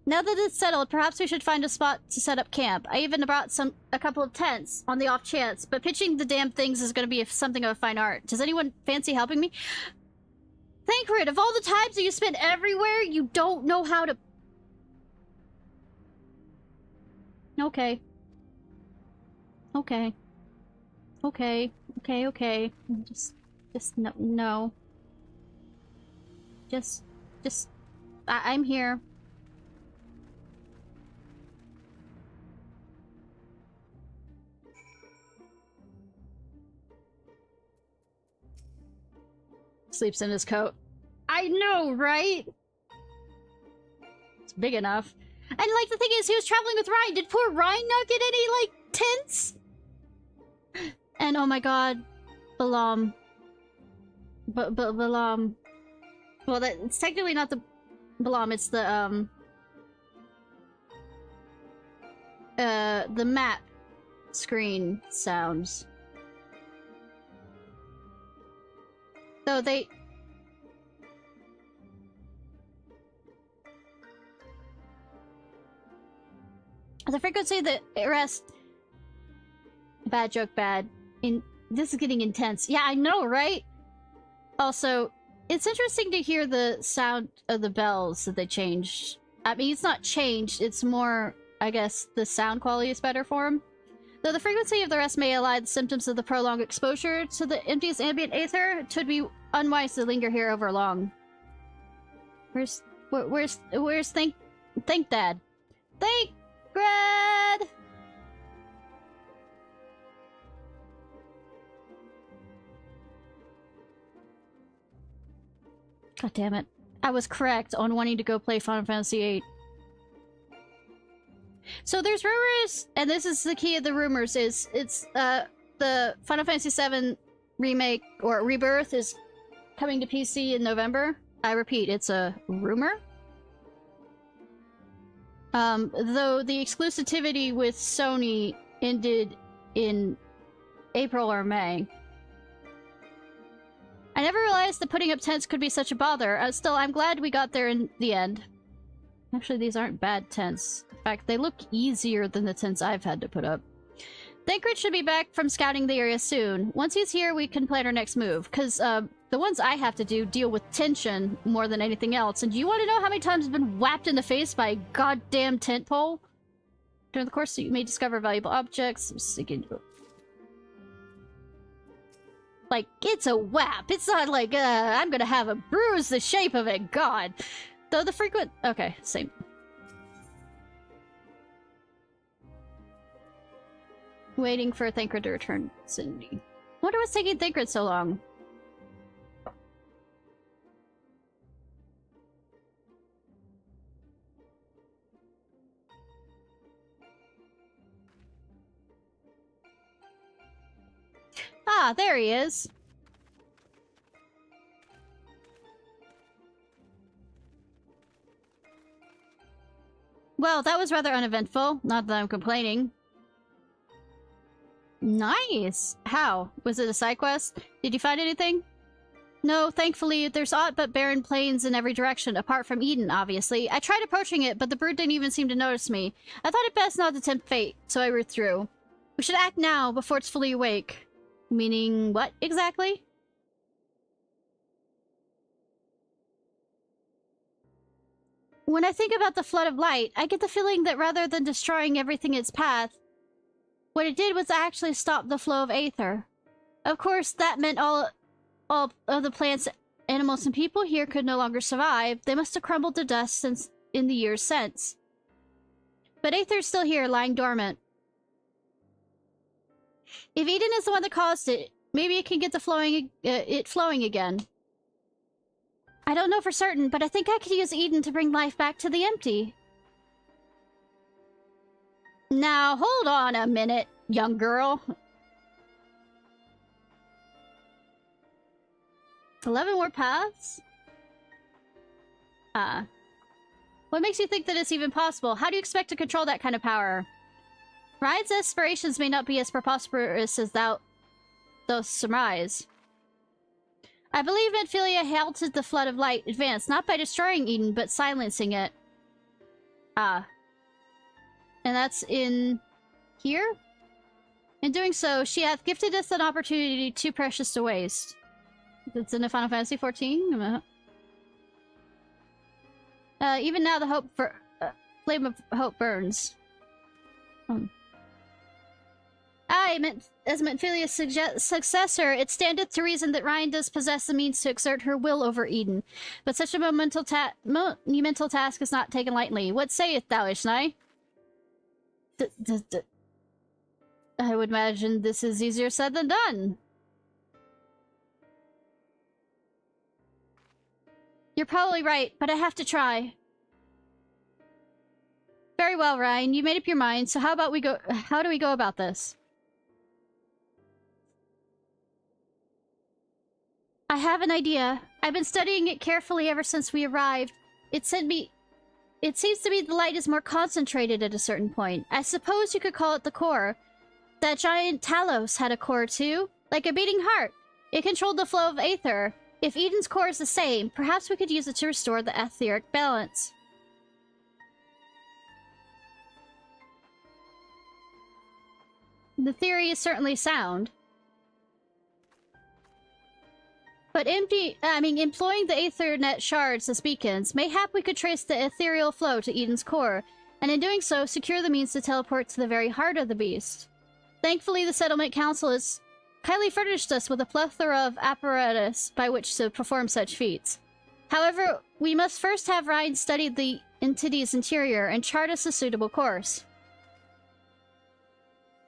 Now that it's settled, perhaps we should find a spot to set up camp. I even brought a couple of tents on the off chance, but pitching the damn things is going to be something of a fine art. Does anyone fancy helping me? Thancred, of all the times that you spend everywhere, you don't know how to... Okay. Okay. Okay. Okay, okay. Just no. Just, I'm here. Sleeps in his coat. I know, right? It's big enough. And, like, the thing is, he was traveling with Ryan. Did poor Ryan not get any, like, tents? And, oh my god, Balam. Balam. Well, it's technically not the Balam, it's the map screen sounds. So they... The frequency of the arrest... Bad joke, bad. This is getting intense. Yeah, I know, right? Also, it's interesting to hear the sound of the bells that they changed. I mean, it's not changed, it's more, I guess, the sound quality is better for them. Though the frequency of the rest may ally the symptoms of the prolonged exposure to the emptiest ambient aether, it would be unwise to linger here over long. Where's Thank Dad? Thank Grad! God damn it. I was correct on wanting to go play Final Fantasy VIII. So there's rumors, and this is the key of the rumors, is it's the Final Fantasy VII remake, or rebirth, is coming to PC in November. I repeat, it's a rumor. Though the exclusivity with Sony ended in April or May. I never realized that putting up tents could be such a bother. Still, I'm glad we got there in the end. Actually, these aren't bad tents. In fact, they look easier than the tents I've had to put up. Thancred should be back from scouting the area soon. Once he's here, we can plan our next move. Because, the ones I have to do deal with tension more than anything else. And do you want to know how many times I've been whapped in the face by a goddamn tent pole? During the course, you may discover valuable objects. I'm just thinking... Like, it's a whap. It's not like, I'm gonna have a bruise the shape of it. God. Though the frequent... Okay, same. Waiting for Thancred to return. Cindy. Wonder what's taking Thancred so long. Ah, there he is. Well, that was rather uneventful. Not that I'm complaining. Nice! How? Was it a side quest? Did you find anything? No, thankfully, there's aught but barren plains in every direction, apart from Eden, obviously. I tried approaching it, but the bird didn't even seem to notice me. I thought it best not to tempt fate, so I withdrew. We should act now, before it's fully awake. Meaning what, exactly? When I think about the flood of light, I get the feeling that rather than destroying everything in its path, what it did was actually stop the flow of aether. Of course, that meant all of the plants, animals, and people here could no longer survive. They must have crumbled to dust since in the years since. But Aether's still here, lying dormant. If Eden is the one that caused it, maybe it can get it flowing again. I don't know for certain, but I think I could use Eden to bring life back to the empty. Now, hold on a minute, young girl. 11 more paths? What makes you think that it's even possible? How do you expect to control that kind of power? Ryan's aspirations may not be as preposterous as thou surmise. I believe Amphilia halted the flood of light advance, not by destroying Eden, but silencing it. And that's in here? In doing so, she hath gifted us an opportunity too precious to waste. It's in the Final Fantasy XIV? Even now the flame of hope burns. As Amphialia's successor, it standeth to reason that Ryan does possess the means to exert her will over Eden. But such a monumental task is not taken lightly. What sayest thou, Ishnai? I would imagine this is easier said than done. You're probably right, but I have to try. Very well, Ryan. You made up your mind, so how do we go about this? I have an idea. I've been studying it carefully ever since we arrived. It seems to me the light is more concentrated at a certain point. I suppose you could call it the core. That giant Talos had a core too, like a beating heart. It controlled the flow of aether. If Eden's core is the same, perhaps we could use it to restore the etheric balance. The theory is certainly sound. But employing the Aethernet shards as beacons, mayhap we could trace the ethereal flow to Eden's core, and in doing so, secure the means to teleport to the very heart of the beast. Thankfully, the Settlement Council has kindly furnished us with a plethora of apparatus by which to perform such feats. However, we must first have Ryan study the entity's interior and chart us a suitable course.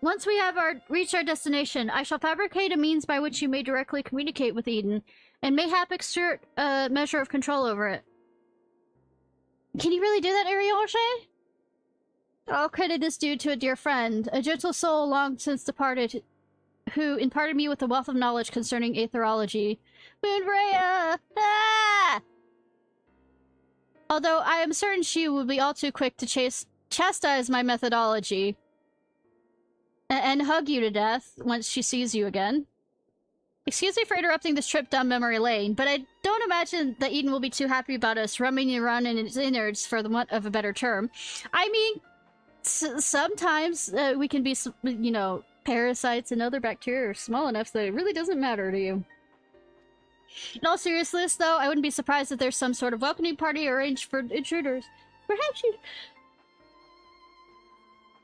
Once we have reached our destination, I shall fabricate a means by which you may directly communicate with Eden, and mayhap exert a measure of control over it. Can you really do that, Arioshe? All credit is due to a dear friend, a gentle soul long since departed, who imparted me with a wealth of knowledge concerning aetherology. Moonbrea! Ah! Although I am certain she will be all too quick to chastise my methodology. And hug you to death once she sees you again. Excuse me for interrupting this trip down memory lane, but I don't imagine that Eden will be too happy about us rummaging around in its innards, for the want of a better term. I mean, sometimes we can be, you know, parasites and other bacteria are small enough that it really doesn't matter to you. In all seriousness, though, I wouldn't be surprised if there's some sort of welcoming party arranged for intruders. Perhaps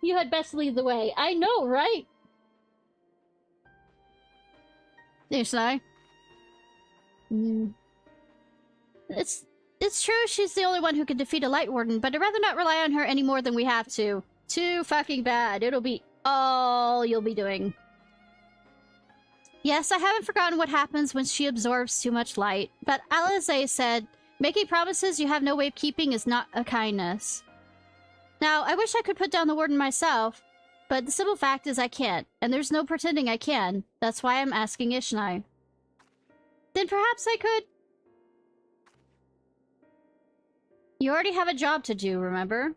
you had best lead the way. I know, right? Ishnai. It's true she's the only one who can defeat a Light Warden, but I'd rather not rely on her any more than we have to. Too fucking bad. It'll be all you'll be doing. Yes, I haven't forgotten what happens when she absorbs too much light, but Alize said, making promises you have no way of keeping is not a kindness. Now, I wish I could put down the Warden myself, but the simple fact is I can't, and there's no pretending I can. That's why I'm asking Ishnai. Then perhaps I could... You already have a job to do, remember?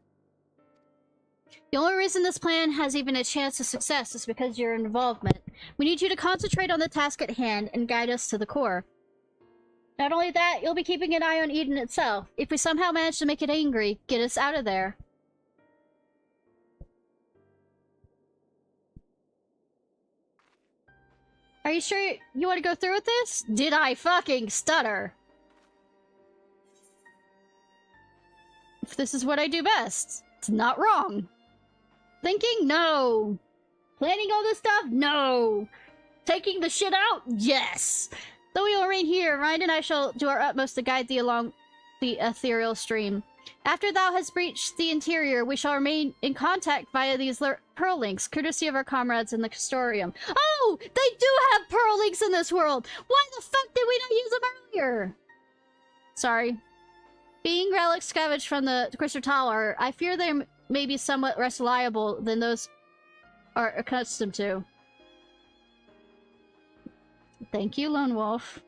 The only reason this plan has even a chance of success is because of your involvement. We need you to concentrate on the task at hand and guide us to the core. Not only that, you'll be keeping an eye on Eden itself. If we somehow manage to make it angry, get us out of there. Are you sure you want to go through with this? Did I fucking stutter? If this is what I do best, it's not wrong. Thinking? No. Planning all this stuff? No. Taking the shit out? Yes. Though we will remain here, Ryan and I shall do our utmost to guide thee along the ethereal stream. After thou hast breached the interior, we shall remain in contact via these pearl links, courtesy of our comrades in the Castorium. Oh! They do have pearl links in this world! Why the fuck did we not use them earlier? Sorry. Being relics scavenged from the Crystal Tower, I fear they may be somewhat less reliable than those are accustomed to. Thank you, Lone Wolf.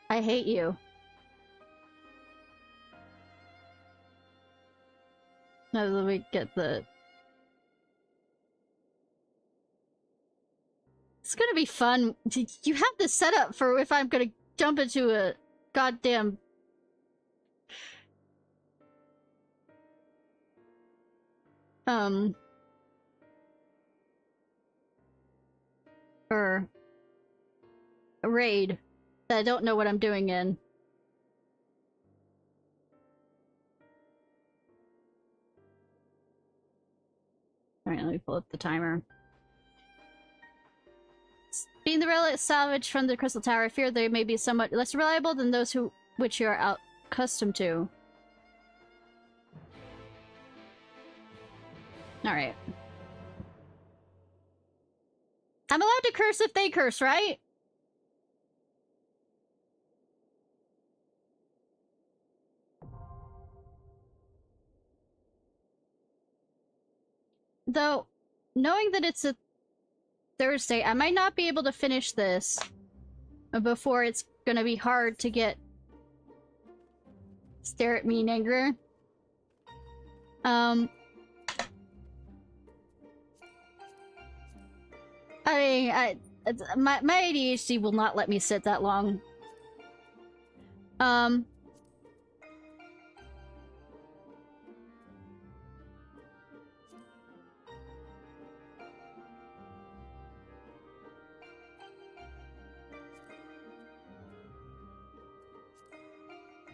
I hate you. Now let me get the... It's gonna be fun. You have this set up for if I'm gonna jump into a goddamn... or... a raid that I don't know what I'm doing in. Alright, let me pull up the timer. Being the relic salvaged from the Crystal Tower, I fear they may be somewhat less reliable than those which you are accustomed to. Alright. I'm allowed to curse if they curse, right? Though, knowing that it's a Thursday, I might not be able to finish this before it's gonna be hard to get... Stare at me in anger. I mean, my ADHD will not let me sit that long.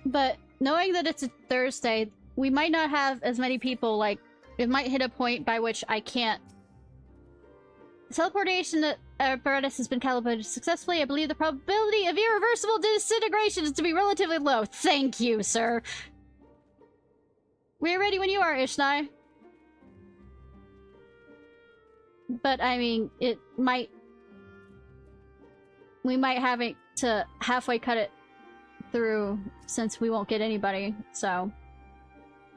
But knowing that it's a Thursday, we might not have as many people, like, it might hit a point by which I can't... Teleportation apparatus has been calibrated successfully. I believe the probability of irreversible disintegration is to be relatively low. Thank you, sir. We're ready when you are, Ishnai. But, I mean, it might... We might have it to halfway cut it through since we won't get anybody, so...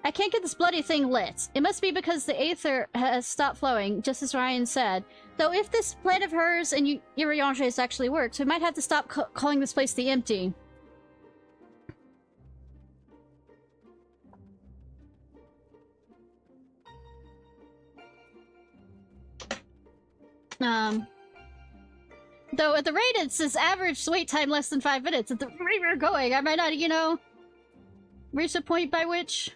I can't get this bloody thing lit. It must be because the aether has stopped flowing, just as Ryan said. Though if this plan of hers and Uriange's actually works, we might have to stop calling this place the Empty. Though at the rate it says average wait time less than 5 minutes. At the rate we're going, I might not, you know, reach a point by which...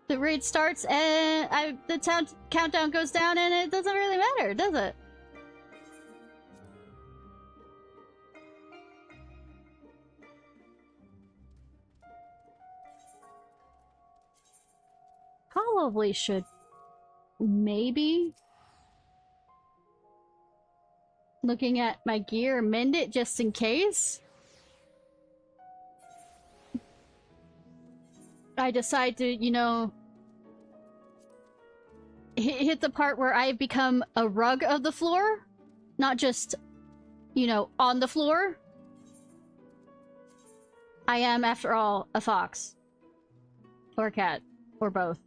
the raid starts and the countdown goes down and it doesn't really matter, does it? Probably should maybe looking at my gear mend it just in case I decide to, you know, hit the part where I become a rug of the floor, not just, you know, on the floor. I am, after all, a fox. Or a cat. Or both.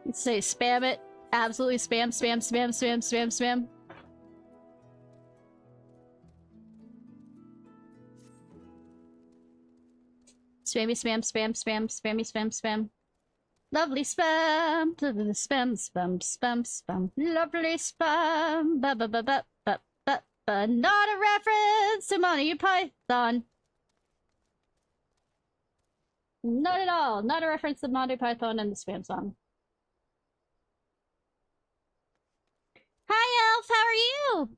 Let's say spam it. Absolutely spam, spam, spam, spam, spam, spam. Spammy spam, spam, spam, spammy spam, spam. Lovely spam, spam, spam, spam, spam. Lovely spam. Ba ba ba ba ba ba ba. Not a reference to Monty Python. Not at all. Not a reference to Monty Python and the spam song. Hi, Elf. How are you?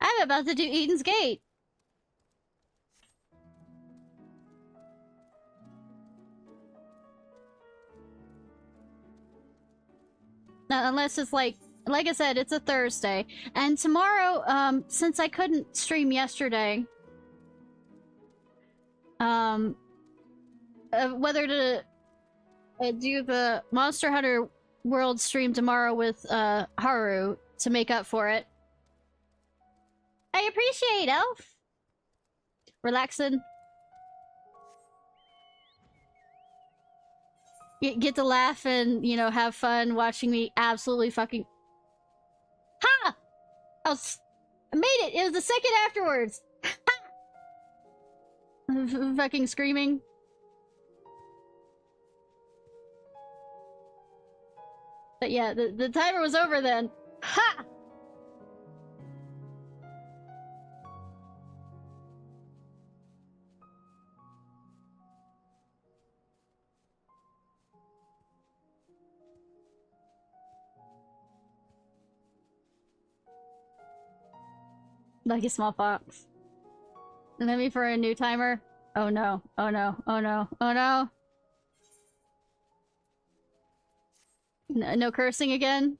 I'm about to do Eden's Gate. Unless it's like I said, it's a Thursday. And tomorrow, since I couldn't stream yesterday, whether to do the Monster Hunter World stream tomorrow with Haru to make up for it. I appreciate, Elf. Relaxing. Get to laugh and, you know, have fun watching me absolutely fucking... Ha! I made it! It was the second afterwards! Ha! Fucking screaming. But yeah, the timer was over then. Ha! Like a smallpox. And then me for a new timer. Oh no, oh no, oh no, oh no. No cursing again?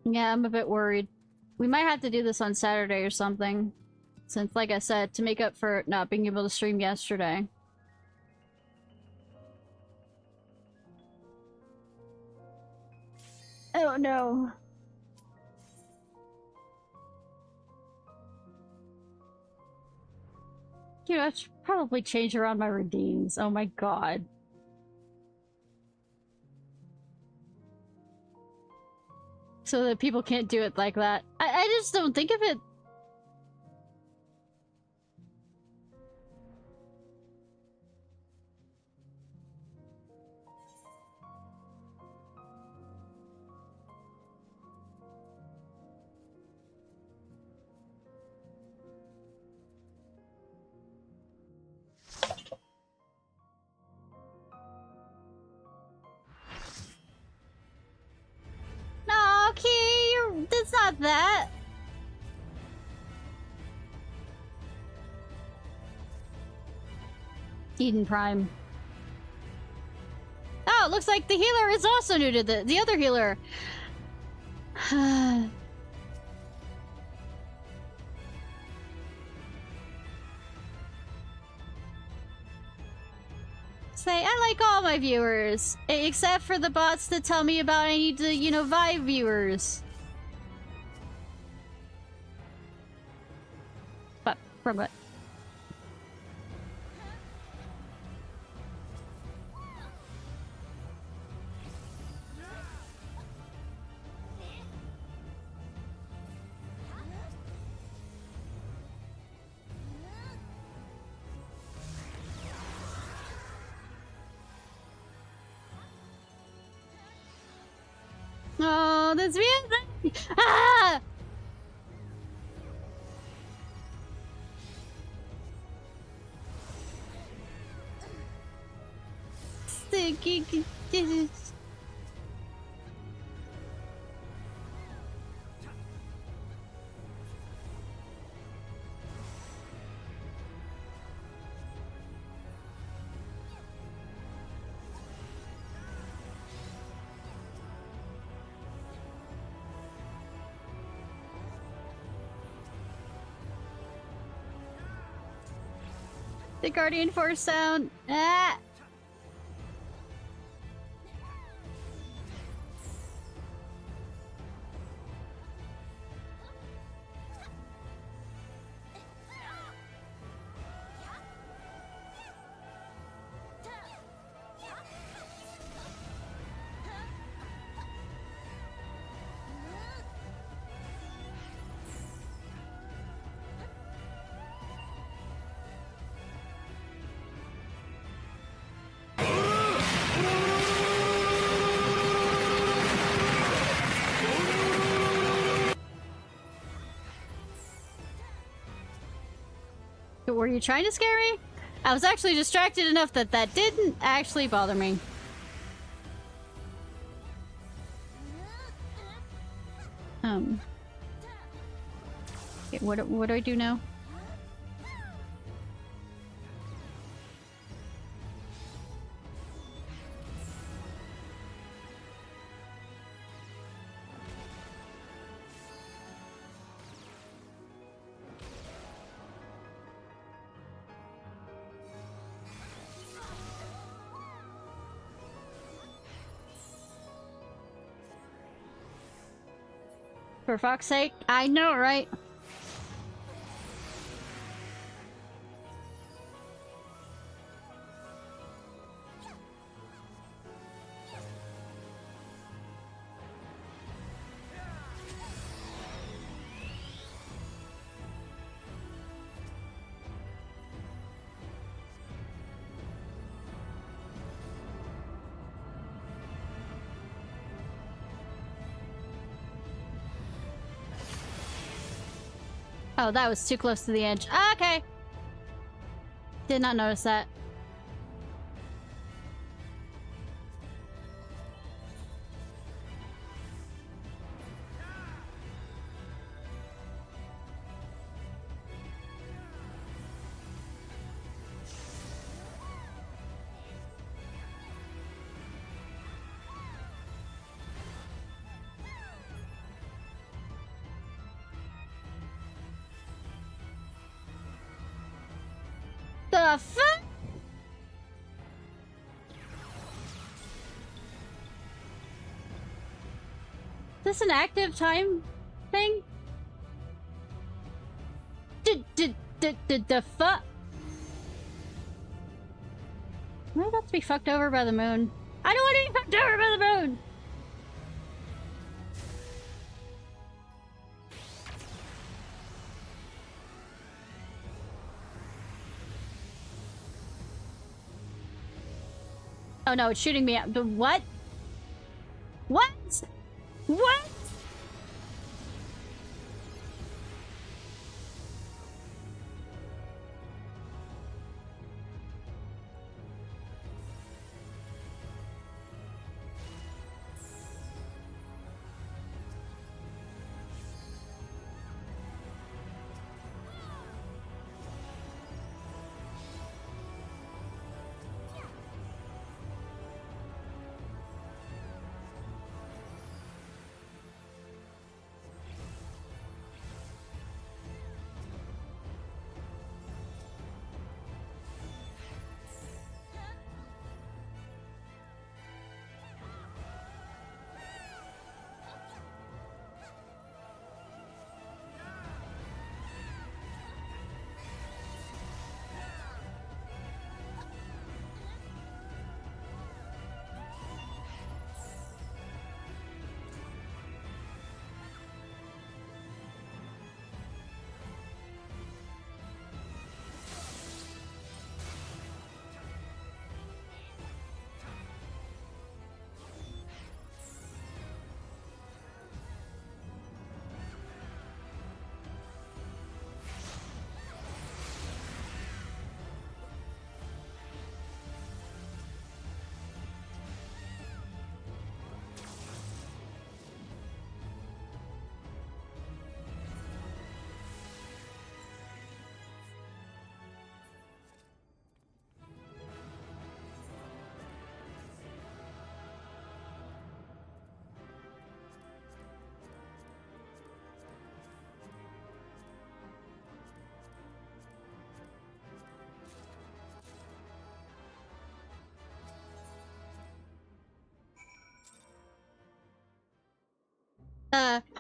Yeah, I'm a bit worried. We might have to do this on Saturday or something. Since, like I said, to make up for not being able to stream yesterday. Oh no. You know, I should probably change around my redeems. Oh my god. So that people can't do it like that. I just don't think of it. No, Key, it's not that. Eden Prime. Oh, looks like the healer is also new to the other healer. Say, I like all my viewers, except for the bots that tell me about I need to, you know, Vive viewers. But, from what? Oh, that's weird. Ah! Sticky. The Guardian Force sound. Ah! Were you trying to scare me? I was actually distracted enough that that didn't actually bother me. Okay, what do I do now? For fuck's sake, I know, right? Oh, that was too close to the edge. Okay. Did not notice that. The fuck? Is this an active time thing? The fuck? Am I about to be fucked over by the moon? I don't want to be fucked over by the moon! Oh no, it's shooting me out. What? What? What?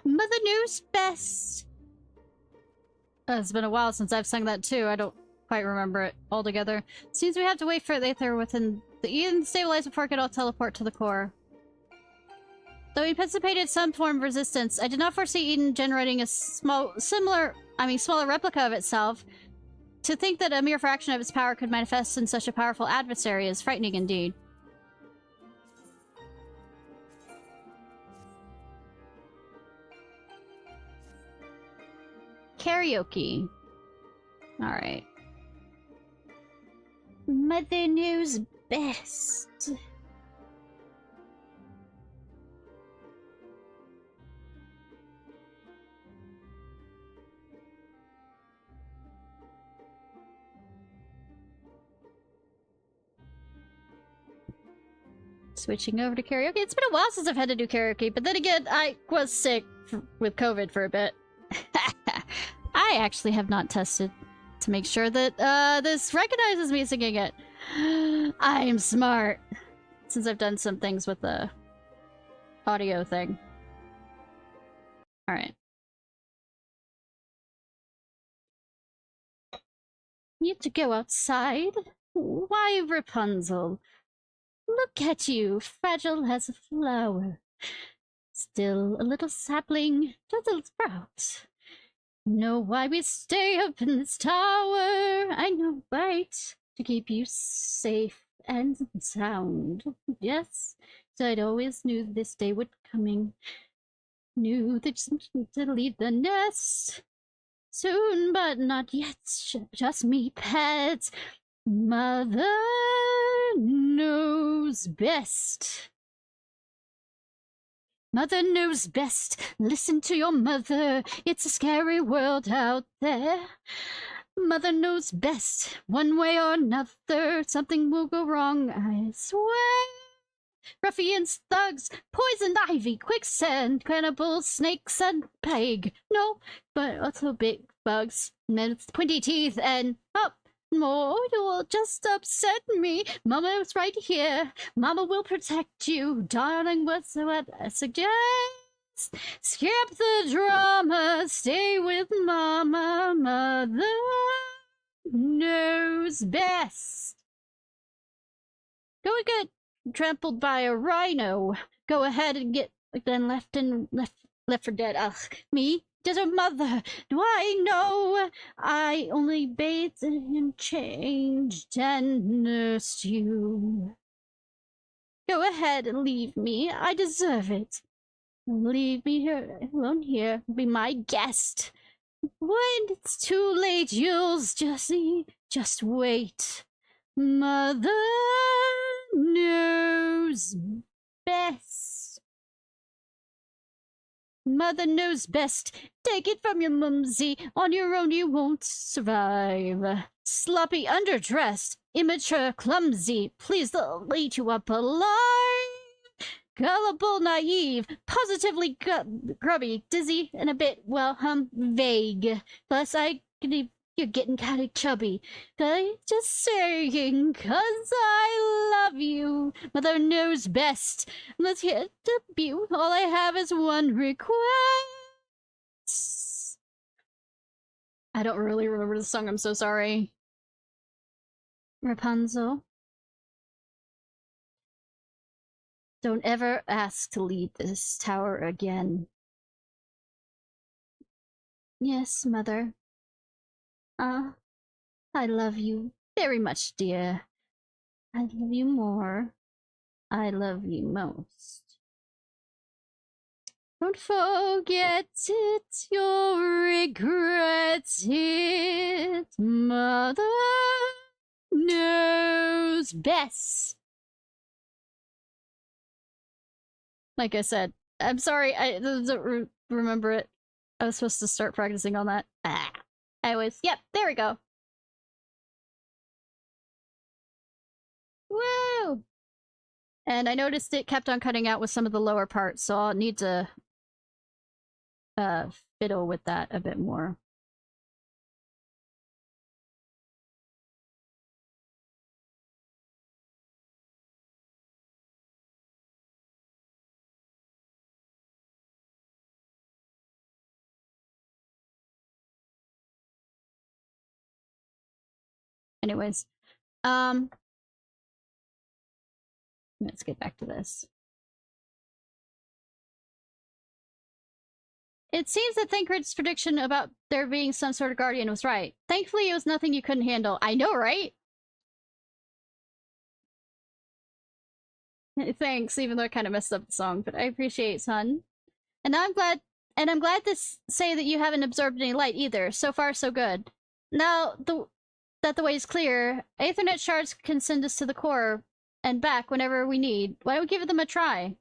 Mother knows best. It's been a while since I've sung that too. I don't quite remember it altogether. Seems we have to wait for the Aether within the Eden to stabilize before it can all teleport to the core. Though we anticipated some form of resistance, I did not foresee Eden generating a smaller replica of itself. To think that a mere fraction of its power could manifest in such a powerful adversary is frightening indeed. Karaoke. Alright. Mother knows best. Switching over to karaoke. It's been a while since I've had to do karaoke, but then again, I was sick with COVID for a bit. I actually have not tested to make sure that this recognizes me singing it. I am smart. Since I've done some things with the audio thing. Alright. Need to go outside? Why, Rapunzel? Look at you, fragile as a flower. Still a little sapling, doesn't sprout. Know why we stay up in this tower? I know, right? To keep you safe and sound. Yes, so I'd always knew this day would coming. Knew that to leave the nest soon, but not yet. Just me, pets. Mother knows best. Mother knows best. Listen to your mother. It's a scary world out there. Mother knows best. One way or another, something will go wrong, I swear. Ruffians, thugs, poison ivy, quicksand, cannibals, snakes, and plague. No, but also big bugs, pointy teeth, and up. More, you'll just upset me. Mama's right here. Mama will protect you. Darling, what's what I suggest? Skip the drama. Stay with Mama. Mother knows best. Go and get trampled by a rhino. Go ahead and get then left for dead. Ugh, me? Did a mother? Do I know? I only bathed and changed and nursed you. Go ahead and leave me. I deserve it. Leave me here alone here. Be my guest. When it's too late, Jules, Jessie, just wait. Mother knows best. Mother knows best. Take it from your mumsy. On your own you won't survive. Sloppy, underdressed, immature, clumsy. Please, they'll eat you up alive. Gullible, naive, positively grubby, dizzy, and a bit, well, vague. Plus, you're getting kind of chubby. Just saying, 'cause I love you. Mother knows best. Let's hit the view. All I have is one request. I don't really remember the song, I'm so sorry. Rapunzel. Don't ever ask to leave this tower again. Yes, Mother. I love you very much, dear. I love you more. I love you most. Don't forget it, you'll regret it. Mother knows best. Like I said, I'm sorry, I don't remember it. I was supposed to start practicing on that. Yep, there we go. Woo! And I noticed it kept on cutting out with some of the lower parts, so I'll need to fiddle with that a bit more. Anyways, let's get back to this. It seems that Thancred's prediction about there being some sort of guardian was right. Thankfully, it was nothing you couldn't handle. I know, right? Thanks, even though I kind of messed up the song, but I appreciate, son. And I'm glad to say that you haven't absorbed any light either. So far, so good. Now, that the way is clear, Aethernet shards can send us to the core and back whenever we need. Why don't we give them a try?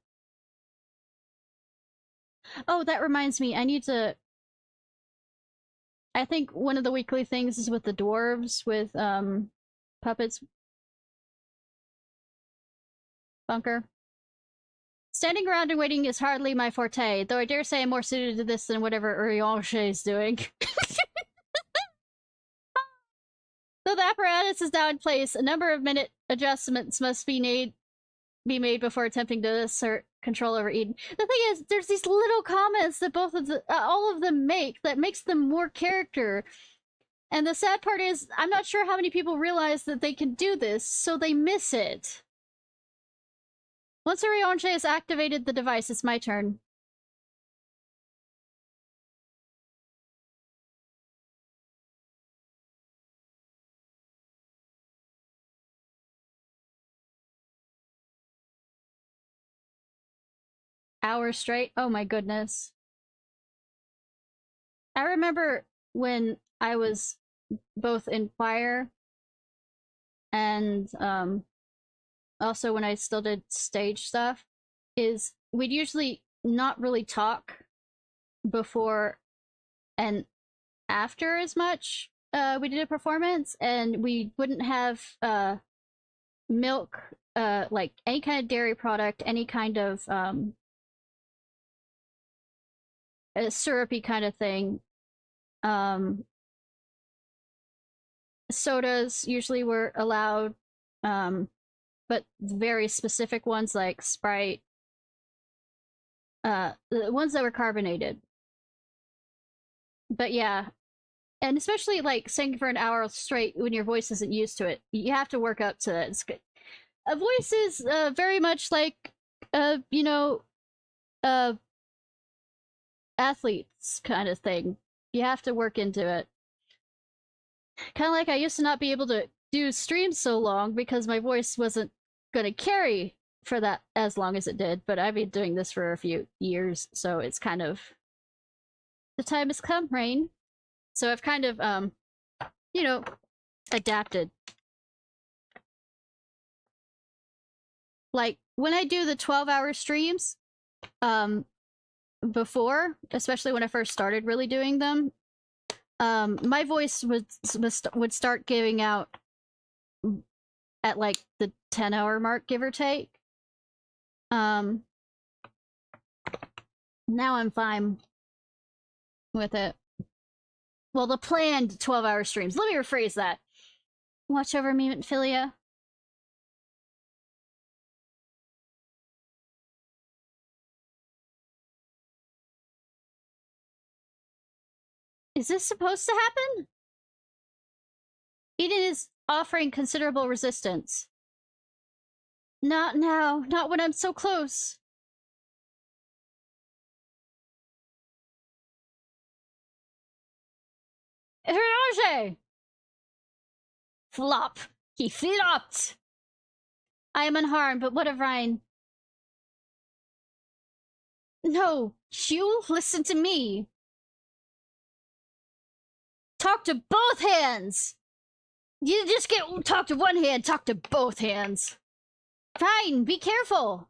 Oh, that reminds me, I need to... I think one of the weekly things is with the dwarves, with, puppets. Bunker. Standing around and waiting is hardly my forte, though I dare say I'm more suited to this than whatever Urianger is doing. Though the apparatus is now in place, a number of minute adjustments must be made before attempting to assert control over Eden. The thing is, there's these little comments that all of them make that makes them more character. And the sad part is, I'm not sure how many people realize that they can do this, so they miss it. Once Urianger has activated the device, it's my turn. Hours straight? Oh my goodness. I remember when I was both in choir and also when I still did stage stuff, is we'd usually not really talk before and after as much we did a performance, and we wouldn't have milk, like any kind of dairy product, any kind of a syrupy kind of thing. Sodas usually were allowed, but very specific ones like Sprite, the ones that were carbonated. But yeah, and especially like singing for an hour straight when your voice isn't used to it, you have to work up to it. It's good. A voice is very much like you know, athletes kind of thing. You have to work into it. Kind of like I used to not be able to do streams so long because my voice wasn't gonna carry for that as long as it did, but I've been doing this for a few years, so it's kind of the time has come, Rain. So I've kind of you know, adapted. Like when I do the 12-hour streams, before, especially when I first started really doing them, my voice would start giving out at like the 10-hour mark, give or take. Now I'm fine with it. Well, the planned 12-hour streams. Let me rephrase that. Watch over me, Philia. Is this supposed to happen? Eden is offering considerable resistance. Not now. Not when I'm so close. Hirage! Flop. He flopped. I am unharmed, but what of Ryan? No, you listen to me. Talk to both hands. You just get talk to one hand, talk to both hands. Fine, be careful.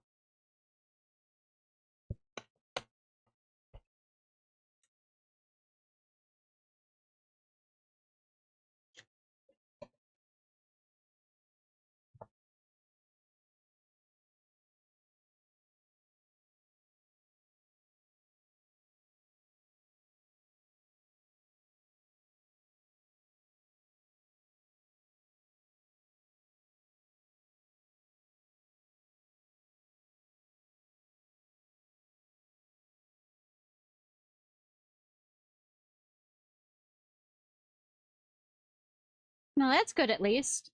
No, that's good at least.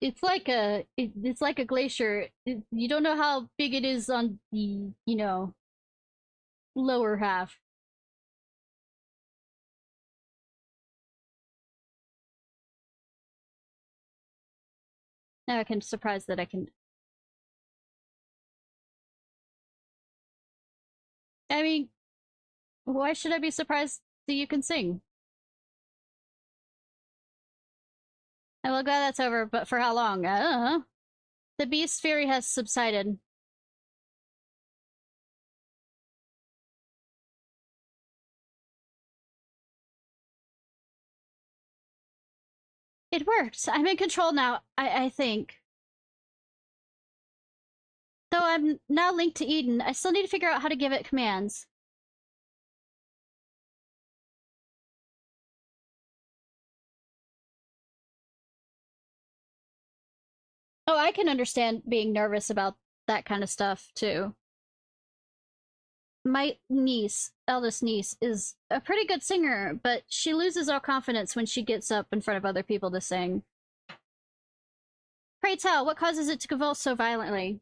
It's like it's like a glacier. You don't know how big it is on the, you know, lower half. Now I can surprise that I can. I mean, why should I be surprised that you can sing? I'm well glad that's over, but for how long? I don't know. The beast fury has subsided. It worked. I'm in control now, I think. Though I'm now linked to Eden, I still need to figure out how to give it commands. Oh, I can understand being nervous about that kind of stuff, too. My niece, eldest niece, is a pretty good singer, but she loses all confidence when she gets up in front of other people to sing. Pray tell, what causes it to convulse so violently?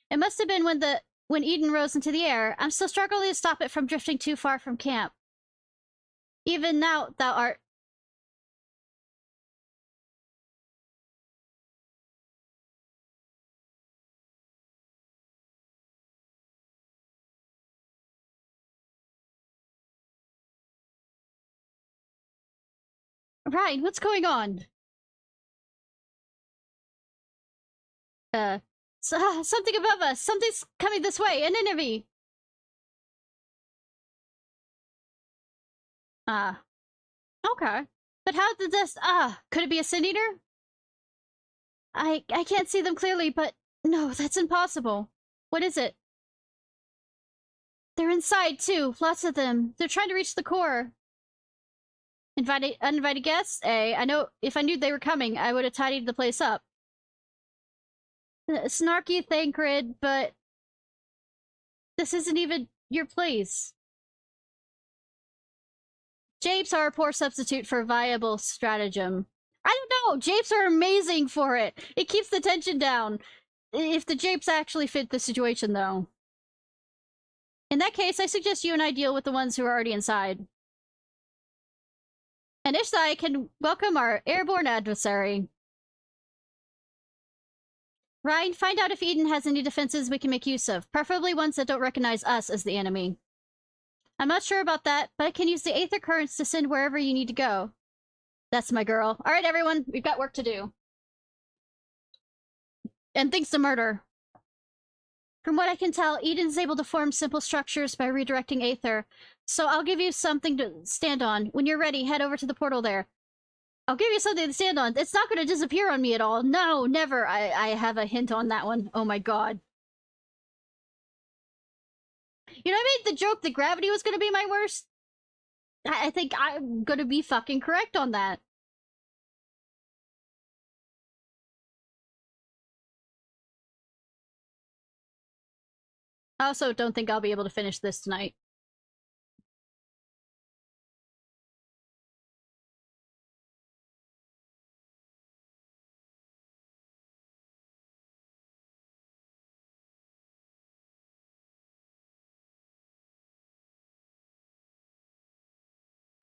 It must have been when Eden rose into the air. I'm still struggling to stop it from drifting too far from camp. Even now, thou art... Ryan, what's going on? Something above us. Something's coming this way. An enemy. Okay. But how did this... could it be a Sin Eater? I can't see them clearly, but... No, that's impossible. What is it? They're inside, too. Lots of them. They're trying to reach the core. Uninvited guests? I know if I knew they were coming, I would have tidied the place up. Snarky Thancred, but... This isn't even your place. Japes are a poor substitute for a viable stratagem. I don't know! Japes are amazing for it! It keeps the tension down. If the japes actually fit the situation, though. In that case, I suggest you and I deal with the ones who are already inside. And Ishnai can welcome our airborne adversary. Ryan, find out if Eden has any defenses we can make use of, preferably ones that don't recognize us as the enemy. I'm not sure about that, but I can use the Aether Currents to send wherever you need to go. That's my girl. Alright, everyone, we've got work to do. And things to murder. From what I can tell, Eden's able to form simple structures by redirecting Aether, so I'll give you something to stand on. When you're ready, head over to the portal there. I'll give you something to stand on. It's not going to disappear on me at all. No, never. I have a hint on that one. Oh my god. You know, I made the joke that gravity was going to be my worst. I think I'm going to be fucking correct on that. I also don't think I'll be able to finish this tonight.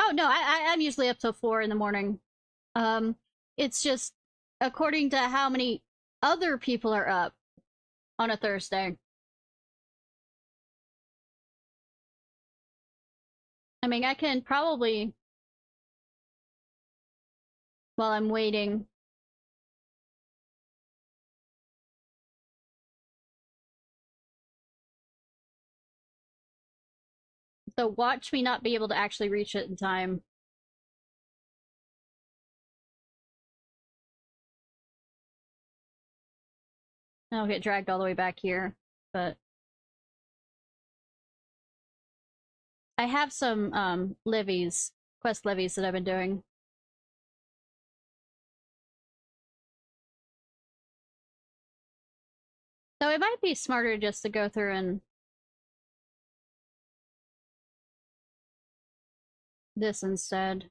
Oh, no, I'm usually up till 4 in the morning. It's just according to how many other people are up on a Thursday. I mean, I can probably, while I'm waiting... So watch me not be able to actually reach it in time. I'll get dragged all the way back here, but... I have some, levies, quest levies that I've been doing. So it might be smarter just to go through and... this instead.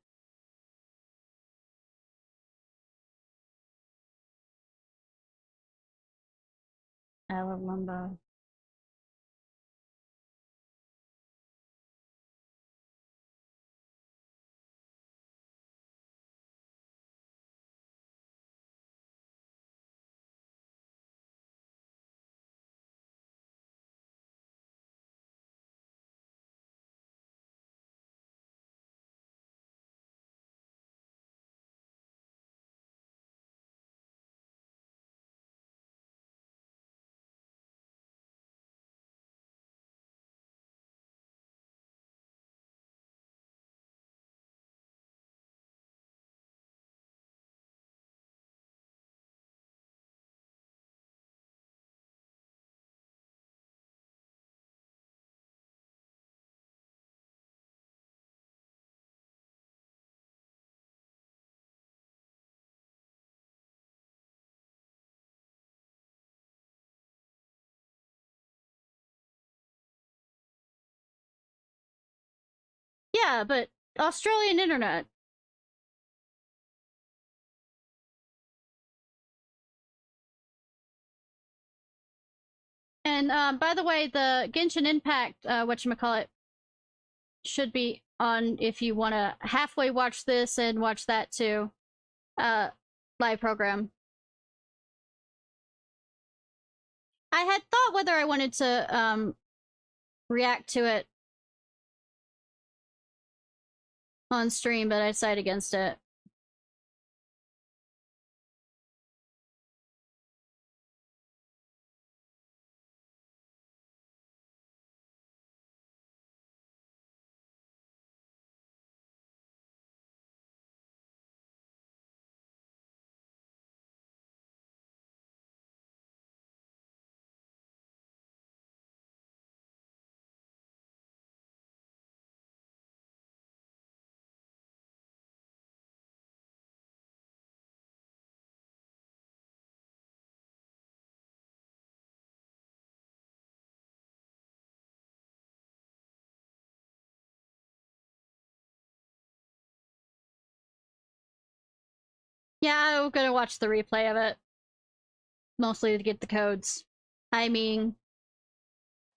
I love Lumbo. Yeah, but Australian internet. And by the way, the Genshin Impact, whatchamacallit, should be on if you want to halfway watch this and watch that too. Live program. I had thought whether I wanted to react to it on stream, but I decided against it. Yeah, I'm gonna watch the replay of it. Mostly to get the codes. I mean,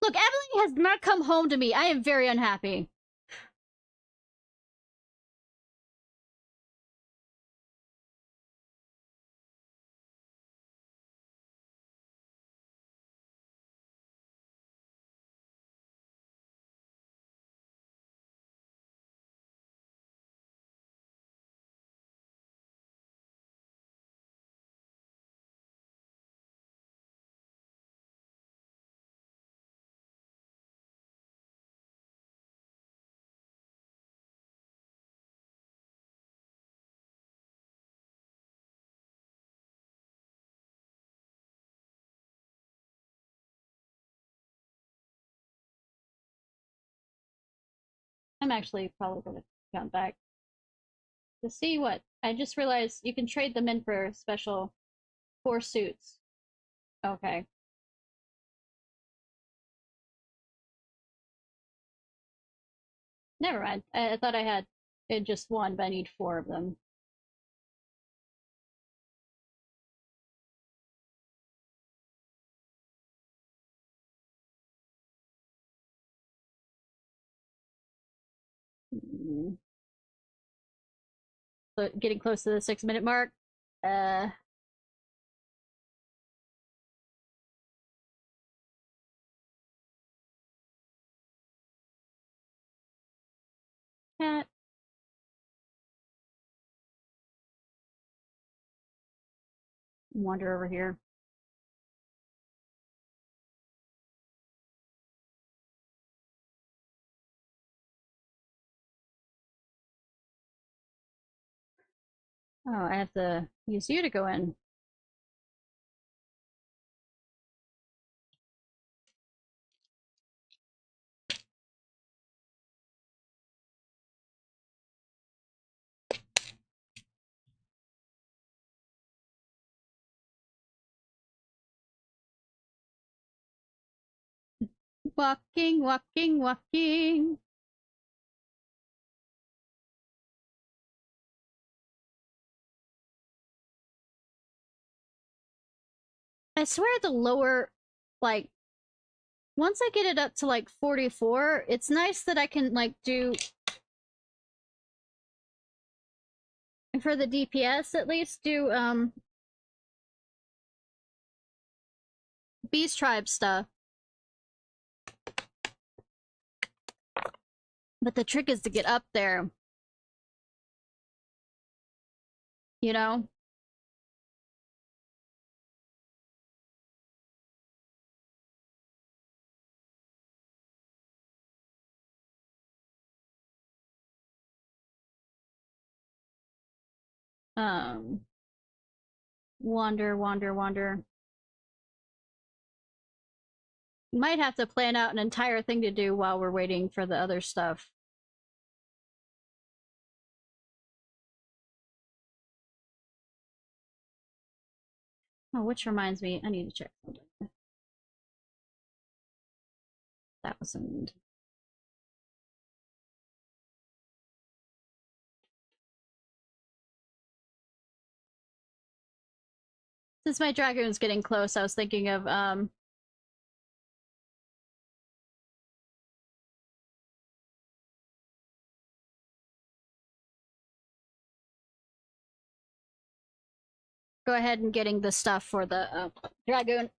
look, Emily has not come home to me. I am very unhappy. I'm actually probably gonna jump back to see what. I just realized you can trade them in for special 4 suits. Okay. Never mind. I thought I had just one, but I need 4 of them. But getting close to the 6-minute mark. Uh. Cat. Wander over here. Oh, I have to use you to go in. Walking, walking, walking. I swear the lower, like, once I get it up to like 44, it's nice that I can like do, for the DPS at least, do Beast Tribe stuff. But the trick is to get up there. You know? Um, wander, wander, wander. Might have to plan out an entire thing to do while we're waiting for the other stuff. Oh, which reminds me, I need to check something. 1,000. Since my dragoon's getting close, I was thinking of, go ahead and getting the stuff for the, dragoon.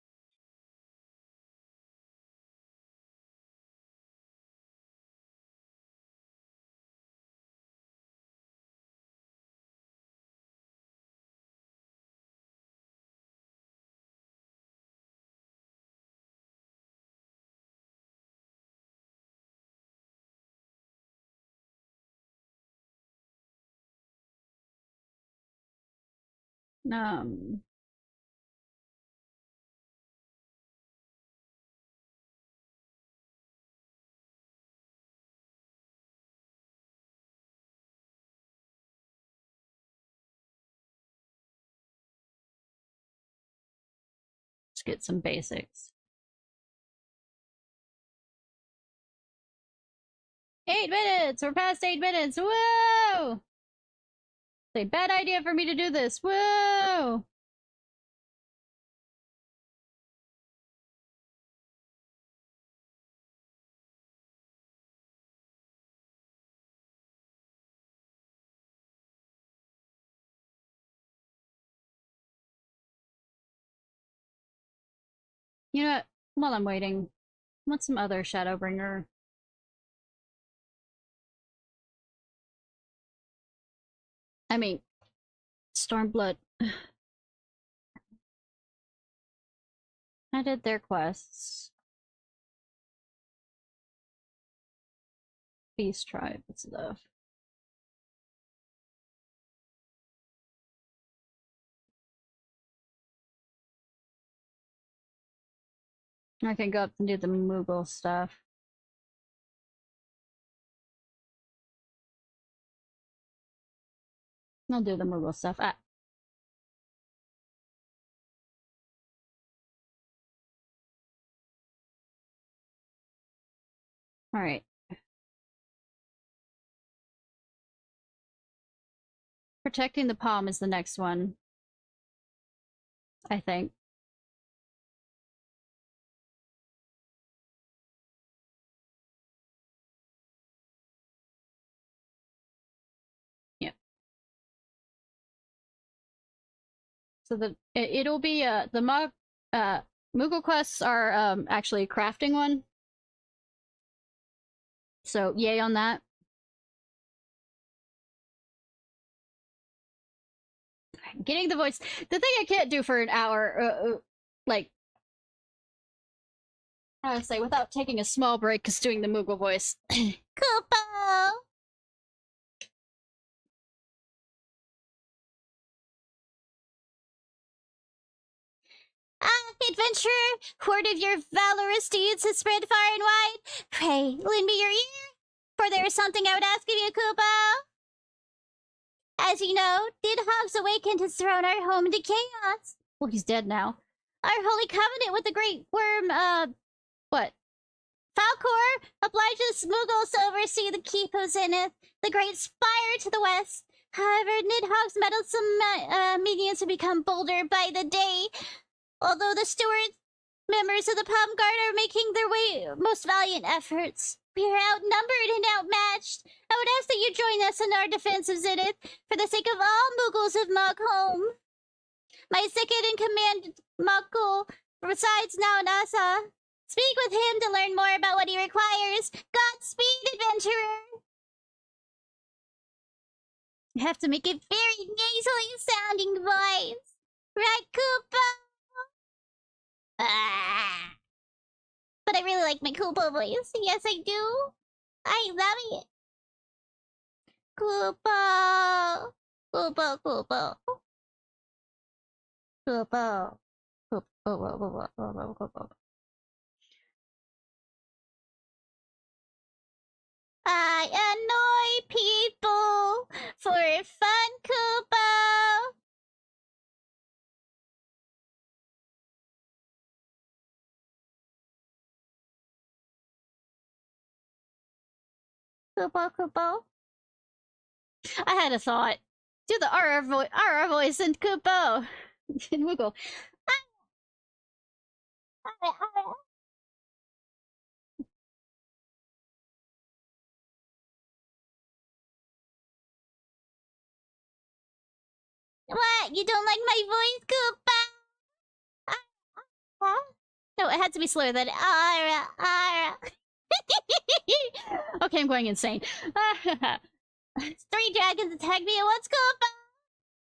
Um, let's get some basics. 8 minutes! We're past 8 minutes! Whoa! It's a bad idea for me to do this. Whoa! You know what? While I'm waiting, I want some other Shadowbringer. I mean, Stormblood. I did their quests. Beast Tribe and stuff. I can go up and do the Moogle stuff. I'll do the Moogle stuff. Ah. Alright. Protecting the palm is the next one. I think. Yeah. So it'll be the Moogle quests are actually a crafting one. So yay on that. Getting the voice. The thing I can't do for an hour, like, how do I say, without taking a small break, is doing the Moogle voice. Koopo! Ah, adventurer, word of your valorous deeds has spread far and wide. Pray, lend me your ear, for there is something I would ask of you, Koopo. As you know, Nidhogg's awakened his throne our home into chaos. Well, he's dead now. Our holy covenant with the great worm, what? Falcor obliges Mughals to oversee the Keep of Zenith, the great spire to the west. However, Nidhogg's meddlesome minions have become bolder by the day. Although the steward members of the Palm Guard are making their most valiant efforts. We are outnumbered and outmatched. I would ask that you join us in our defense of Zenith, for the sake of all Mughals of Mugholm. My second-in-command, Mughal, resides now in Asa. Speak with him to learn more about what he requires. Godspeed, adventurer! You have to make a very nasally sounding voice. Right, Koopa? Ah. But I really like my Koopa voice. Yes, I do. I love it. Koopa. Koopa, Koopa. Koopa. Koopa. I annoy people for fun, Koopa. Koopa. I had a thought. Do the RR voice in Koopa. And we'll go. What? You don't like my voice, Koopa? No, it had to be slower than ara ara. Okay, I'm going insane. 3 dragons attacked me at once, Koopa.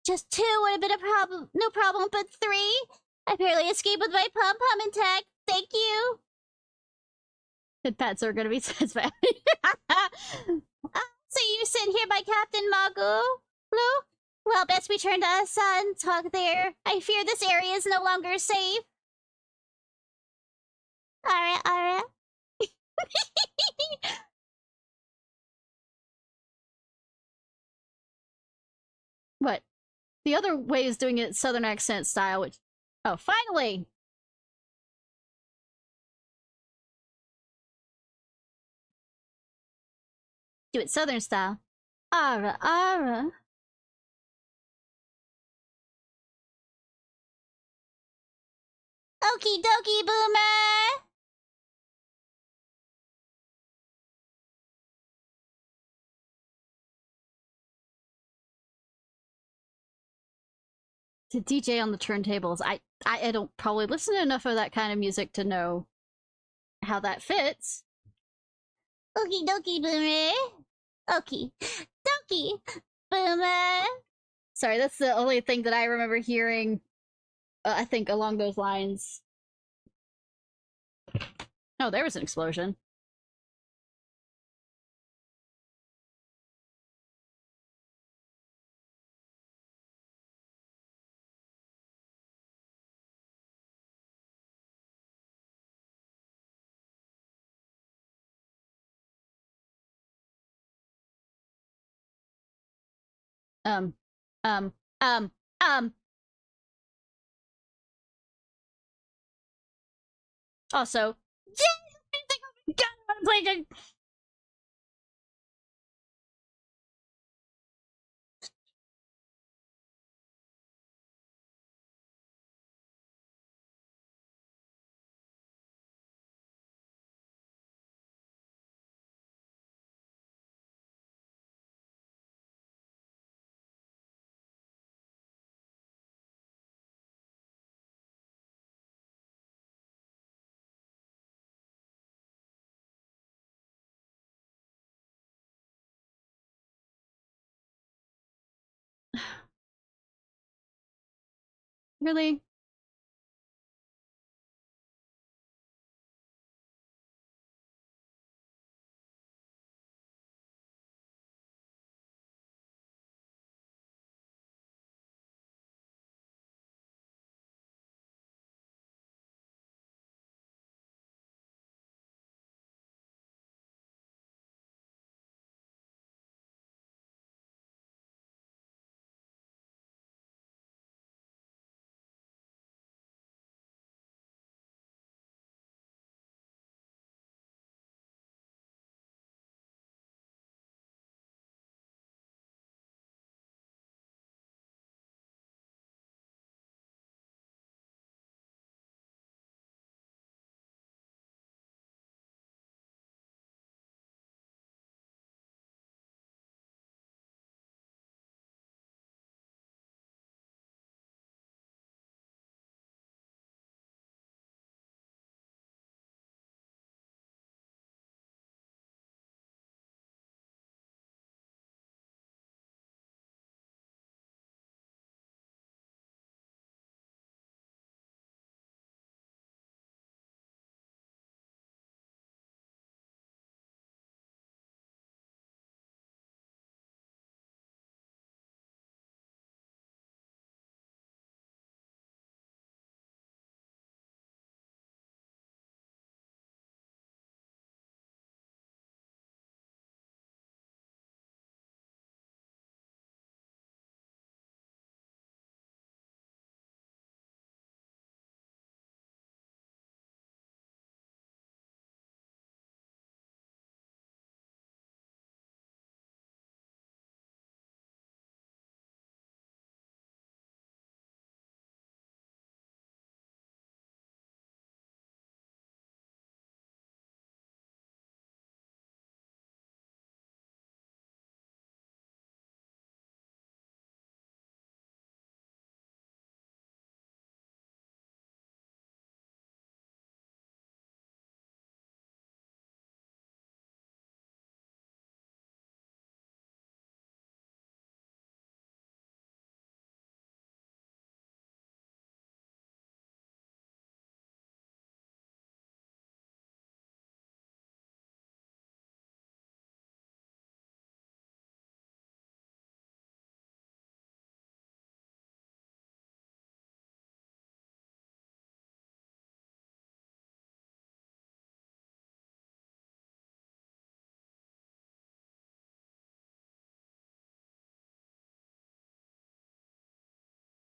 Just 2 would have been a problem, no problem, but 3? I barely escaped with my pom-pom intact. Thank you. The pets are gonna be satisfied. So you sit here by Captain Magu? Blue? Well, best return to us and talk there. I fear this area is no longer safe. Alright, alright. What? The other way is doing it Southern accent style, which... Oh, finally! Do it Southern style. Ara, ara. Okie dokie, Boomer! To DJ on the turntables. I don't probably listen to enough of that kind of music to know how that fits. Okie dokie, Boomer. Okie dokie, Boomer. Sorry, that's the only thing that I remember hearing, I think, along those lines. Oh, there was an explosion. Um, um, um, um. Also, really?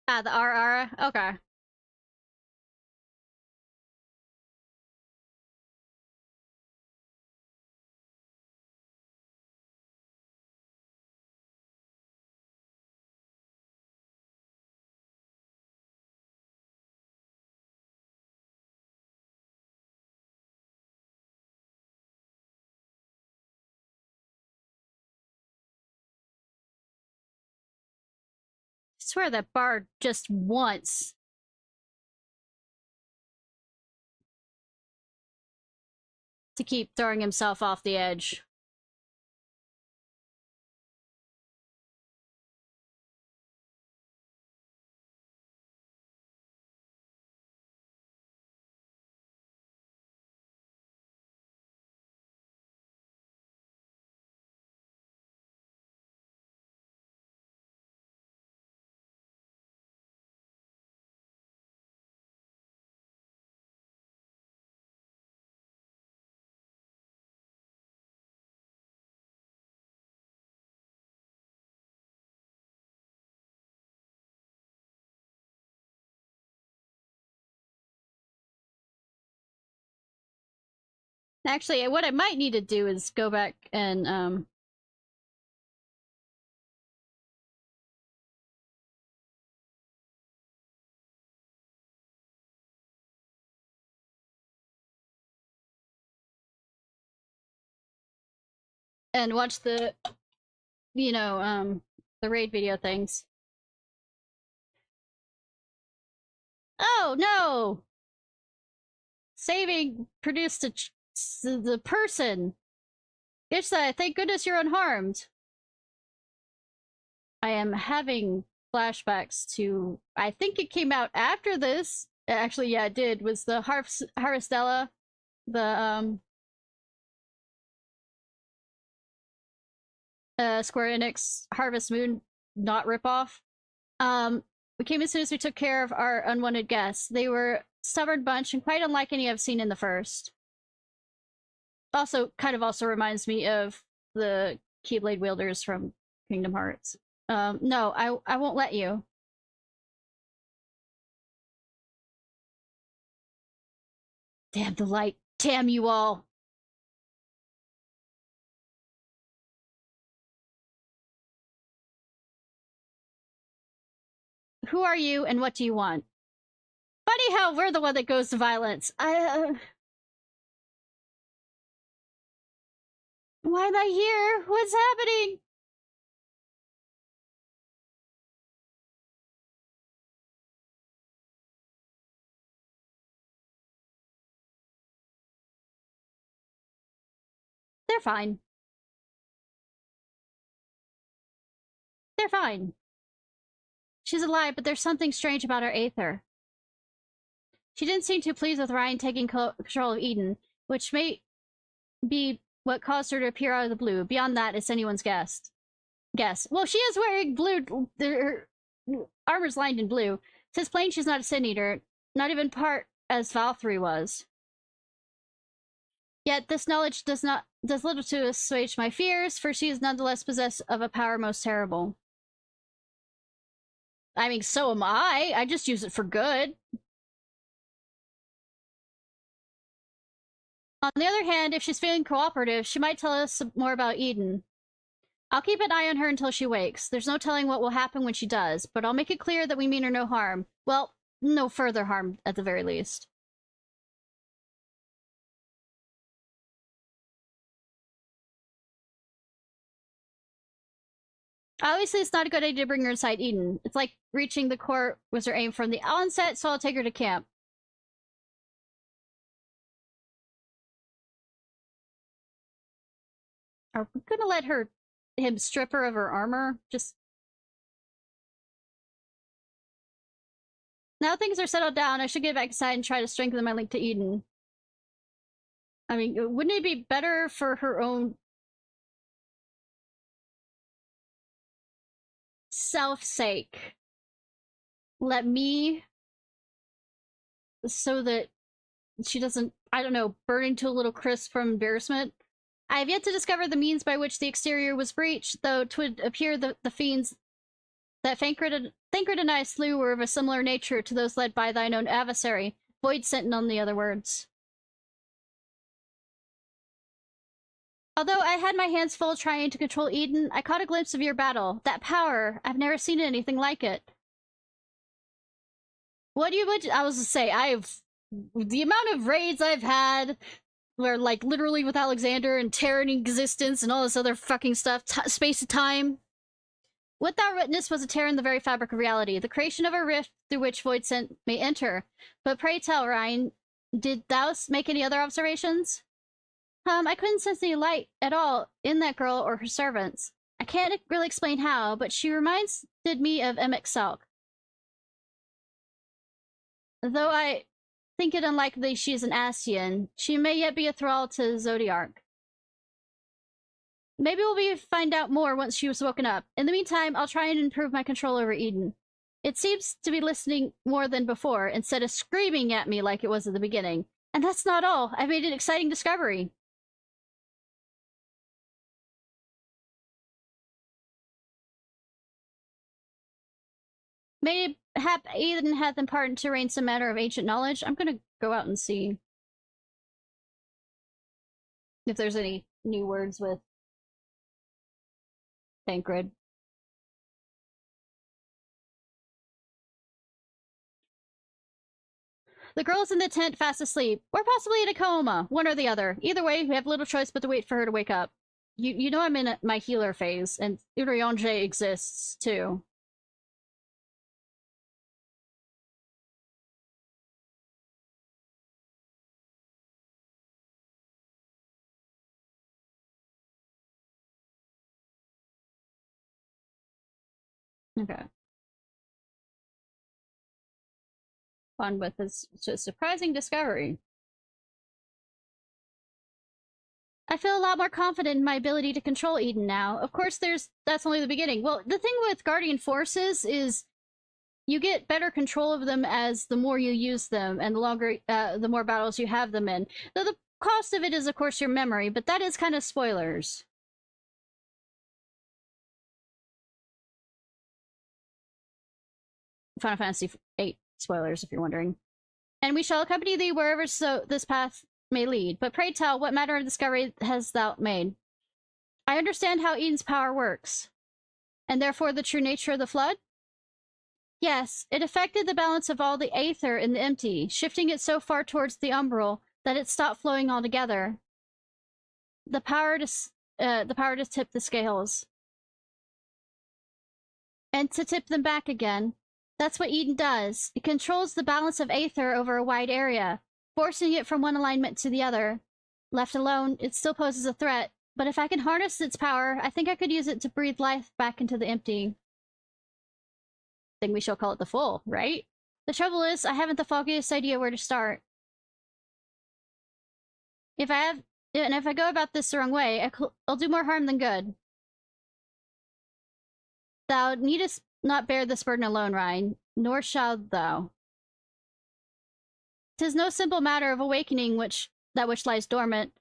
Ah, the Ara? Okay. I swear that bard just once. To keep throwing himself off the edge. Actually, what I might need to do is go back and watch the the raid video things. Oh no! Saving produced the person. Ishnai, thank goodness you're unharmed. I am having flashbacks to, I think it came out after this. Actually, yeah, it did. Was the Harvestella, the Square Enix Harvest Moon not ripoff. We came as soon as we took care of our unwanted guests. They were a stubborn bunch and quite unlike any I've seen in the first. Also, kind of also reminds me of the Keyblade wielders from Kingdom Hearts. No, I won't let you. Damn the light. Damn you all. Who are you and what do you want? Funny how we're the one that goes to violence. Why am I here? What's happening? They're fine. They're fine. She's alive, but there's something strange about her Aether. She didn't seem too pleased with Ryan taking control of Eden, which may be what caused her to appear out of the blue. Beyond that, it's anyone's guess. Well, she is wearing blue. Her armor's lined in blue. It's plain she's not a Sin Eater, not even part as Valkyrie was. Yet this knowledge does little to assuage my fears, for she is nonetheless possessed of a power most terrible. I mean, so am I. I just use it for good. On the other hand, if she's feeling cooperative, she might tell us more about Eden. I'll keep an eye on her until she wakes. There's no telling what will happen when she does, but I'll make it clear that we mean her no harm. Well, no further harm, at the very least. Obviously, it's not a good idea to bring her inside Eden. It's like reaching the core was her aim from the onset, so I'll take her to camp. Are we gonna let him strip her of her armor? Just... Now things are settled down, I should get back inside and try to strengthen my link to Eden. I mean, wouldn't it be better for her own self-sake? Let me... so that she doesn't, I don't know, burn into a little crisp from embarrassment. I have yet to discover the means by which the exterior was breached, though 'twould appear the fiends that Thancred and I slew were of a similar nature to those led by thine own adversary, Void Sentinel in the other words. Although I had my hands full trying to control Eden, I caught a glimpse of your battle. That power, I've never seen anything like it. What do you would I was to say, the amount of raids I've had where like literally with Alexander and Terran existence and all this other fucking stuff, space and time. What thou witnessed was a tear in the very fabric of reality, the creation of a rift through which Void Sent may enter. But pray tell, Ryan, did thou make any other observations? I couldn't sense any light at all in that girl or her servants. I can't really explain how, but she reminded me of Emmett Salk. Though I think it unlikely she is an Astian, she may yet be a thrall to Zodiarch. Maybe we'll find out more once she was woken up. In the meantime, I'll try and improve my control over Eden. It seems to be listening more than before, instead of screaming at me like it was at the beginning. And that's not all. I've made an exciting discovery. Mayhap Eden hath imparted to Rain some matter of ancient knowledge. I'm gonna go out and see if there's any new words with Thancred. The girl's in the tent fast asleep, or possibly in a coma, one or the other. Either way, we have little choice but to wait for her to wake up. You know I'm in my healer phase, and Urianger exists, too. Okay. On with this surprising discovery. I feel a lot more confident in my ability to control Eden now. Of course, that's only the beginning. Well, the thing with Guardian Forces is you get better control of them as the more you use them and the more battles you have them in. Though the cost of it is, of course, your memory, but that is kind of spoilers. Final Fantasy VIII spoilers, if you're wondering. And we shall accompany thee wherever this path may lead. But pray tell, what matter of discovery hast thou made? I understand how Eden's power works. And therefore the true nature of the flood? Yes, it affected the balance of all the aether in the empty, shifting it so far towards the umbral that it stopped flowing altogether. The power to tip the scales. And to tip them back again. That's what Eden does. It controls the balance of aether over a wide area, forcing it from one alignment to the other. Left alone, it still poses a threat, but if I can harness its power, I think I could use it to breathe life back into the empty. Think we shall call it the full, right? The trouble is, I haven't the foggiest idea where to start. If I go about this the wrong way, I'll do more harm than good. Thou needest not bear this burden alone, Ryan, nor shalt thou. 'Tis no simple matter of awakening that which lies dormant.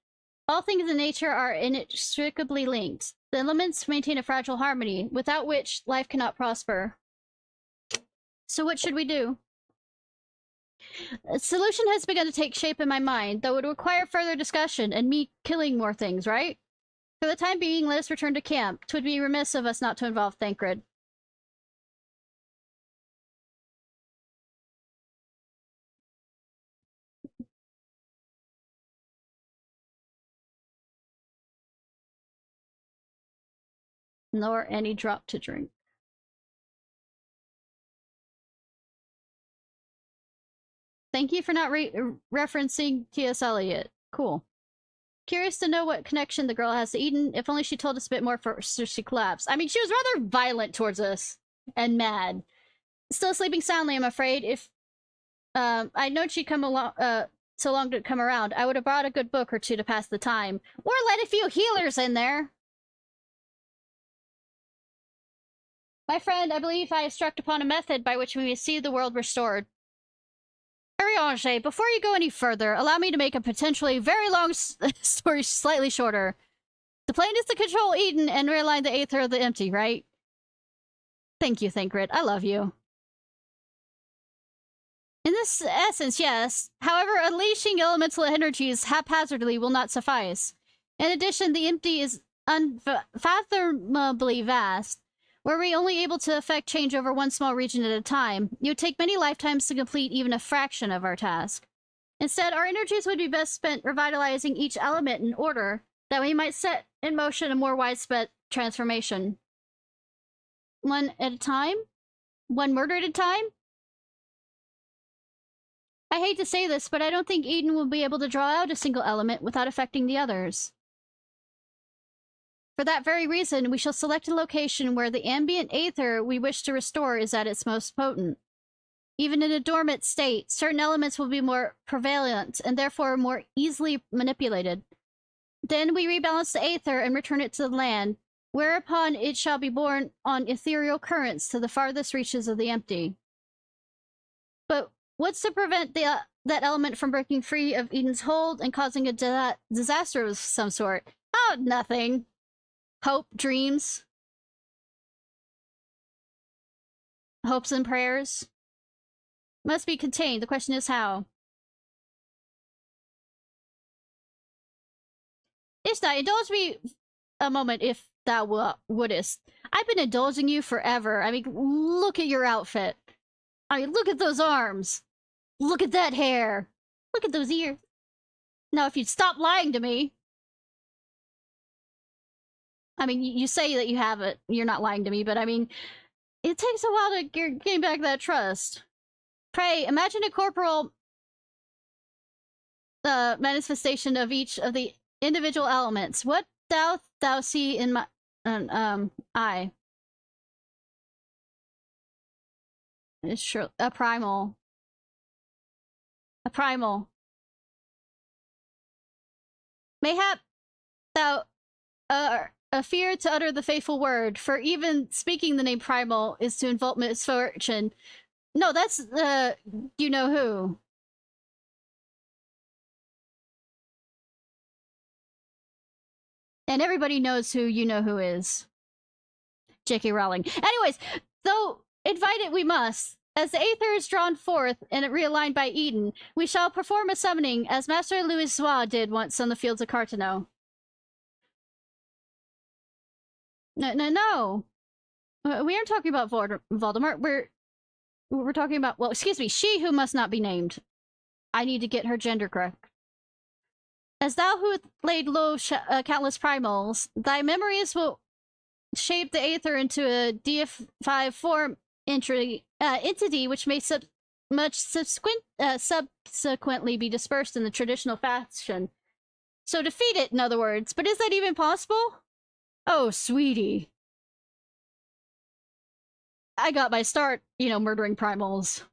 All things in nature are inextricably linked. The elements maintain a fragile harmony, without which life cannot prosper. So what should we do? A solution has begun to take shape in my mind, though it would require further discussion and me killing more things, right? For the time being, let us return to camp. 'Twould be remiss of us not to involve Thancred. Nor any drop to drink. Thank you for not referencing T.S. Eliot. Cool. Curious to know what connection the girl has to Eden. If only she told us a bit more so she collapsed. I mean, she was rather violent towards us. And mad. Still sleeping soundly, I'm afraid. If I'd known she'd come along, so long to come around, I would have brought a good book or two to pass the time. Or let a few healers in there. My friend, I believe I have struck upon a method by which we may see the world restored. Urianger, before you go any further, allow me to make a potentially very long story slightly shorter. The plan is to control Eden and realign the aether of the empty, right? Thank you, Thancred. I love you. essence, yes. However, unleashing elemental energies haphazardly will not suffice. In addition, the empty is unfathomably vast. Were we only able to effect change over one small region at a time, it would take many lifetimes to complete even a fraction of our task. Instead, our energies would be best spent revitalizing each element in order that we might set in motion a more widespread transformation. One at a time? One murder at a time? I hate to say this, but I don't think Eden will be able to draw out a single element without affecting the others. For that very reason, we shall select a location where the ambient aether we wish to restore is at its most potent. Even in a dormant state, certain elements will be more prevalent and therefore more easily manipulated. Then we rebalance the aether and return it to the land, whereupon it shall be borne on ethereal currents to the farthest reaches of the empty. But what's to prevent that element from breaking free of Eden's hold and causing a disaster of some sort? Oh, nothing. Hope, dreams. Hopes and prayers. Must be contained. The question is how. Ishnai, indulge me a moment if thou wouldest. I've been indulging you forever. I mean, look at your outfit. I mean, look at those arms. Look at that hair. Look at those ears. Now, if you'd stop lying to me... I mean, you say that you have it. You're not lying to me, but I mean, it takes a while to gain back that trust. Pray, imagine a corporal manifestation of each of the individual elements. What thou see in my eye? It's sure a primal. A primal. Mayhap thou a fear to utter the faithful word, for even speaking the name primal is to invoke misfortune. No, that's you know who. And everybody knows who you know who is. J.K. Rowling. Anyways, though invited we must, as the aether is drawn forth and realigned by Eden, we shall perform a summoning as Master Louis Zois did once on the fields of Carteneau. No. We aren't talking about Voldemort. We're talking about, well, excuse me, she who must not be named. I need to get her gender correct. As thou who laid low countless primals, thy memories will shape the aether into a deified form entity which may subsequently be dispersed in the traditional fashion. So defeat it, in other words. But is that even possible? Oh, sweetie. I got my start, you know, murdering primals.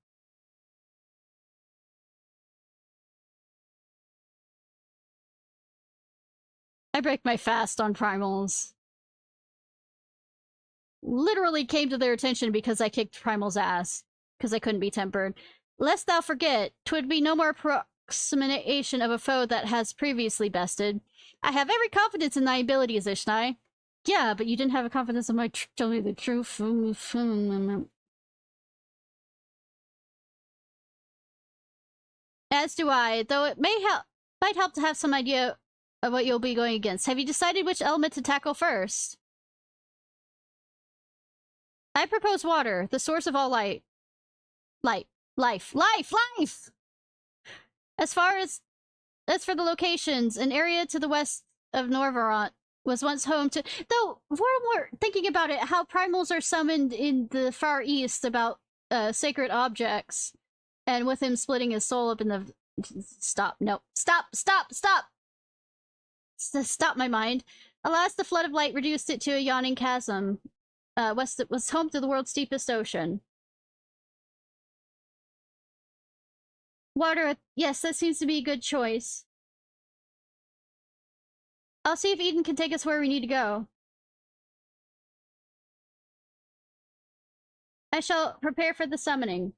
I break my fast on primals. Literally came to their attention because I kicked primal's ass. Because I couldn't be tempered. Lest thou forget, 'twould be no more approximation of a foe that has previously bested. I have every confidence in thy abilities, Ishnai. Yeah, but you didn't have a confidence in my telling me the truth. As do I, though it might help to have some idea of what you'll be going against. Have you decided which element to tackle first? I propose water, the source of all light. Life! As for the locations, an area to the west of Norvaront was once home to... Though, we're thinking about it, how primals are summoned in the Far East about sacred objects, and with him splitting his soul up in the... Stop, no. Stop! Stop my mind. Alas, the flood of light reduced it to a yawning chasm. Was home to the world's deepest ocean. Water, yes, that seems to be a good choice. I'll see if Eden can take us where we need to go. I shall prepare for the summoning.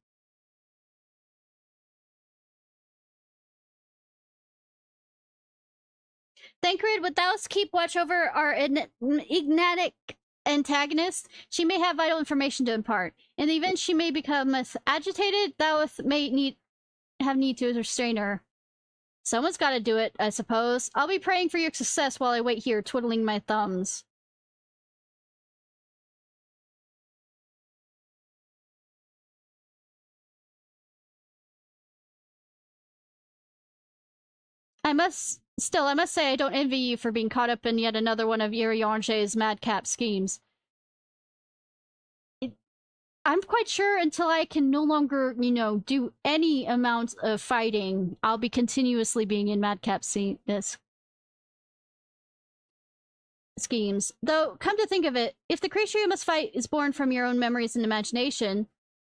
Thancred, would thou keep watch over our enigmatic antagonist? She may have vital information to impart. In the event she may become agitated, thou may need have need to restrain her. Someone's gotta do it, I suppose. I'll be praying for your success while I wait here, twiddling my thumbs. I must say I don't envy you for being caught up in yet another one of Iriange's madcap schemes. I'm quite sure until I can no longer, do any amount of fighting, I'll be continuously being in madcap schemes. Though, come to think of it, if the creature you must fight is born from your own memories and imagination,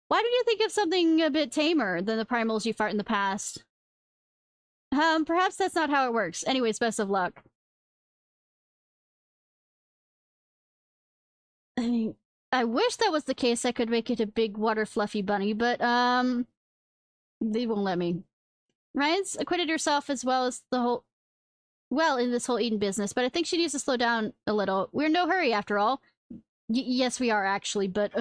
why don't you think of something a bit tamer than the primals you fought in the past? Perhaps that's not how it works. Anyways, best of luck. I mean, I wish that was the case. I could make it a big water fluffy bunny, but, they won't let me. Ryan's acquitted herself as well as in this whole Eden business, but I think she needs to slow down a little. We're in no hurry, after all. Yes, we are, actually, but,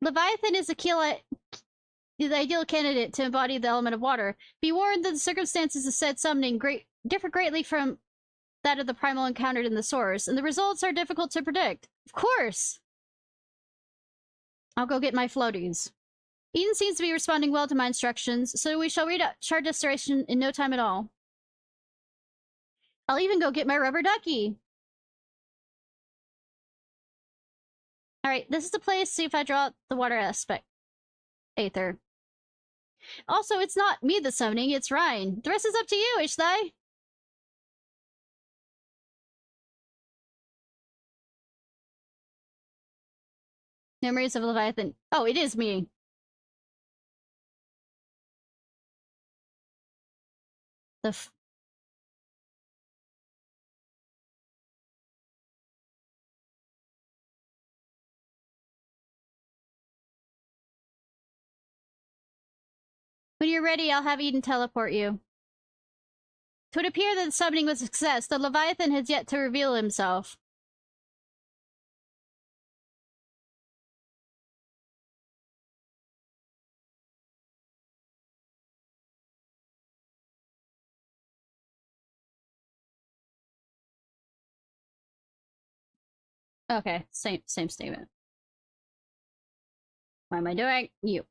Leviathan is the ideal candidate to embody the element of water. Be warned that the circumstances of said summoning differ greatly from that of the primal encountered in the source, and the results are difficult to predict. Of course! I'll go get my floaties. Eden seems to be responding well to my instructions, so we shall read out Shard Restoration in no time at all. I'll even go get my rubber ducky! Alright, this is the place. See if I draw out the water aspect. Aether. Also, it's not me that's summoning, it's Ryan. The rest is up to you, Ishnai! Memories of Leviathan. Oh, it is me. When you're ready, I'll have Eden teleport you. It would appear that the summoning was a success. The Leviathan has yet to reveal himself. Okay, same statement. What am I doing? You.